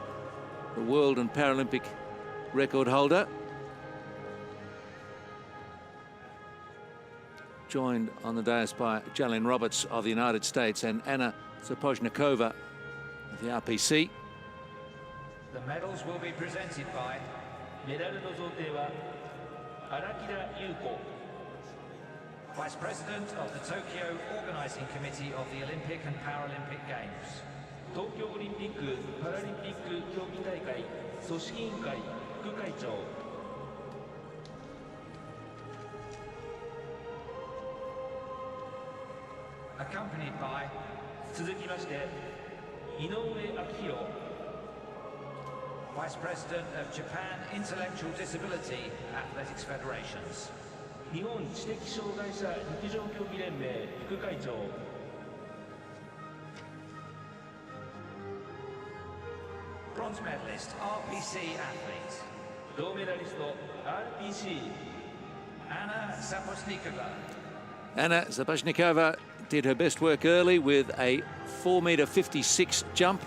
the world and Paralympic record holder. Joined on the dais by Javelin Roberts of the United States and Anna Sapochnikova of the RPC. The medals will be presented by メダルの贈呈は荒木田優子 Vice President of the Tokyo Organizing Committee of the Olympic and Paralympic Games. 東京オリンピック・パラリンピック競技大会組織委員会副会長 Accompanied by 続きまして井上昭弘 Vice President of Japan Intellectual Disability Athletics Federations. 日本知的障害者陸上競技連盟副会長 Bronze medalist, RPC athlete. 銅メダリスト RPC Anna Sapochnikova. Anna Sapochnikova did her best work early with a 4.56 jump.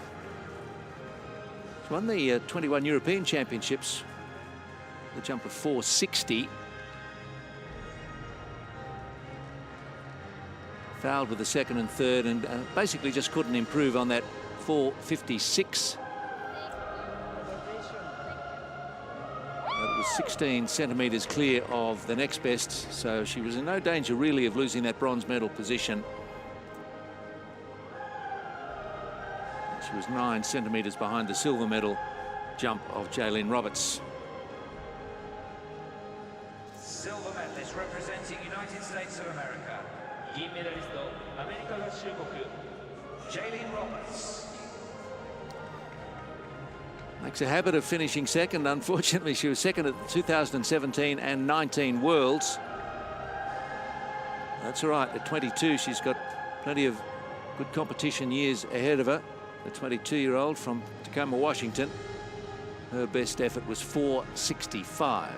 She won the 21 European Championships, the jump of 4.60. Fouled with the second and third, and basically just couldn't improve on that 4.56. It was 16 centimetres clear of the next best, so she was in no danger really of losing that bronze medal position. She was 9 centimetres behind the silver medal jump of Javelin Roberts. Silver medalist representing United States of America. 銀メダリストアメリカ合衆国 Javelin Roberts. Makes a habit of finishing second. Unfortunately, she was second at the 2017 and 19 Worlds. That's all right. At 22, she's got plenty of good competition years ahead of her. The 22-year-old from Tacoma, Washington. Her best effort was 4.65.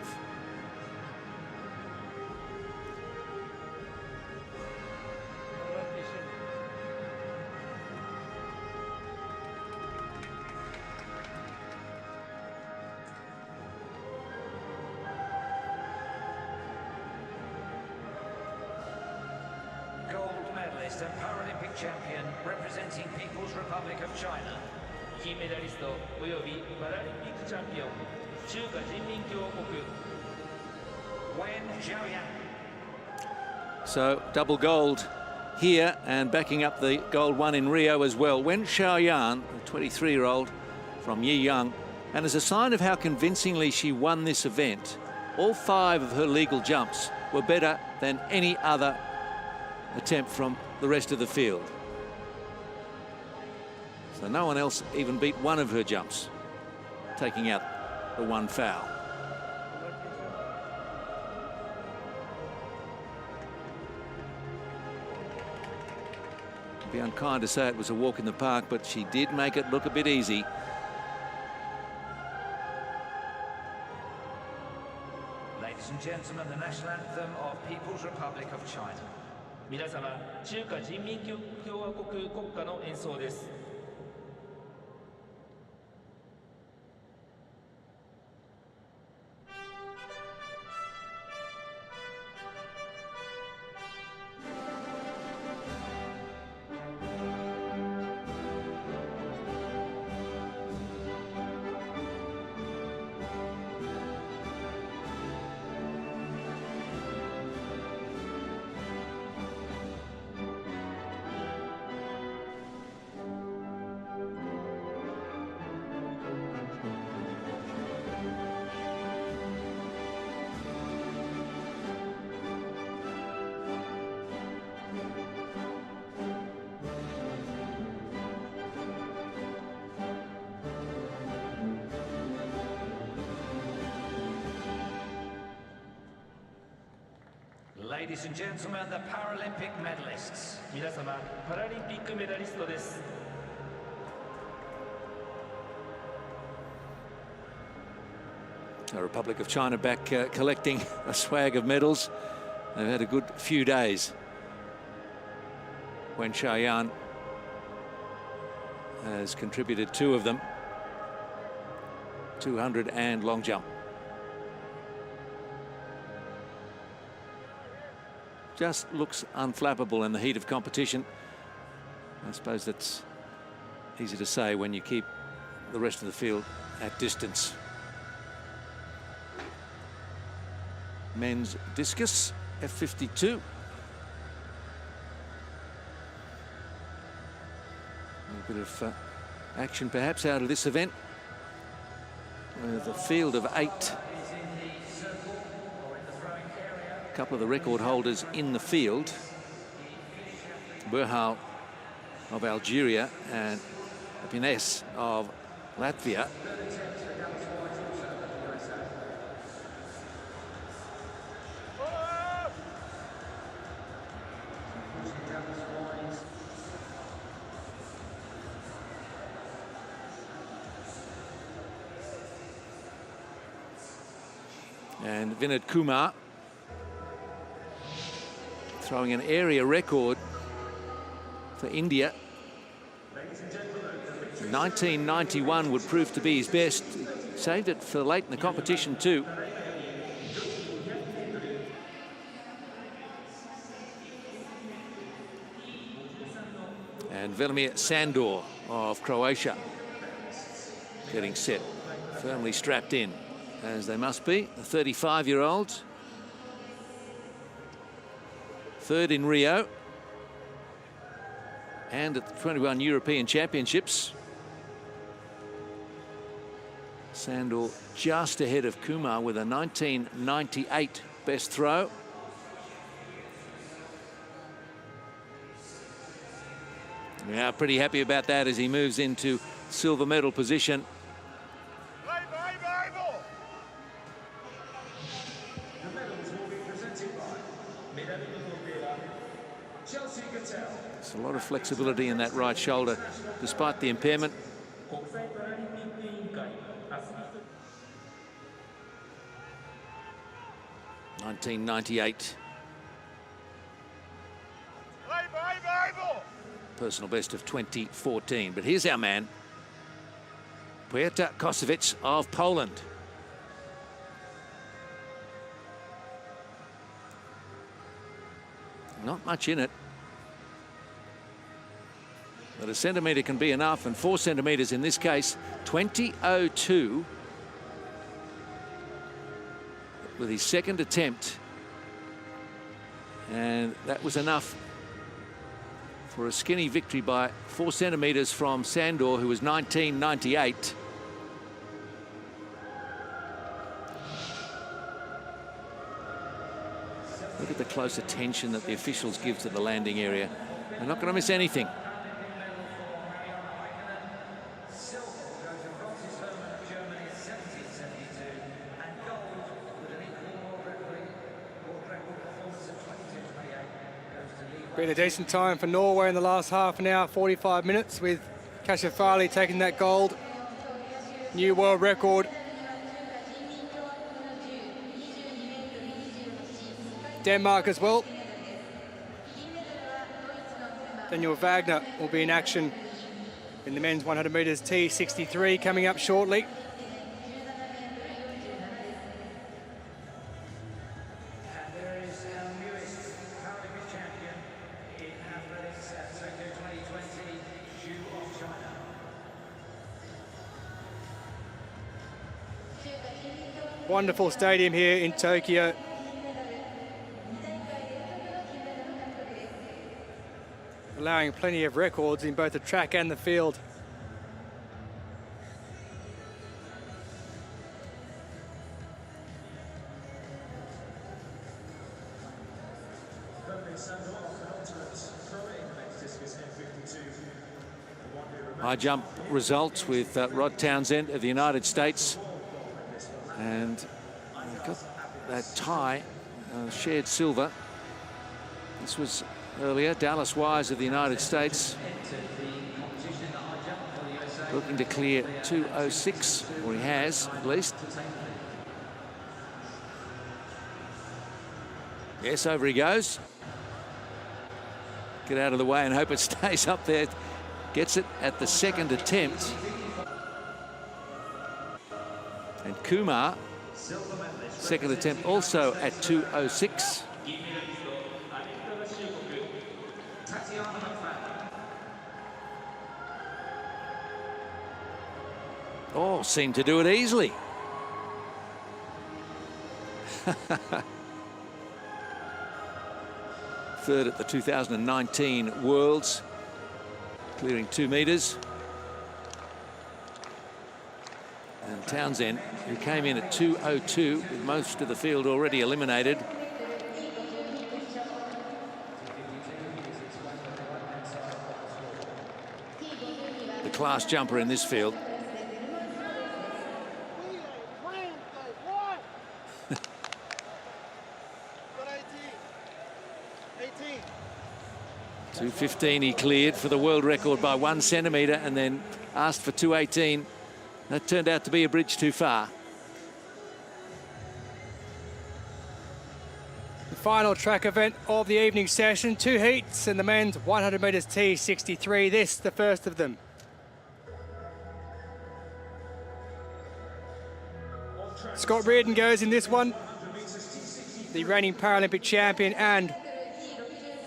Gold medalist and Paralympic champion representing People's Republic of China. 金メダリストおよびパラリンピックチャンピオン中華人民共和国 Wen Xiaoyan. So double gold here and backing up the gold one in Rio as well. Wen Xiaoyan, the 23-year-old from Yiyang, and as a sign of how convincingly she won this event, all 5 of her legal jumps were better than any other attempt from the rest of the field. So no one else even beat one of her jumps, taking out the one foul. It'd be unkind to say it was a walk in the park, but she did make it look a bit easy. Ladies and gentlemen, the national anthem of People's Republic of China. 皆様中華人民共和国国歌の演奏です。Ladies and gentlemen, the Paralympic medalists. 皆様パラリンピックメダリストです。The Republic of China back collecting a swag of medals. They've had a good few days. Wen Xiaoyan has contributed 2 of them, 200 and long jump. Just looks unflappable in the heat of competition. I suppose that's easy to say when you keep the rest of the field at distance. Men's discus, F52. A little bit of action perhaps out of this event. With a field of 8. A couple of the record holders in the field. Burhal of Algeria and Pines of Latvia. And Vinod Kumar throwing an area record for India. 1991 would prove to be his best. Saved it for late in the competition too. And Velimir Sandor of Croatia getting set, firmly strapped in, as they must be. The 35-year-old. 3rd in Rio. And at the 21 European Championships. Sandor just ahead of Kumar with a 1998 best throw. Yeah, pretty happy about that as he moves into silver medal position. There's a lot of flexibility in that right shoulder, despite the impairment. 1998. Personal best of 2014. But here's our man, Piotr Kosowicz of Poland. Not much in it, but a centimetre can be enough, and 4 centimetres in this case. 20.02 with his second attempt, and that was enough for a skinny victory by 4 centimetres from Sandor, who was 1998. Look at the close attention that the officials give to the landing area. They're not going to miss anything. Been a decent time for Norway in the last half an hour, 45 minutes, with Kashafali taking that gold. New world record. Denmark as well. Daniel Wagner will be in action in the men's 100 metres T63 coming up shortly. Wonderful stadium here in Tokyo. Allowing plenty of records in both the track and the field. High jump results with Rod Townsend of the United States. And got that tie, shared silver. This was earlier. Dallas Wise of the United States looking to clear 2:06, or he has at least. Yes, over he goes. Get out of the way and hope it stays up there. Gets it at the second attempt. And Kumar, second attempt also at 2:06. Oh, seemed to do it easily. Third at the 2019 Worlds, clearing 2 metres. And Townsend, who came in at 2:02 with most of the field already eliminated. The class jumper in this field. .215 he cleared for the world record by 1 centimetre, and then asked for 2:18. That turned out to be a bridge too far. The final track event of the evening session, 2 heats in the men's 100 metres T63. This, the first of them. Scott Reardon goes in this one. The reigning Paralympic champion and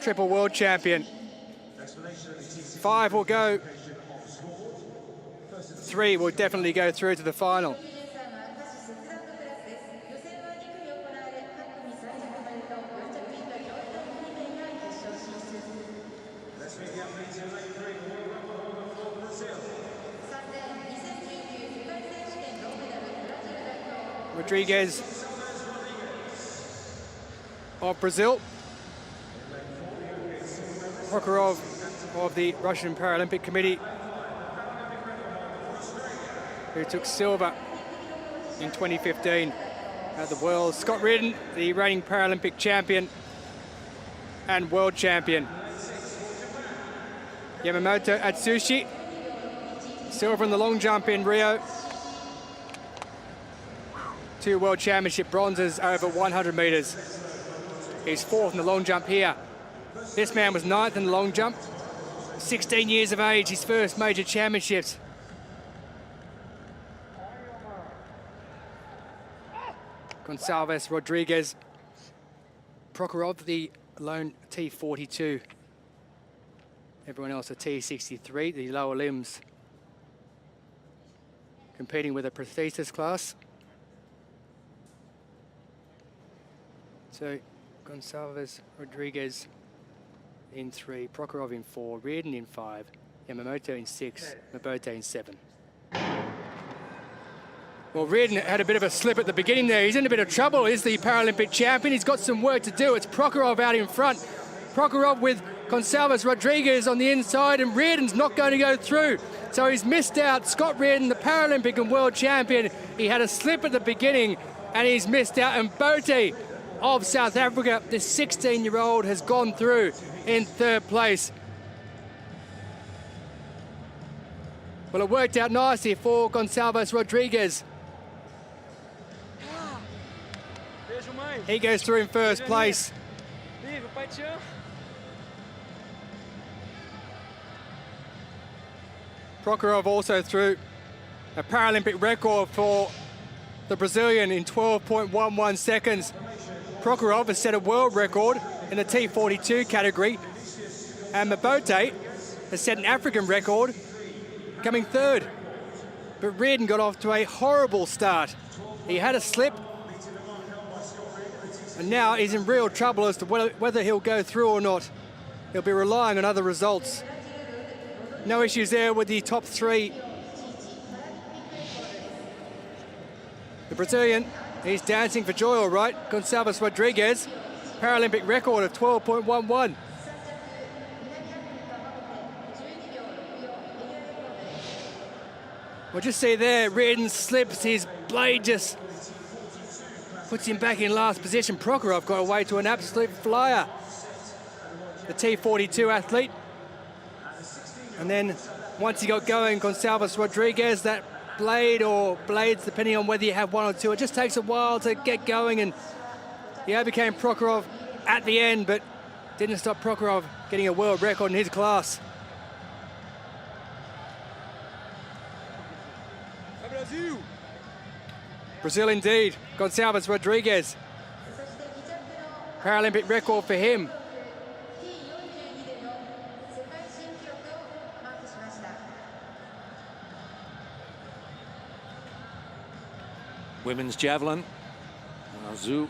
triple world champion. 5 will go. 3 will definitely go through to the final. Rodriguez of Brazil. Prokhorov of the Russian Paralympic Committee, who took silver in 2015 at the Worlds. Scott Reardon, the reigning Paralympic champion and world champion. Yamamoto Atsushi, silver in the long jump in Rio. 2 World Championship bronzes over 100 metres. He's 4th in the long jump here. This man was 9th in the long jump. 16 years of age, his first major championships. Gonçalves Rodriguez. Prokhorov, the lone T42. Everyone else a T63, the lower limbs. Competing with a prosthesis class. So Gonçalves Rodriguez in 3, Prokhorov in 4, Reardon in 5, Yamamoto in 6, Mabote in 7. Well, Reardon had a bit of a slip at the beginning there. He's in a bit of trouble. He's the Paralympic champion. He's got some work to do. It's Prokhorov out in front. Prokhorov with Gonçalves Rodriguez on the inside, and Reardon's not going to go through. So he's missed out. Scott Reardon, the Paralympic and world champion. He had a slip at the beginning, and he's missed out. And Bote of South Africa, this 16-year-old, has gone through in 3rd place. Well, it worked out nicely for Gonçalves Rodriguez. He goes through in 1st place. Prokhorov also through a Paralympic record for the Brazilian in 12.11 seconds. Prokhorov has set a world record in the T42 category, and Mabote has set an African record, coming 3rd. But Reardon got off to a horrible start. He had a slip, and now he's in real trouble as to whether he'll go through or not. He'll be relying on other results. No issues there with the top 3. The Brazilian, he's dancing for joy, all right. Gonçalves Rodriguez, Paralympic record of 12.11. We'll just see there, Reardon slips, his blade just puts him back in last position. Prokhorov got away to an absolute flyer. The T42 athlete. And then once he got going, Gonçalves Rodriguez, that blade or blades, depending on whether you have one or two, it just takes a while to get going, and he overcame Prokhorov at the end, but didn't stop Prokhorov getting a world record in his class. Brazil indeed. Gonçalves Rodriguez. Paralympic record for him. Women's javelin. Zhu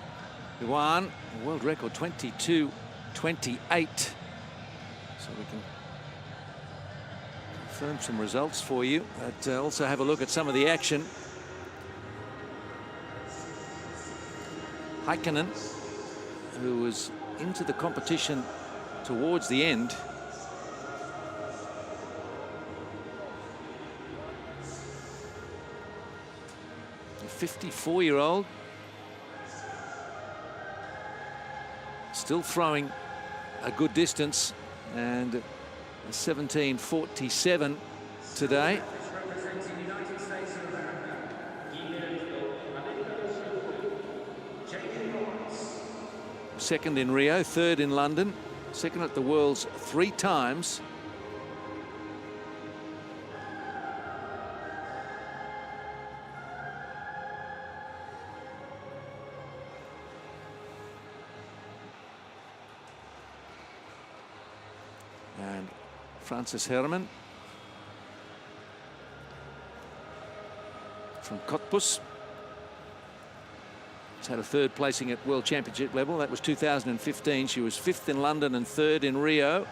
Yuan, world record 22.28. So we can confirm some results for you, but also have a look at some of the action. Heikkinen, who was into the competition towards the end, a 54-year-old, still throwing a good distance, and a 17.47 today. Second in Rio, 3rd in London, 2nd at the Worlds 3 times. And Francis Herman from Cottbus. She's had a 3rd placing at World Championship level. That was 2015. She was 5th in London and 3rd in Rio.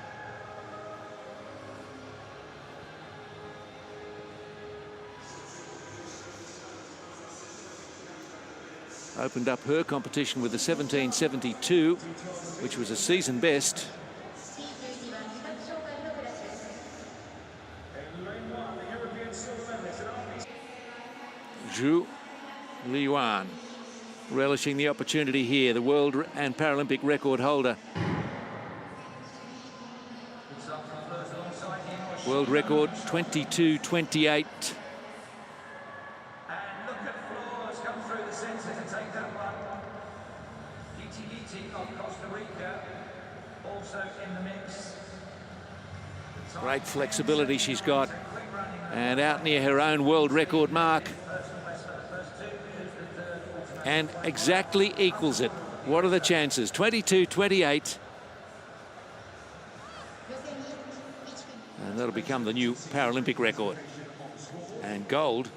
Opened up her competition with a 17.72, which was a season best. Zhu Yuan relishing the opportunity here, the world and Paralympic record holder. World record 22:28. And look at Flores come through the centre to take that one. T of Costa Rica also in the mix. Great flexibility she's got. And out near her own world record mark. And exactly equals it. What are the chances? 22:28. And that'll become the new Paralympic record. And gold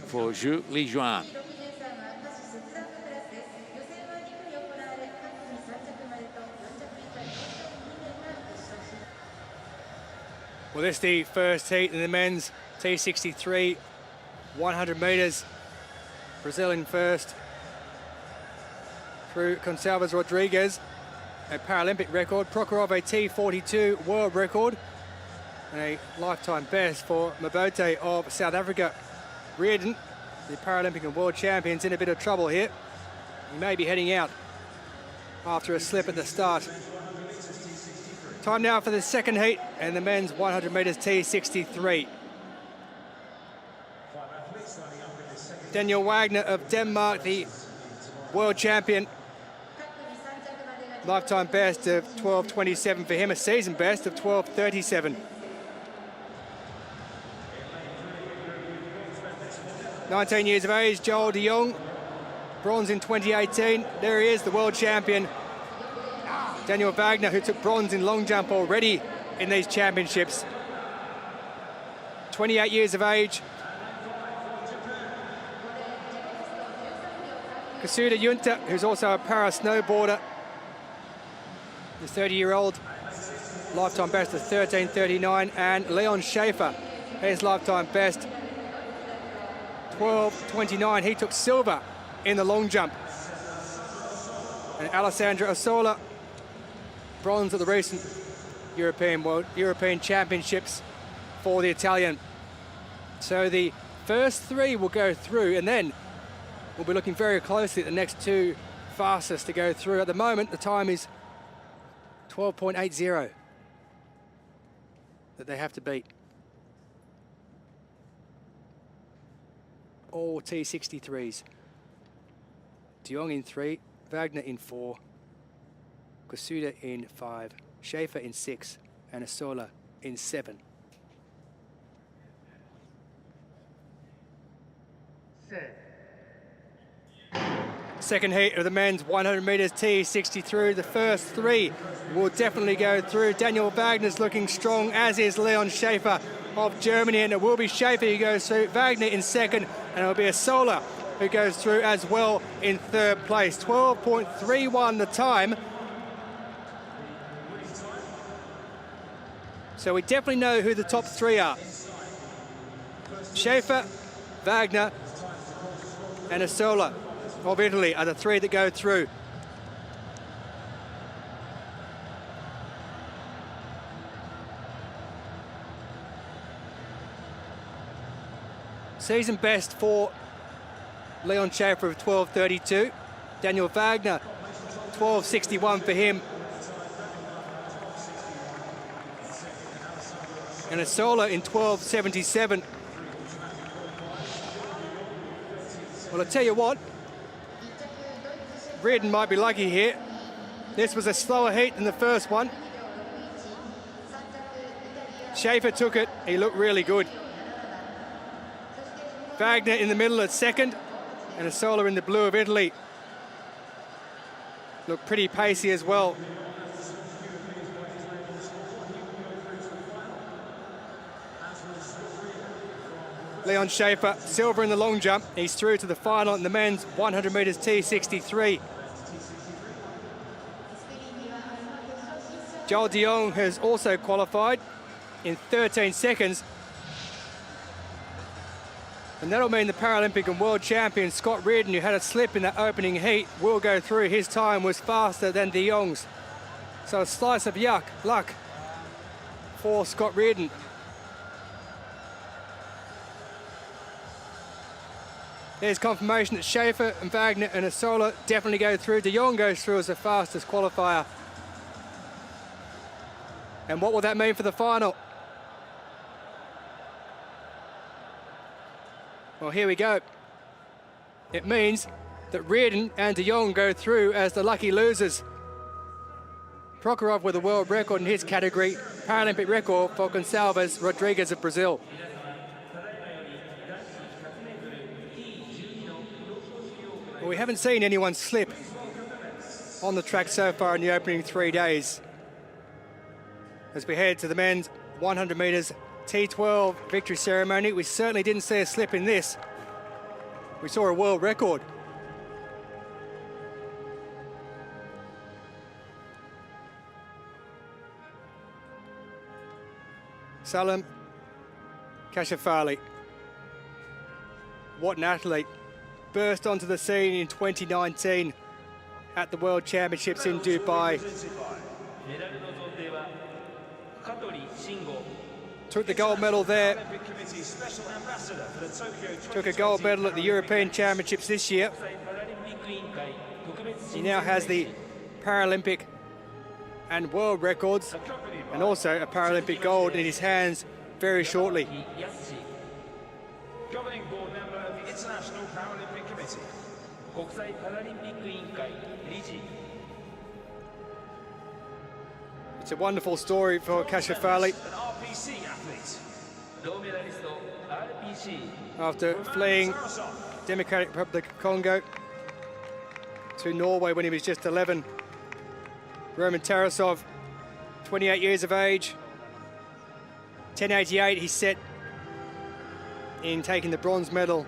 for Zhu Lijuan. Well, this is the first heat in the men's T63 100 metres. Brazil in first through Gonçalves Rodrigues, a Paralympic record. Prokhorov a T42 world record. And a lifetime best for Mabote of South Africa. Reardon, the Paralympic and world champions, in a bit of trouble here. He may be heading out after a slip at the start. Time now for the second heat and the men's 100 metres T63. Daniel Wagner of Denmark, the world champion. Lifetime best of 12:27 for him, a season best of 12:37. 19 years of age, Joel de Jong, bronze in 2018. There he is, the world champion. Daniel Wagner, who took bronze in long jump already in these championships. 28 years of age. Kasuda Junta, who's also a para snowboarder. The 30-year-old, lifetime best of 13:39. And Leon Schaefer, his lifetime best, 12:29. He took silver in the long jump. And Alessandra Osola, bronze at the recent European Championships for the Italian. So the first three will go through, and then we'll be looking very closely at the next two fastest to go through. At the moment, the time is 12.80 that they have to beat. All T63s. De Jong in 3, Wagner in 4, Kasuda in 5, Schaefer in 6, and Osola in 7. Second heat of the men's 100 metres T63. The first three will definitely go through. Daniel Wagner's looking strong, as is Leon Schaefer of Germany, and it will be Schaefer who goes through, Wagner in second, and it will be Osola who goes through as well in third place. 12.31 the time. So we definitely know who the top three are. Schaefer, Wagner, and Osola of Italy are the three that go through. Season best for Leon Schaefer of 12:32. Daniel Wagner, 12:61 for him. And Osola in 12:77. Well, I tell you what, Reardon might be lucky here. This was a slower heat than the first one. Schaefer took it, he looked really good. Wagner in the middle at second, and Osola in the blue of Italy. Looked pretty pacey as well. Leon Schaefer, silver in the long jump. He's through to the final in the men's 100 metres T63. Joel de Jong has also qualified in 13 seconds. And that'll mean the Paralympic and world champion Scott Reardon, who had a slip in that opening heat, will go through. His time was faster than de Jong's. So a slice of luck for Scott Reardon. There's confirmation that Schaefer and Wagner and Osola definitely go through. De Jong goes through as the fastest qualifier. And what will that mean for the final? Well, here we go. It means that Reardon and de Jong go through as the lucky losers. Prokhorov with a world record in his category, Paralympic record for Gonçalves Rodrigues of Brazil. Well, we haven't seen anyone slip on the track so far in the opening 3 days. As we head to the men's 100 metres T12 victory ceremony, we certainly didn't see a slip in this. We saw a world record. Salam Kashafali. What an athlete. Burst onto the scene in 2019 at the World Championships in Dubai. Took the gold medal there. Took a gold medal at the European Championships this year. He now has the Paralympic and world records, and also a Paralympic gold in his hands very shortly. Governing board member of the International Paralympic Committee. It's a wonderful story for Kashafali. An RPC athlete. After fleeing Democratic Republic of Congo to Norway when he was just 11. Roman Tarasov, 28 years of age. 1088 he set in taking the bronze medal.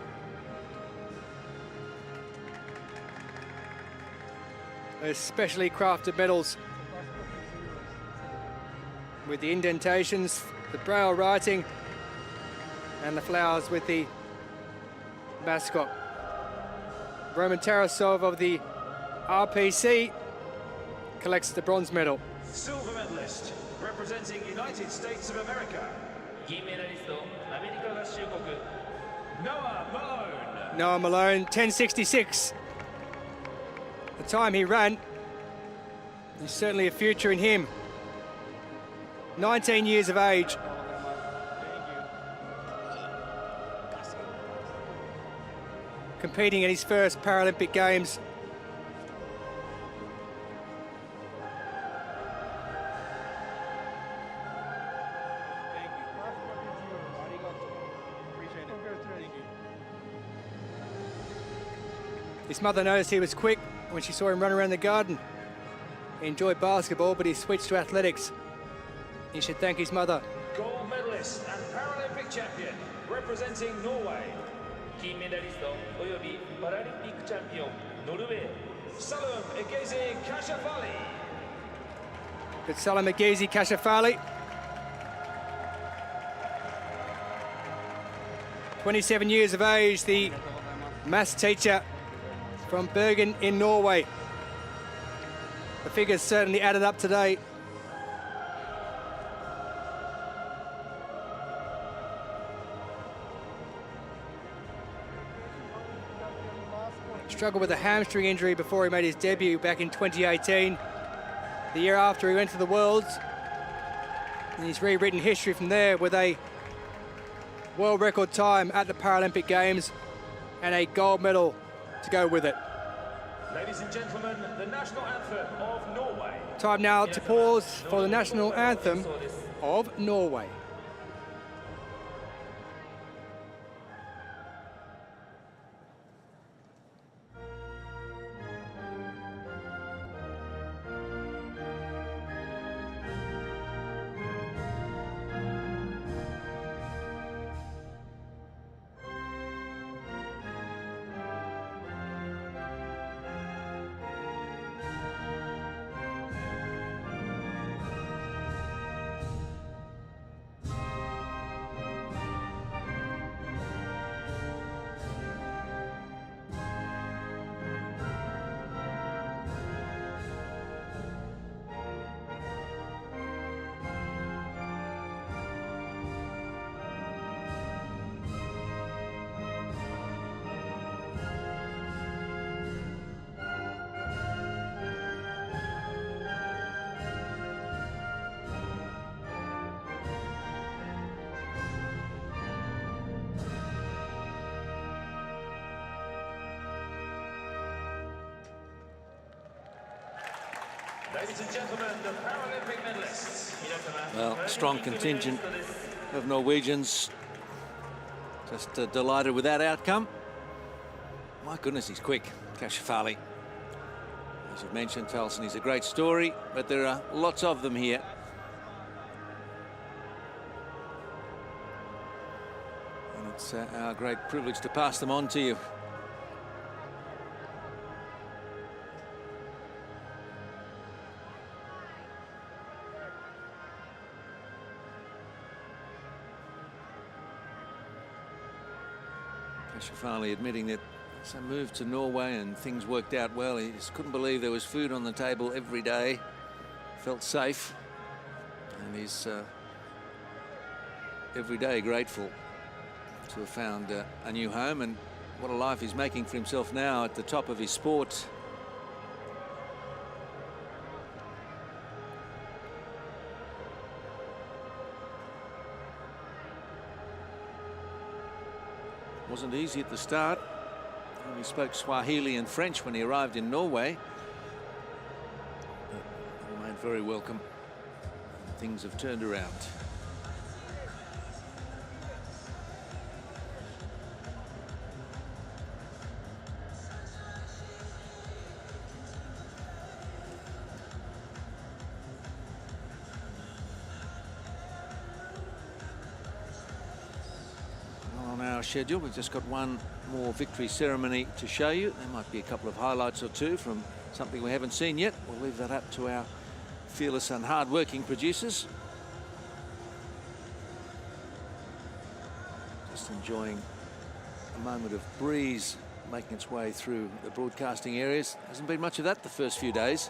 Those specially crafted medals with the indentations, the braille writing, and the flowers with the mascot. Roman Tarasov of the RPC collects the bronze medal. Silver medalist representing United States of America. Noah Malone. Noah Malone, 1066. The time he ran, there's certainly a future in him. 19 years of age. Competing in his first Paralympic Games. His mother noticed he was quick when she saw him run around the garden. He enjoyed basketball, but he switched to athletics. He should thank his mother. Gold medalist and Paralympic champion representing Norway. Salam Egezi Kashafali. But Salam Egezi Kashafali, 27 years of age, the maths teacher from Bergen in Norway. The figures certainly added up today. Struggled with a hamstring injury before he made his debut back in 2018. The year after, he went to the Worlds, and he's rewritten history from there with a world record time at the Paralympic Games and a gold medal to go with it. Ladies and gentlemen, the national anthem of Norway. Time now to pause for the national anthem of Norway. Ladies and gentlemen, the Paralympic medalists. Well, strong contingent of Norwegians. Just delighted with that outcome. My goodness, he's quick, Kashafali. As you've mentioned, Tolson, he's a great story, but there are lots of them here. And it's our great privilege to pass them on to you. Kashafali admitting that so moved to Norway and things worked out well. He just couldn't believe there was food on the table every day. Felt safe, and he's every day grateful to have found a new home, and what a life he's making for himself now at the top of his sport. Wasn't easy at the start. He spoke Swahili and French when he arrived in Norway, but remained very welcome. Things have turned around. On our schedule, we've just got one more victory ceremony to show you. There might be a couple of highlights or two from something we haven't seen yet. We'll leave that up to our fearless and hard-working producers. Just enjoying a moment of breeze making its way through the broadcasting areas. Hasn't been much of that the first few days.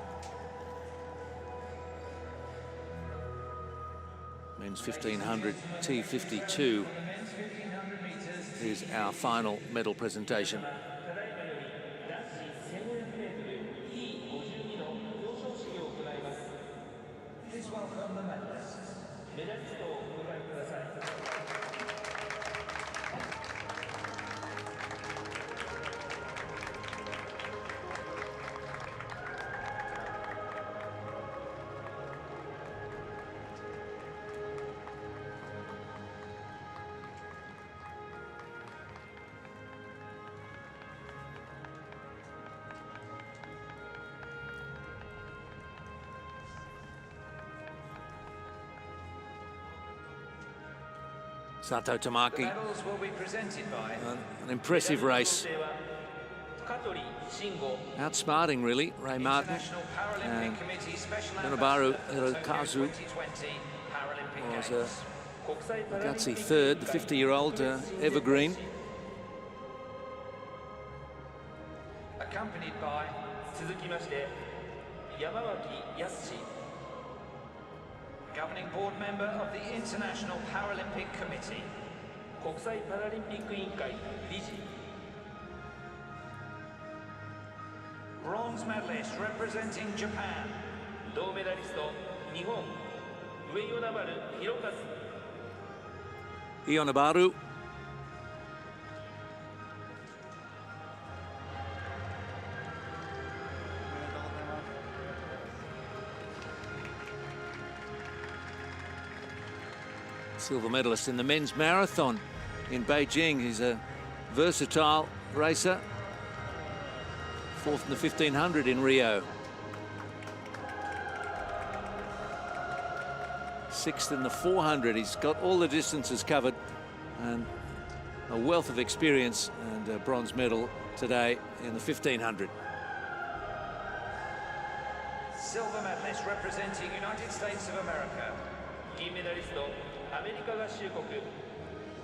Men's 1500 T52 is our final medal presentation. Please welcome the medalists. Sato Tamaki, Medals will be presented by an impressive race. Outsmarting, really, Ray Martin International Paralympic and Committee Special Yonobaru Ambassador Hirokazu 2020 Paralympic was Games. a gutsy third, the 50-year-old evergreen. Accompanied by 続きまして山脇康 Governing Board Member of the International Paralympic Committee. 国際パラリンピック委員会理事 Bronze medalist representing Japan. 銅メダリスト日本上与那原弘和 Yonobaru. Silver medalist in the men's marathon in Beijing. He's a versatile racer. Fourth in the 1500 in Rio. Sixth in the 400. He's got all the distances covered and a wealth of experience, and a bronze medal today in the 1500. Silver medalist representing United States of America. 銀メダリストアメリカ合衆国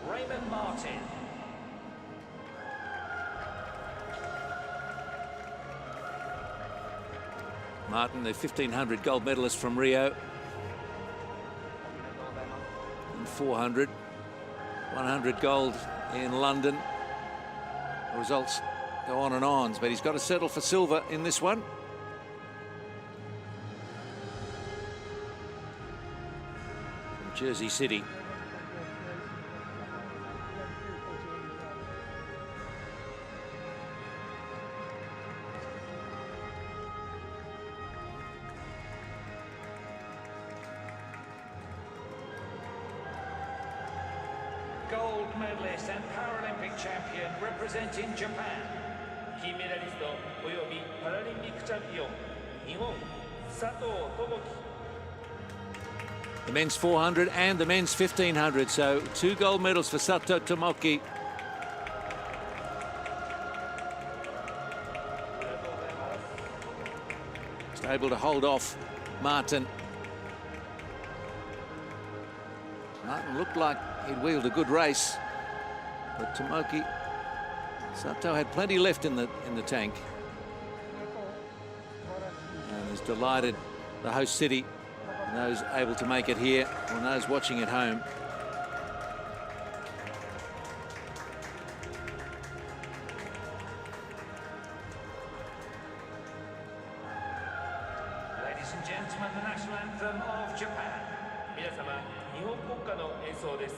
Raymond Martin. Martin, the 1500 gold medalist from Rio. And 400. 100 gold in London. The results go on and on, but he's got to settle for silver in this one. From Jersey City. gold medalist and Paralympic champion representing Japan. 金メダリストおよびパラリンピックチャンピオン日本佐藤友祈 The men's 400 and the men's 1500, so 2 gold medals for Sato Tomoki. He's able to hold off Martin. Martin looked like he'd wheeled a good race, but Tomoki, Sato had plenty left in the tank, and has delighted the host city. Those able to make it here, or those watching at home. Ladies and gentlemen, the national anthem of Japan. 皆様日本国歌の演奏です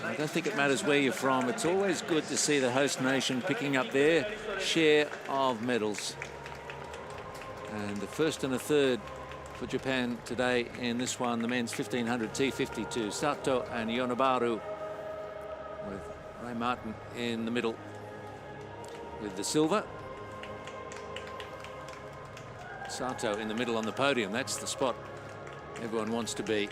I don't think it matters where you're from. It's always good to see the host nation picking up their share of medals. And the first and a third for Japan today in this one, the men's 1500 T52. Sato and Yonebaru, with Ray Martin in the middle with the silver. Sato in the middle on the podium. That's the spot everyone wants to be.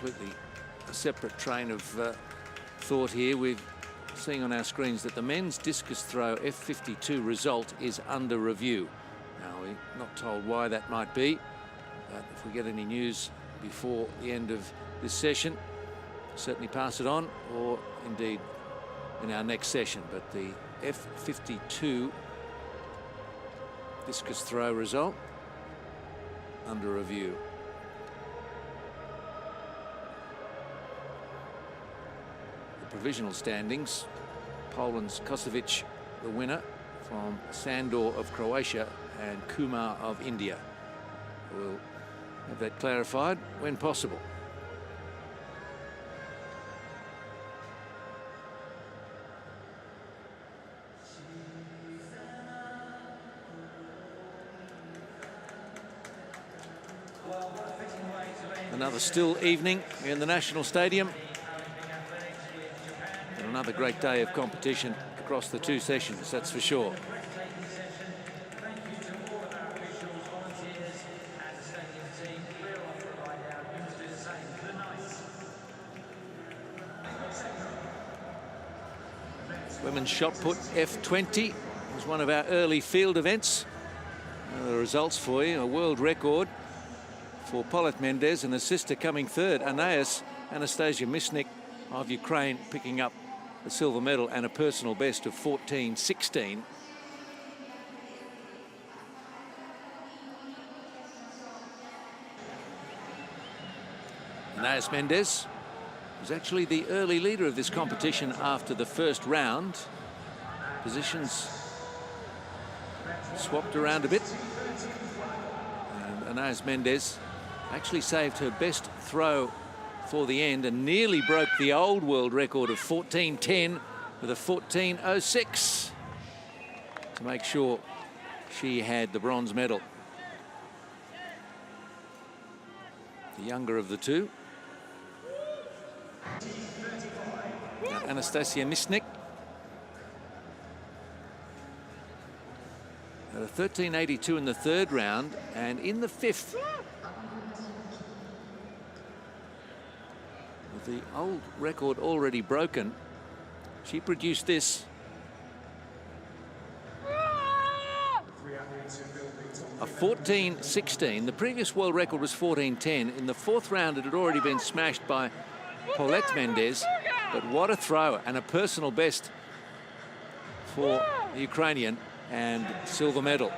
Completely a separate train of thought here. We're seeing on our screens that the men's discus throw F52 result is under review. Now, we're not told why that might be, but if we get any news before the end of this session, certainly pass it on, or indeed in our next session. But the F52 discus throw result under review. Provisional standings, Poland's Kosovic the winner from Sandor of Croatia and Kumar of India. We'll have that clarified when possible. Another still evening in the National Stadium. Another great day of competition across the 2 sessions, that's for sure. Women's shot put F20 was one of our early field events. The results for you: a world record for Polet Mendez and a sister coming third, Anastasia Misnik of Ukraine picking up the silver medal and a personal best of 14:16. Anaïs Mendez was actually the early leader of this competition after the first round. Positions swapped around a bit. And Anaïs Mendez actually saved her best throw for the end and nearly broke the old world record of 14:10 with a 14:06. to make sure she had the bronze medal. The younger of the two. Now Anastasia Nisnik at a 13.82 in the third round, and in the fifth, with the old record already broken, she produced this. A 14.16. The previous world record was 14.10. In the fourth round, it had already been smashed by Paulette Mendez. But what a throw, and a personal best for the Ukrainian, and silver medal.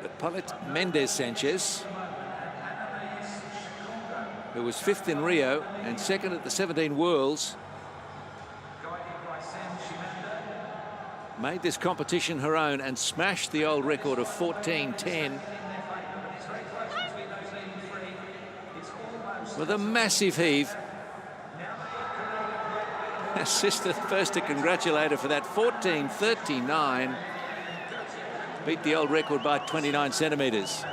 But Paulette Mendez Sanchez, who was fifth in Rio and second at the 17 Worlds, made this competition her own and smashed the old record of 14.10 with a massive heave. Her sister first to congratulate her for that. 14.39, beat the old record by 29 centimetres.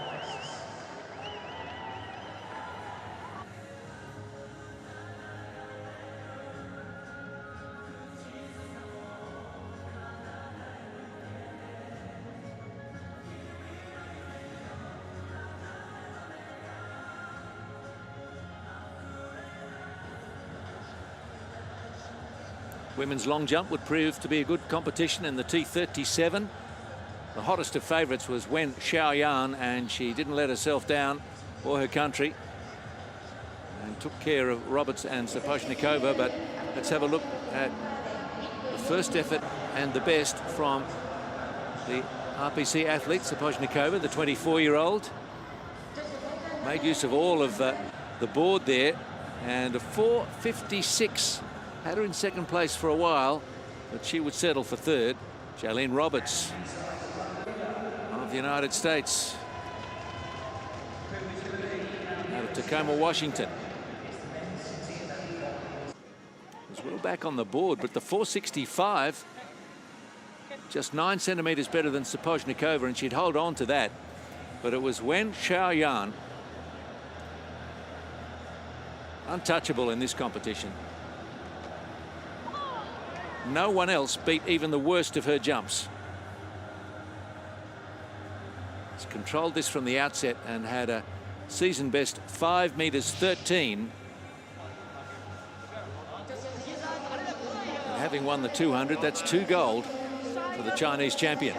Women's long jump would prove to be a good competition in the T37. The hottest of favourites was Wen Xiaoyan, and she didn't let herself down or her country and took care of Roberts and Sapochnikova. But let's have a look at the first effort and the best from the RPC athlete, Sapochnikova, the 24-year-old. Made use of all of the board there, and a 4.56. Had her in second place for a while, but she would settle for third. Jaylene Roberts of the United States, out of Tacoma, Washington. Was well back on the board, but the 4.65, just 9 centimetres better than Sapochnikova, and she'd hold on to that. But it was Wen Xiaoyan, untouchable in this competition. No one else beat even the worst of her jumps. She's controlled this from the outset and had a season best 5 meters 13. And having won the 200, that's 2 gold for the Chinese champion.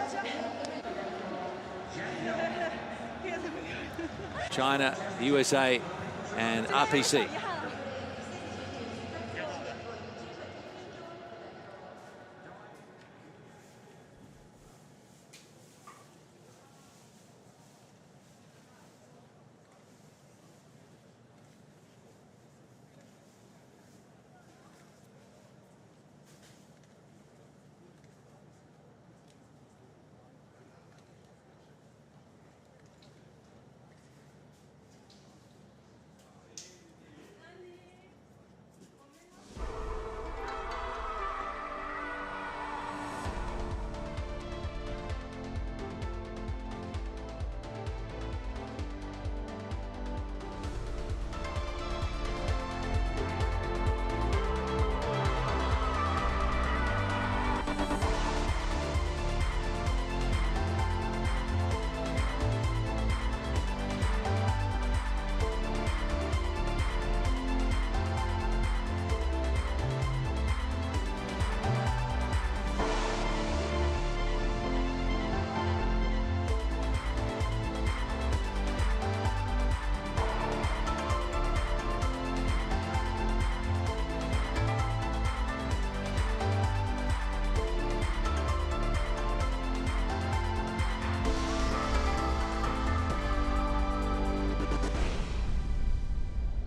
China, the USA, and RPC.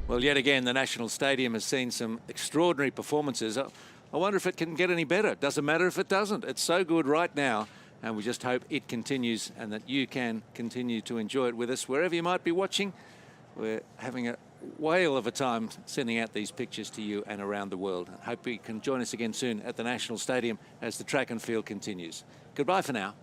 Well, yet again, the National Stadium has seen some extraordinary performances. I wonder if it can get any better. It doesn't matter if it doesn't. It's so good right now, and we just hope it continues and that you can continue to enjoy it with us wherever you might be watching. We're having a whale of a time sending out these pictures to you and around the world. I hope you can join us again soon at the National Stadium as the track and field continues. Goodbye for now.